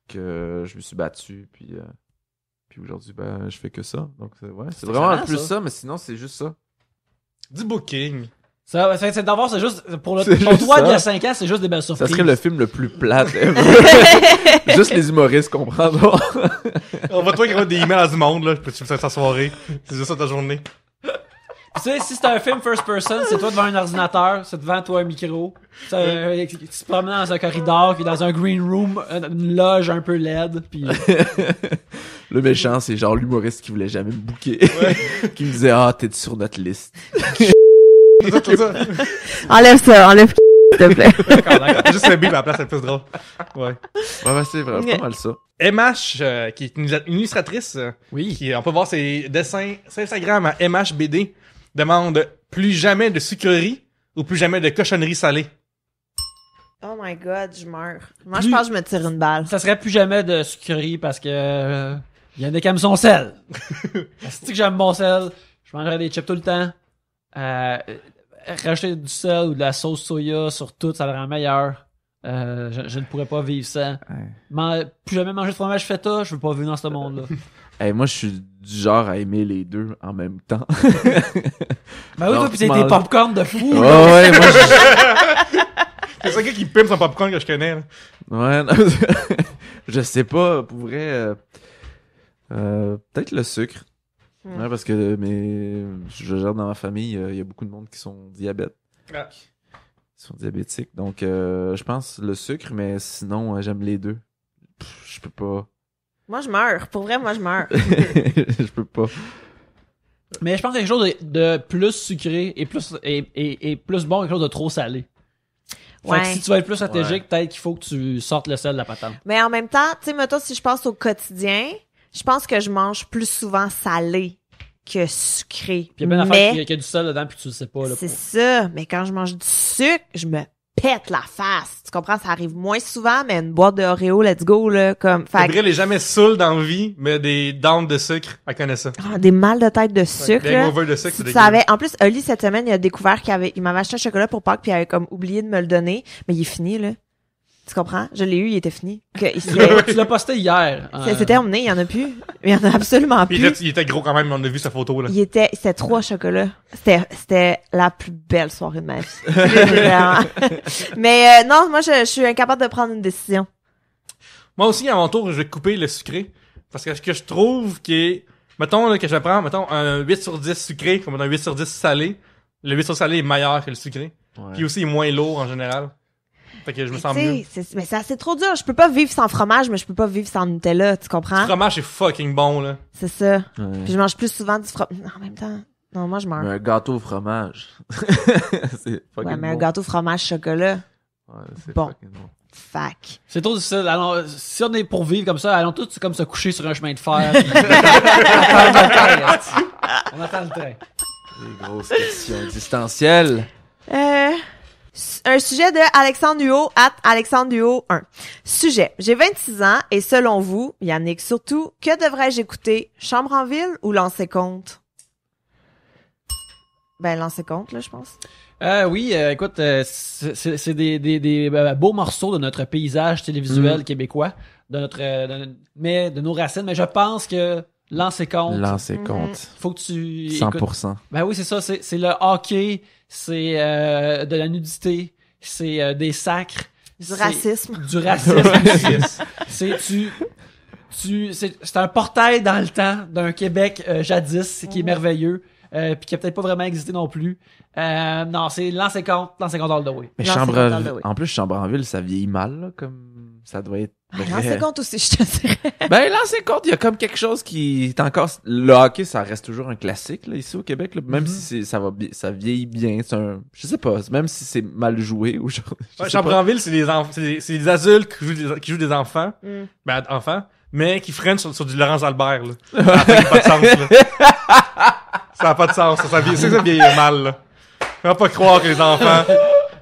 D: que je me suis battu. Puis Puis aujourd'hui, ben, je fais que ça. Donc, ouais, c'est
A: C'est
D: vraiment
A: excellent,
D: plus
A: ça.
D: ça, mais sinon, c'est juste ça.
B: Du booking.
A: Ça, c'est d'avoir, c'est juste, pour
D: C'est
A: pour
D: juste
A: toi,
D: ça.
A: il y a 5 ans, c'est juste des belles surprises.
D: Ça serait le film le plus plate ever. Juste les humoristes comprendront.
B: On va toi qui envoie des emails à du monde, là. Peux-tu faire ta soirée? C'est juste ça ta journée.
A: Tu sais, si c'est un film first person, c'est toi devant un ordinateur, c'est devant toi un micro. Tu te promènes dans un corridor, puis dans un green room, une loge un peu laide, puis
D: Le méchant, c'est genre l'humoriste qui voulait jamais me booker. Qui me disait, ah, t'es sur notre liste.
B: C'est ça.
C: Enlève ça, s'il te plaît.
B: D'accord. Juste le bip à la place, c'est plus drôle. Ouais.
D: Ouais, c'est vraiment pas mal ça.
B: MH, qui est une illustratrice,
A: oui.
B: qui, on peut voir ses dessins sur Instagram à MHBD, demande plus jamais de sucreries ou plus jamais de cochonneries salées.
C: Oh my god, je meurs. Moi, je pense que je me tire une balle.
A: Ça serait plus jamais de sucrerie parce que il y en a qui aiment son sel. C'est que j'aime mon sel, je mangerais des chips tout le temps. Rajouter du sel ou de la sauce soya sur tout, ça le rend meilleur. Je ne pourrais pas vivre sans. Plus jamais manger de fromage feta, je veux pas vivre dans ce monde-là.
D: Hey, moi, je suis du genre à aimer les deux en même temps.
A: Ben oui,
D: Non,
A: toi, pis c'est
D: tu
A: des
D: manges-
A: popcorn de fou.
D: Ouais,
A: là.
D: ouais, moi,
B: C'est ça, gars qui pime son popcorn que je connais, là.
D: ouais, non, je sais pas, pour vrai, peut-être le sucre. Ouais, parce que je gère dans ma famille, il y a beaucoup de monde qui sont diabètes.
B: Ah.
D: Ils sont diabétiques. Donc, je pense le sucre, mais sinon, j'aime les deux. Je peux pas.
C: Moi, je meurs. Pour vrai, moi, je meurs.
D: Je peux pas.
A: Mais je pense que quelque chose de plus sucré et plus bon que quelque chose de trop salé. Fait que
C: Ouais.
A: si tu vas être plus stratégique, peut-être qu'il faut que tu sortes le sel de la patente.
C: Mais en même temps, tu sais, mettons, si je pense au quotidien, je pense que je mange plus souvent salé que sucré.
A: Puis il y a bien d'affaires
C: Mais
A: qu'il y a du sel dedans puis tu le sais pas. Là,
C: c'est ça. Mais quand je mange du sucre, je me pète la face. Tu comprends? Ça arrive moins souvent, mais une boîte de Oreo, let's go, là, comme... Fait que-
B: Gabriel est jamais saoul dans la vie, mais des downs de sucre, elle connaît ça.
C: Ah, des mal de tête de sucre,
B: Des
C: là.
B: hangovers de sucre,
C: Si
B: c'est
C: tu
B: dégueu.
C: savais, en plus, Oli, cette semaine, il a découvert il m'avait acheté un chocolat pour Pâques, puis il avait comme oublié de me le donner, mais il est fini, là. Tu comprends? Je l'ai eu, il était fini.
A: Tu l'as posté hier.
C: C'est terminé, il y en a plus. Il y en a absolument
B: Puis
C: plus.
B: il était gros quand même, on a vu sa photo, là.
C: C'était 3 chocolats. C'était la plus belle soirée de ma vie. Vraiment. Mais non, moi, je suis incapable de prendre une décision.
B: Moi aussi, à mon tour, je vais couper le sucré. Parce que ce que je trouve qui est... Mettons là, que je prends, mettons, un 8 sur 10 sucré, comme un 8 sur 10 salé. Le 8 sur salé est meilleur que le sucré.
D: Ouais.
B: Puis aussi, il est moins lourd en général. Fait que je me sens
C: Tu
B: mieux.
C: sais, mais c'est trop dur. Je peux pas vivre sans fromage, mais je peux pas vivre sans Nutella, tu
B: Le
C: comprends?
B: fromage est fucking bon, là.
C: C'est ça.
D: Ouais.
C: Puis je mange plus souvent du fromage. En même temps, non, moi, je meurs.
D: Mais un gâteau au fromage. c'est fucking
C: Ouais, mais un
D: bon.
C: gâteau fromage chocolat,
D: Ouais, c'est
C: bon.
D: fucking bon.
C: fac.
A: C'est trop difficile. Allons, si on est pour vivre comme ça, allons tous comme se coucher sur un chemin de fer. Puis attendre le train, esti. On attend le train.
D: Des grosses questions existentielles.
C: Un sujet de Alexandre Duhaut, Alexandre Duhaut 1. Sujet. J'ai 26 ans et selon vous, Yannick surtout, que devrais-je écouter? Chambre en ville ou Lancer compte? Ben, Lancer compte, là, je pense.
A: Oui, écoute, c'est des beaux morceaux de notre paysage télévisuel québécois, mais de nos racines. Mais je pense que lancer compte,
D: Lancer compte.
A: faut que tu écoutes.
D: 100%.
A: Ben oui, c'est ça. C'est le hockey, c'est de la nudité, c'est des sacres,
C: Du
A: c'est
C: racisme.
A: du racisme. C'est un portail dans le temps d'un Québec jadis qui est merveilleux. Puis qui a peut-être pas vraiment existé non plus. Non, c'est lancer compte all the way.
D: Mais
C: Lancer compte, oui.
D: en plus, chambre en ville, ça vieillit mal, là, comme ça doit être.
C: Ah, Lancer compte aussi, je te dirais.
D: Ben, lancer compte, il y a comme quelque chose qui est encore. Le hockey, ça reste toujours un classique, là, ici au Québec, là. Même si ça vieillit bien. Je sais pas, même si c'est mal joué aujourd'hui.
B: Ouais, Chambre-en-Ville, c'est des adultes qui jouent des enfants.
C: Mm.
B: Ben, enfants. Mais qui freinent sur du Laurence Albert, là. Ça n'a pas de sens, là. Ça n'a pas de sens. Ça vieillit mal, là. Faut pas croire que les enfants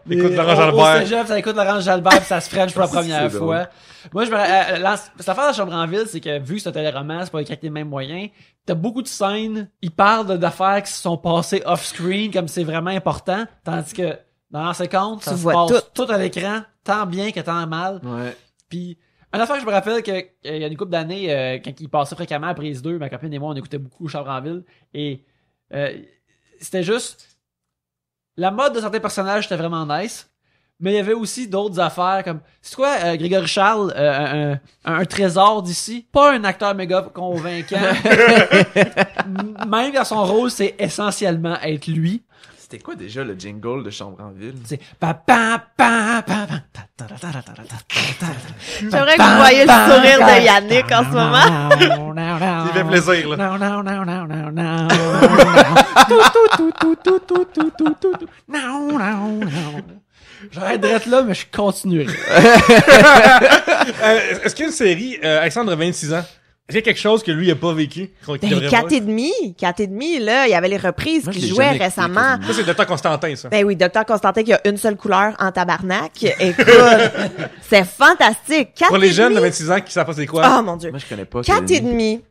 B: écoutent Laurence
A: Au
B: Albert.
A: cégep, ça écoute Laurence Jalbert pis ça se french pour la première
D: C'est
A: fois. Moi, cette affaire de Chambre en ville, c'est que vu que c'est un téléroman, c'est pas écrit avec les mêmes moyens, t'as beaucoup de scènes, ils parlent d'affaires qui se sont passées off-screen comme c'est vraiment important, tandis que dans Lancer compte, ça
C: Tu
A: se
C: vois
A: passe tout à l'écran, tant bien que tant mal.
D: Ouais.
A: Puis Une affaire que je me rappelle qu'il y a une couple d'années, quand il passait fréquemment à Prise 2, ma copine et moi, on écoutait beaucoup Chambre en ville. Et c'était juste... La mode de certains personnages, c'était vraiment nice. Mais il y avait aussi d'autres affaires comme... C'est quoi, Grégory Charles, un trésor d'ici? Pas un acteur méga convaincant. Même dans son rôle, c'est essentiellement être lui.
D: C'était quoi déjà le jingle de Chambre en ville?
A: C'est... J'aimerais
C: que vous voyez le sourire de Yannick en ce moment.
B: Il fait plaisir, là.
A: J'arrête d'être là, mais je continuerai.
B: Est-ce qu'il y a une série, Alexandre a 26 ans, est-ce qu'il y a quelque chose que lui, il a pas vécu?
C: Ben, 4,5, là, il y avait les reprises
D: Moi, je
C: qui
D: l'ai
C: jouaient
D: jamais écouté,
C: récemment.
D: 4,5.
B: Ça, c'est Dr. Constantin, ça.
C: Ben oui, Dr. Constantin qui a une seule couleur en tabarnak. Écoute, c'est fantastique. 4
B: Pour les
C: et
B: jeunes de
C: demi.
B: 26 ans qui savent pas c'est quoi.
C: Ah, mon Dieu.
D: Moi, je connais pas.
C: 4,5,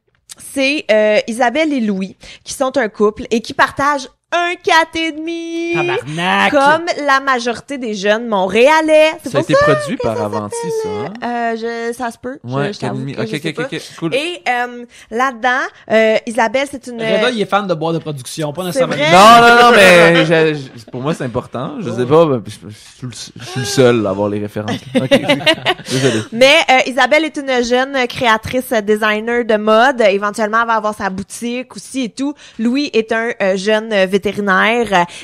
C: c'est Isabelle et Louis, qui sont un couple et qui partagent un 4,5.
A: Tabarnak!
C: Comme la majorité des jeunes montréalais. C'est
D: Ça a
C: pour
D: été
C: ça.
D: produit par Avanti, ça, hein?
C: Ça se peut.
D: Ouais,
C: je t'avoue
D: 4,5.
C: que je sais pas.
D: Ok, cool.
C: Et là-dedans, Isabelle, c'est une...
A: Reda, il est fan de boire de production, pas
C: C'est
A: nécessairement.
C: vrai?
D: Non, mais pour moi, c'est important. Je sais pas, ben, je suis le seul à avoir les références. Ok, désolé.
C: Mais Isabelle est une jeune créatrice designer de mode. Éventuellement, elle va avoir sa boutique aussi et tout. Louis est un jeune vétérinaire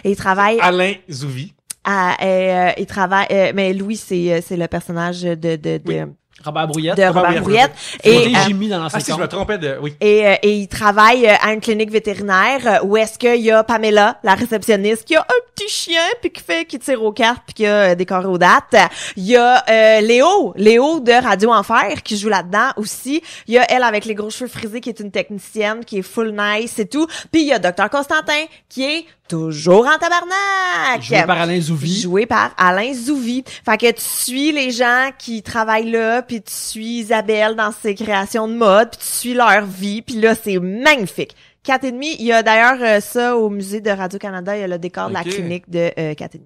C: et il travaille
B: Alain Zouvi.
C: il travaille mais Louis c'est le personnage de
B: Oui.
A: Robert Brouillette.
C: de Robert Brouillette
A: Et
C: et
A: Jimmy dans l'ancien
B: Ah, si, je me trompais de... Oui.
C: et il travaille à une clinique vétérinaire où est-ce qu'il y a Pamela, la réceptionniste, qui a un petit chien puis qui tire aux cartes puis qui a des carrés aux dates. Il y a Léo de Radio Enfer qui joue là-dedans aussi. Il y a elle avec les gros cheveux frisés qui est une technicienne qui est full nice et tout. Puis il y a Dr Constantin qui est toujours en tabarnak.
A: Joué par Alain Zouvi.
C: Joué par Alain Zouvi. Fait que tu suis les gens qui travaillent là, puis tu suis Isabelle dans ses créations de mode, puis tu suis leur vie, puis là, c'est magnifique. 4,5. Il y a d'ailleurs ça au musée de Radio-Canada, il y a le décor de la
D: Ok.
C: clinique de 4,5.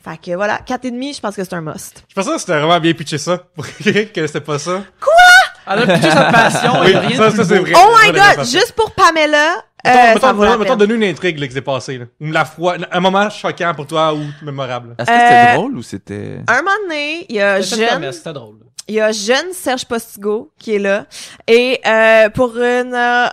C: Fait que voilà, 4,5, je pense que c'est un must.
B: Je pensais que c'était vraiment bien pitché ça. Pour quelqu'un que c'était pas ça.
A: Elle a pitché sa passion, il
B: Oui,
A: y a rien
B: ça,
A: de
B: ça,
A: plus
B: c'est
A: beau.
B: vrai.
C: Oh my
B: Vraiment
C: god,
B: parfait.
C: juste pour Pamela, ça vaut la
B: Mettons,
C: peine.
B: donne une intrigue là, qui s'est passée. Là. Ou un moment choquant pour toi ou mémorable.
D: Est-ce que c'était drôle ou c'était...
C: Un moment donné, il y a
A: C'était
C: jeune...
A: c'était drôle.
C: Il y a jeune Serge Postigo qui est là. Et pour une... en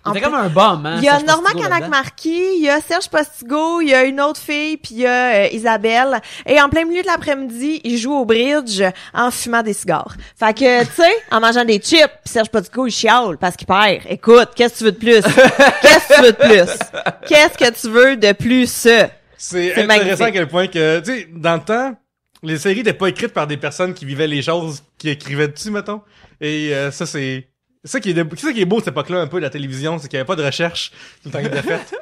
A: C'était
C: plus-
A: comme un bum, hein.
C: il y a
A: Serge
C: Normand
A: Postigo là-dedans.
C: Canac-Marquis, il y a Serge Postigo, il y a une autre fille, puis il y a Isabelle. Et en plein milieu de l'après-midi, ils jouent au bridge en fumant des cigares. Fait que, tu sais, en mangeant des chips, puis Serge Postigo, il chiale parce qu'il perd. Écoute, qu'est-ce que tu veux de plus? Qu'est-ce que tu veux de plus? Qu'est-ce que tu veux de plus?
B: C'est
C: C'est
B: intéressant
C: magnifique.
B: à quel point que, tu sais, dans le temps, les séries n'étaient pas écrites par des personnes qui vivaient les choses, qui écrivaient dessus, mettons. Et ça, c'est ça qui est beau de cette époque-là, un peu, de la télévision, c'est qu'il n'y avait pas de recherche tout le temps qui était faite.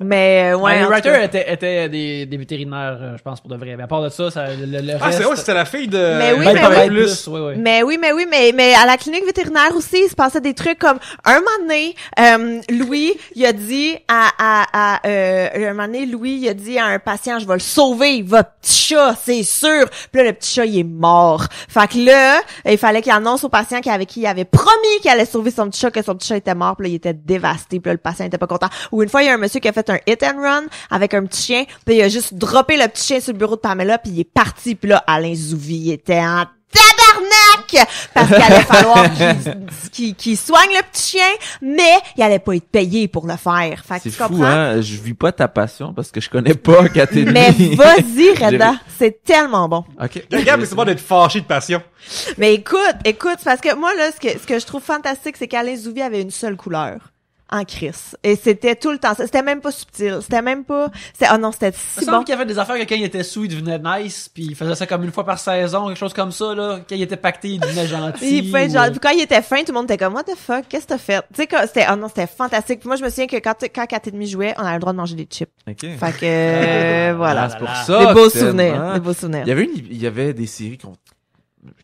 C: Mais, ouais.
A: Ouais, les
C: en tout
A: writers
C: cas.
A: étaient des vétérinaires, je pense, pour de vrai. Mais à part de ça, le
B: Ah,
A: reste...
B: c'est vrai, c'était la fille de...
C: Mais oui,
A: Ben,
C: mais
A: pas
C: oui.
A: plus, ouais, ouais.
C: Mais oui, mais à la clinique vétérinaire aussi, il se passait des trucs comme un moment donné, Louis, il a dit un moment donné, Louis, il a dit à un patient, je vais le sauver, votre petit chat, c'est sûr. Puis là, le petit chat, il est mort. Fait que là, il fallait qu'il annonce au patient avec qui il avait promis qu'il allait sauver son petit chat, que son petit chat était mort, puis là, il était dévasté, puis là, le patient était pas content. Ou une fois, il y a un monsieur qui a fait un hit and run avec un petit chien, puis il a juste droppé le petit chien sur le bureau de Pamela, puis il est parti, puis là, Alain Zouvi il était en tabarnak! Parce qu'il allait falloir qu'il soigne le petit chien, mais il allait pas être payé pour le faire. Fait que
D: C'est
C: tu
D: fou,
C: comprends?
D: hein? Je vis pas ta passion parce que je connais pas 4,5.
C: Mais vas-y, Reda, c'est tellement bon.
D: OK.
B: Regarde, mais c'est pas d'être fâché de passion.
C: Mais écoute, c'est parce que moi, là, ce que je trouve fantastique, c'est qu'Alain Zouvi avait une seule couleur. En crise. Et c'était tout le temps ça. C'était même pas subtil. C'était même pas... Oh non, c'était
A: Il
C: si
A: me semble
C: bon.
A: qu'il y avait des affaires que quand il était sous, il devenait nice, puis il faisait ça comme une fois par saison, quelque chose comme ça, là. Quand il était pacté, il devenait gentil.
C: Il fait
A: ou,
C: genre, puis quand il était fin, tout le monde était comme, what the fuck, qu'est-ce que t'as fait? Tu sais, c'était, oh non, c'était fantastique. Puis moi, je me souviens que quand 4,5 jouait, on avait le droit de manger des chips.
D: OK.
C: Fait que, voilà.
D: Ah, c'est pour
A: là.
D: ça.
C: Des beaux
D: que t'aimes,
C: souvenirs.
D: hein?
C: Des beaux souvenirs.
D: Il y avait des séries qui ont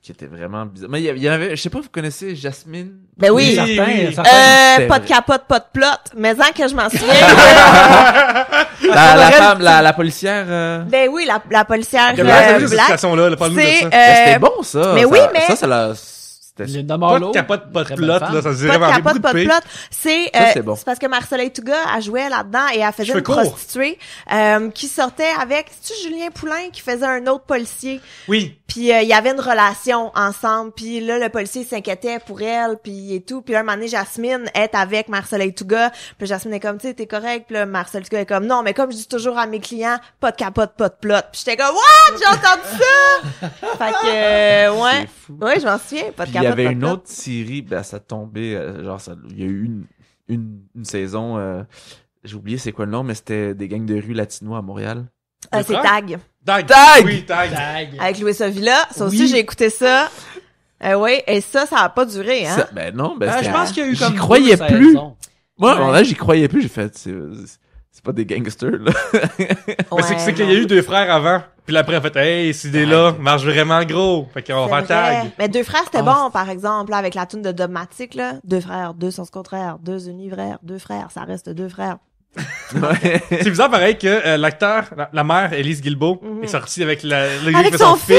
D: qui était vraiment bizarre. Mais il y avait, je sais pas, vous connaissez Jasmine?
C: Ben oui.
D: C'était
C: Pas de capote, pas de plot. Mais en que je m'en souviens.
D: la femme, la policière.
C: Ben oui, la policière
B: Quelle blague, cette
C: Black.
B: situation-là, parle-nous de
C: C'est,
B: ça.
D: C'était bon, ça.
C: mais oui, mais-
D: Ça l'a... C'était...
A: Linda
B: Pas
A: Marlowe.
B: de capote, pas de
A: très
B: plot,
A: belle
B: là,
A: femme.
B: ça se
C: Pas
B: dirait
C: de
B: beaucoup
C: capote,
B: de
C: pas de
B: paix.
C: plot. C'est,
D: Ça, c'est bon.
C: c'est parce que Marcella Touga, elle jouait là-dedans et elle faisait
B: Cheveux
C: une
B: courts.
C: prostituée, qui sortait avec, c'est-tu Julien Poulain qui faisait un autre policier?
B: Oui.
C: Puis il y avait une relation ensemble, puis là le policier s'inquiétait pour elle, puis et tout. Puis là un moment donné, Jasmine est avec Marcella Touga, puis Jasmine est comme tu sais t'es correct, puis là Marcella Touga est comme non mais comme je dis toujours à mes clients, pas de capote, pas de plot. Puis j'étais comme what, j'ai entendu ça. Fait que ouais,
D: C'est fou.
C: ouais je m'en souviens, pas de
D: Puis il y
C: capote,
D: avait
C: pas de
D: une
C: plot.
D: autre série, ben ça tombait, genre ça, il y a eu une saison, j'ai oublié c'est quoi le nom, mais c'était des gangs de rue latino à Montréal.
C: C'est
B: frères?
C: Tag
D: Tag!
B: Oui, tag.
A: Tag.
C: avec Louis Avila. Ça aussi
A: Oui.
C: j'ai écouté ça. Oui, et ça a pas duré hein.
D: Ça- ben non, ben
A: Je
D: c'était-
A: pense qu'il y a eu
D: J'y
A: comme
D: croyais
A: 2
D: plus.
A: saisons.
D: Moi, à un moment
C: Ouais.
D: donné, j'y croyais plus, j'ai fait, c'est pas des gangsters, là.
B: Mais c'est qu'il
C: non.
B: y a eu 2 frères avant. Puis après, on a fait, hey, cette idée-là marche vraiment gros. Fait qu'on va
C: C'est
B: faire
C: vrai.
B: tag.
C: Mais Deux frères, c'était
D: Ah.
C: bon, par exemple, là, avec la tune de Dogmatic, là. 2 frères, 2 sens contraires, 2 univers, 2 frères, ça reste 2 frères.
D: Ouais.
B: C'est bizarre pareil que l'acteur, la mère, Elise Guilbeault,
C: Mhm.
B: est sortie avec le
C: Avec
B: de
C: son Puis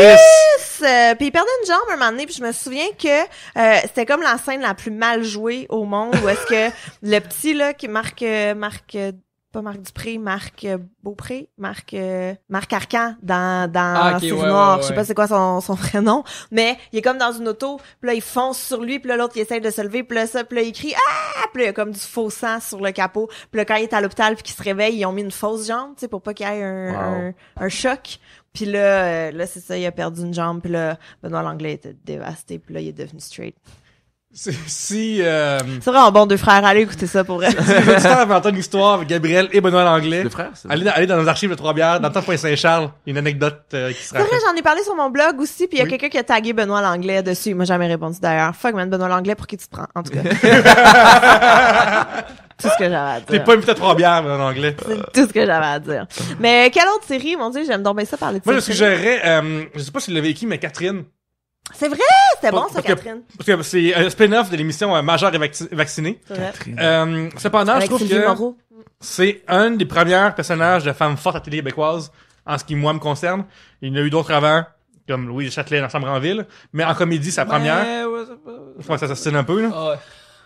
C: il perdait une jambe un moment donné, puis je me souviens que c'était comme la scène la plus mal jouée au monde, où est-ce que le petit, là, qui pas Marc Dupré, Marc Beaupré, Marc Arcan dans
A: Ah, ok,
C: Cyril
A: ouais,
C: Noir.
A: ouais,
C: Je sais
A: ouais.
C: pas c'est quoi son vrai nom, mais il est comme dans une auto, puis là il fonce sur lui, puis là l'autre il essaie de se lever, puis là ça, puis là il crie ah, puis là il y a comme du faux sang sur le capot, puis là quand il est à l'hôpital puis qu'il se réveille, ils ont mis une fausse jambe, tu sais pour pas qu'il y ait un choc. Puis là c'est ça, il a perdu une jambe, puis là Benoît Langlais était dévasté, puis là il est devenu straight.
B: Si
C: C'est vraiment bon, 2 frères, allez écouter ça pour vrai.
B: les auditeurs avaient entendu une histoire avec Gabriel et Benoît Langlais,
D: Le frère, c'est
B: allez dans nos archives de Trois-Bières, dans le temps de Saint-Charles, il y a une anecdote qui se
C: C'est vrai,
B: raconte.
C: j'en ai parlé sur mon blog aussi, puis il y a
B: Oui.
C: quelqu'un qui a tagué Benoît Langlais dessus. Il m'a jamais répondu d'ailleurs. Fuck man, Benoît Langlais, pour qui tu te prends? En tout cas. Tout ce que j'avais à
B: T'es
C: dire.
B: pas invité à Trois-Bières, Benoît Langlais.
C: C'est tout ce que j'avais à dire. Mais quelle autre série, mon dieu, j'aime donc bien ça parler de
B: Moi, je
C: cette série.
B: suggérerais, je sais pas si vous l'avez écrit, mais Catherine.
C: C'est vrai, c'était bon ça,
B: Parce que-
C: Catherine.
B: Parce que c'est un spin-off de l'émission Majeur et vacciné.
C: C'est vrai.
B: Cependant, je
C: Avec
B: trouve
C: Sylvie
B: que
C: Moreau.
B: c'est un des premiers personnages de femmes fortes à la télé québécoise, en ce qui, moi, me concerne. Il y en a eu d'autres avant, comme Louise Châtelet dans Chambre en ville, mais en comédie, c'est la première.
A: Ouais,
B: Je crois que ça s'assine un peu, là.
A: ouais.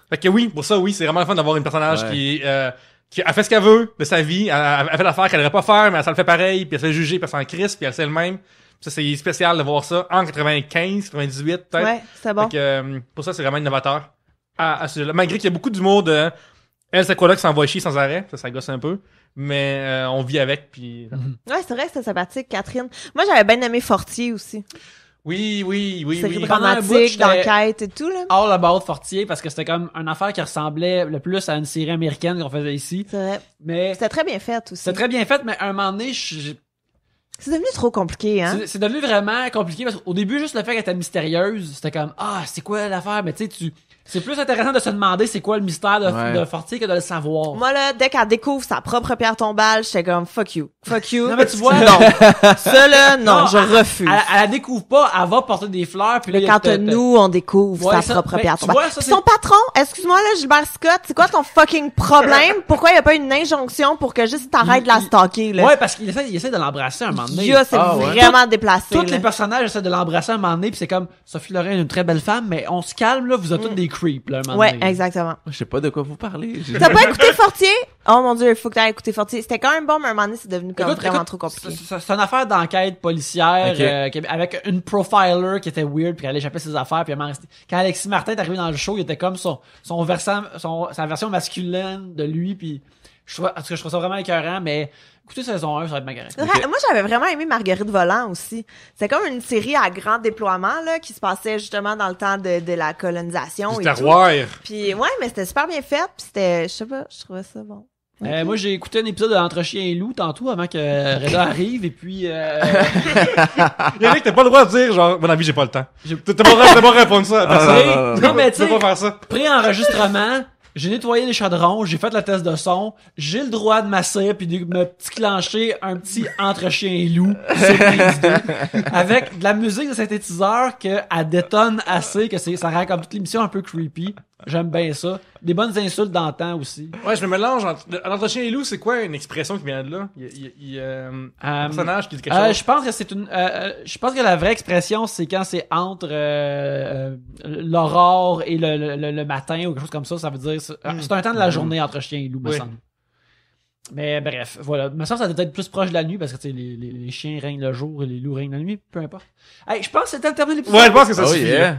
B: Fait que oui, pour ça, oui, c'est vraiment le fun d'avoir une personnage
D: Ouais.
B: qui a fait ce qu'elle veut de sa vie, elle a fait l'affaire qu'elle devrait pas faire, mais elle s'en le fait pareil, puis elle se fait juger, puis elle s'en crisse, puis elle sait le même. Ça, c'est spécial de voir ça en 95, 98, peut-être.
C: Ouais, c'est bon.
B: Fait que, pour ça, c'est vraiment innovateur à ce sujet-là. Malgré qu'il y a beaucoup d'humour de elle, c'est quoi là qui s'envoie chier sans arrêt, ça gosse un peu, mais on vit avec, puis
C: Ouais, c'est vrai, c'était sympathique, Catherine. Moi, j'avais bien aimé Fortier aussi.
B: oui.
C: Série
A: Pendant un bout,
C: dramatique,
A: j'étais-
C: d'enquête et tout, là.
A: All About Fortier parce que c'était comme une affaire qui ressemblait le plus à une série américaine qu'on faisait ici.
C: C'est vrai.
A: Mais
C: C'était très bien fait aussi.
A: c'était très bien fait, mais à un moment donné,
C: C'est devenu trop compliqué, hein.
A: c'est devenu vraiment compliqué parce qu'au début, juste le fait qu'elle était mystérieuse, c'était comme ah, c'est quoi l'affaire? Mais tu sais, c'est plus intéressant de se demander c'est quoi le mystère
D: Ouais.
A: de Fortier que de le savoir.
C: Moi, là, dès qu'elle découvre sa propre pierre tombale, j'étais comme, fuck you. Fuck you.
A: Non, mais tu vois-
C: non. Ça, là, non,
A: Non,
C: je refuse.
A: Elle la découvre pas, elle va porter des fleurs puis là, il y a
C: Quand
A: t'as-
C: nous, on découvre
A: Ouais,
C: sa
A: ça,
C: propre
A: mais
C: pierre
A: tu
C: tombale.
A: vois, ça,
C: Puis son patron, excuse-moi, là, Gilbert Scott, c'est quoi ton fucking problème? Pourquoi il y a pas une injonction pour que juste t'arrêtes de la stalker, là?
A: Ouais, parce qu'il essaie de l'embrasser un moment donné.
C: Yo, c'est
D: Ah, ouais.
C: vraiment déplacé,
A: Tous
C: là.
A: les personnages essaient de l'embrasser un moment donné, puis c'est comme Sophie Loren est une très belle femme, mais on se calme là, vous êtes tous des creeps là, un moment
C: Ouais,
A: donné.
C: exactement.
D: Je sais pas de quoi vous parlez.
C: T'as pas écouté Fortier? Oh mon dieu, il faut que t'aies écouté Fortier. C'était quand même bon, mais à un moment donné, c'est devenu comme vraiment trop compliqué.
A: C'est une affaire d'enquête policière
D: Ok.
A: avec une profiler qui était weird puis qui allait échapper ses affaires puis quand Alexis Martin est arrivé dans le show, il était comme sa version masculine de lui puis je trouve ça vraiment écœurant, mais écoutez saison 1, ça va être ma correct.
C: Ouais, moi, j'avais vraiment aimé Marguerite Volant aussi. C'est comme une série à grand déploiement, là, qui se passait justement dans le temps de la colonisation
B: du
C: et tout.
B: terroir.
C: Puis ouais, mais c'était super bien fait, puis c'était, je sais pas, je trouvais ça bon.
A: Moi j'ai écouté un épisode de Entre chien et loup tantôt avant que Reda arrive et puis
B: Yannick, t'as pas le droit de dire, genre, mon avis, j'ai pas le temps. T'as pas le droit de répondre ça à personne.
A: non mais tu
B: Tu peux
A: sais
B: pas faire ça.
A: pré-enregistrement, J'ai nettoyé les chaudrons, j'ai fait le test de son, j'ai le droit de m'asseoir puis de me petit clencher un petit entre chien et loup sur Prise 2 avec de la musique de synthétiseur que elle détonne assez que ça rend comme toute l'émission un peu creepy. J'aime bien ça. Des bonnes insultes dans le temps aussi.
B: Ouais, je me mélange entre chien et loup, c'est quoi une expression qui vient de là? Un personnage qui dit quelque chose?
A: Je pense que c'est je pense que la vraie expression c'est quand c'est entre l'aurore et le matin ou quelque chose comme ça. Ça veut dire c'est un temps de la journée entre chien et loup, me semble. Mais bref, voilà. Me semble que ça doit être plus proche de la nuit parce que tu sais les chiens règnent le jour et les loups règnent la nuit, peu importe. Hey, je pense que c'était le terme de l'épisode.
B: Ouais, je pense que ça suffit.
D: Yeah.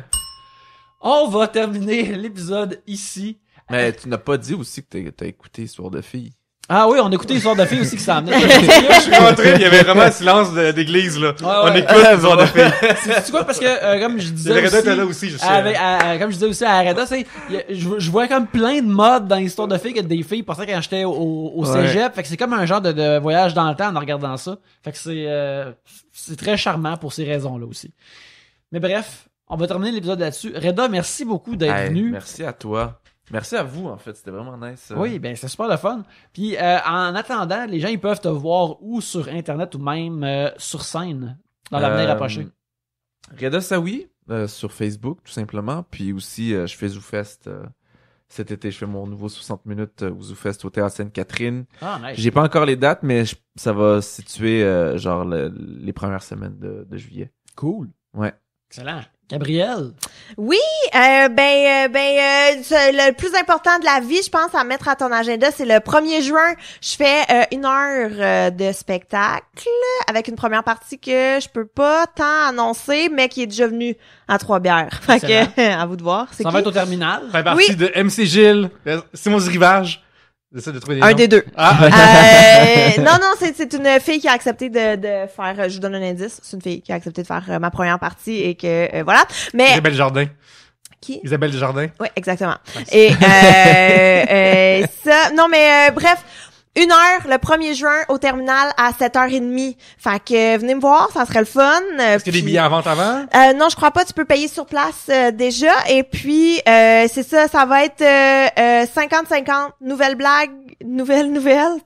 A: On va terminer l'épisode ici.
D: Mais tu n'as pas dit aussi que t'as écouté Histoire de filles.
A: Ah oui, on a écouté l'histoire de filles aussi qui s'en venait.
B: Je suis rentré, il y avait vraiment un silence d'église, là.
A: Ouais.
B: On écoute l'histoire de filles.
A: C'est quoi parce que comme je disais
B: Reda
A: aussi,
B: était là aussi, je sais.
A: comme je disais aussi à Reda, je vois comme plein de modes dans l'histoire de filles que des filles pensaient quand j'étais au cégep. Fait que c'est comme un genre de voyage dans le temps en regardant ça. Fait que c'est très charmant pour ces raisons-là aussi. Mais bref, on va terminer l'épisode là-dessus. Reda, merci beaucoup d'être venu.
D: Merci à toi. Merci à vous, en fait. C'était vraiment nice.
A: Oui, ben c'est super le fun. Puis en attendant, les gens ils peuvent te voir ou sur Internet ou même sur scène dans l'avenir approché.
D: Reda Saoui, sur Facebook, tout simplement. Puis aussi, je fais ZooFest cet été. Je fais mon nouveau 60 minutes au ZooFest au Théâtre Sainte-Catherine.
A: Ah, nice.
D: J'ai pas encore les dates, mais ça va se situer genre les premières semaines de juillet.
A: Cool.
D: Ouais.
A: Excellent. Gabrielle.
C: Oui, le plus important de la vie, je pense, à mettre à ton agenda, c'est le 1er juin. Je fais 1 heure de spectacle avec une première partie que je peux pas tant annoncer, mais qui est déjà venue à Trois-Bières. Fait que, à vous de voir. C'est
A: Ça va être au terminal.
B: Fait partie de MC Gilles, Simon Rivage. J'essaie de trouver des
C: Un
B: noms.
C: des deux.
B: Ah,
C: non, c'est une fille qui a accepté de faire, je vous donne un indice, c'est une fille qui a accepté de faire ma première partie et que, voilà. Mais,
B: Isabelle Jardin.
C: qui?
B: Isabelle Desjardins.
C: Oui, exactement.
B: Nice.
C: Et ça, non mais bref, 1 heure le 1er juin au terminal à 7h30. Fait que venez me voir, ça serait le fun.
B: Est-ce qu'il y a des billets en vente avant?
C: Non, je crois pas, tu peux payer sur place déjà. Et puis c'est ça va être 50-50, nouvelles blagues, nouvelles,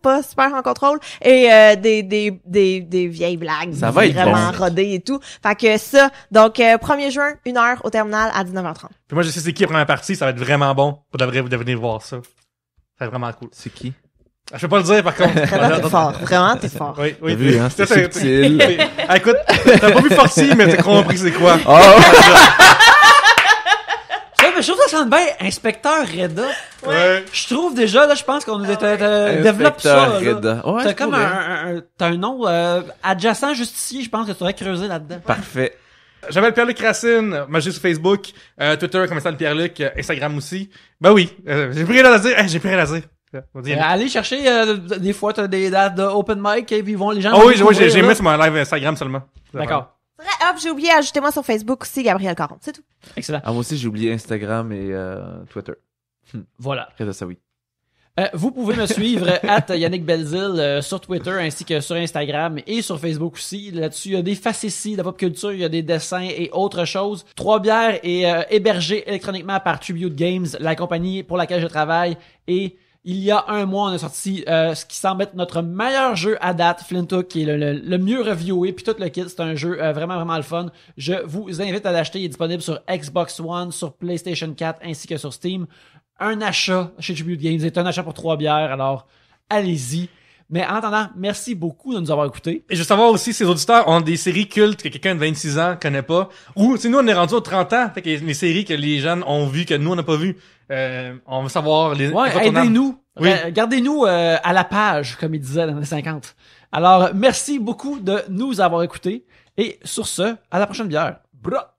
C: pas super en contrôle, et des vieilles blagues.
D: Ça va être
C: vraiment
D: bon.
C: rodées et tout. Fait que ça, donc 1er juin, 1 heure au terminal à 19h30.
B: Puis moi, je sais c'est qui la première partie, ça va être vraiment bon. Vous devrez venir voir ça. Ça va être vraiment cool.
D: C'est qui?
B: Je peux pas le dire, par contre.
C: Vraiment, t'es fort. Vraiment, t'es fort.
B: Oui.
D: T'as vu, hein, c'est
B: C'est-
D: subtil.
B: Ah, écoute, t'as pas vu Forcy, mais t'as compris c'est quoi.
D: Oh!
A: Je trouve ça sent bien inspecteur Reda.
B: Ouais.
A: Je trouve déjà, là, je pense qu'on développe ça.
D: Inspecteur
A: Là.
D: Reda. Ouais,
A: T'as
D: je
A: comme
D: pourrais.
A: t'as un nom adjacent justicier, je pense que tu devrais creuser là-dedans.
D: Parfait.
B: J'appelle Pierre-Luc Racine, moi j'ai sur Facebook, Twitter, comme ça, Pierre-Luc, Instagram aussi. Ben oui, j'ai plus rien à dire. J'ai plus rien à dire. On dit,
A: Allez chercher, des fois, t'as des dates de open mic et puis les gens
B: Ah
A: vont
B: oui,
A: découvrir,
B: j'ai
A: là.
B: mis sur mon live Instagram seulement.
A: D'accord.
C: Hop, j'ai oublié, ajoutez-moi sur Facebook aussi, Gabriel Caron. C'est tout.
A: Excellent.
D: Ah, moi aussi, j'ai oublié Instagram et Twitter.
A: Voilà.
D: Reda Saoui.
A: Vous pouvez me suivre @Yannick Belzile sur Twitter ainsi que sur Instagram et sur Facebook aussi. Là-dessus, il y a des facéties de la pop culture, il y a des dessins et autres choses. Trois-Bières est hébergé électroniquement par Tribute Games, la compagnie pour laquelle je travaille. Et il y a 1 mois, on a sorti ce qui semble être notre meilleur jeu à date, Flintook, qui est le mieux reviewé, puis tout le kit. C'est un jeu vraiment le fun. Je vous invite à l'acheter. Il est disponible sur Xbox One, sur PlayStation 4 ainsi que sur Steam. Un achat chez Tribute Games est un achat pour Trois-Bières, alors allez-y. Mais en attendant, merci beaucoup de nous avoir écoutés.
B: Et je veux savoir aussi, ces auditeurs ont des séries cultes que quelqu'un de 26 ans connaît pas. Ou, tu sais, nous, on est rendu aux 30 ans. Fait que les séries que les jeunes ont vues, que nous, on n'a pas vues. On veut savoir les...
A: Ouais, aidez-nous. Gardez-nous à la page, comme il disait dans les 50. Alors, merci beaucoup de nous avoir écoutés. Et sur ce, à la prochaine bière. Bra!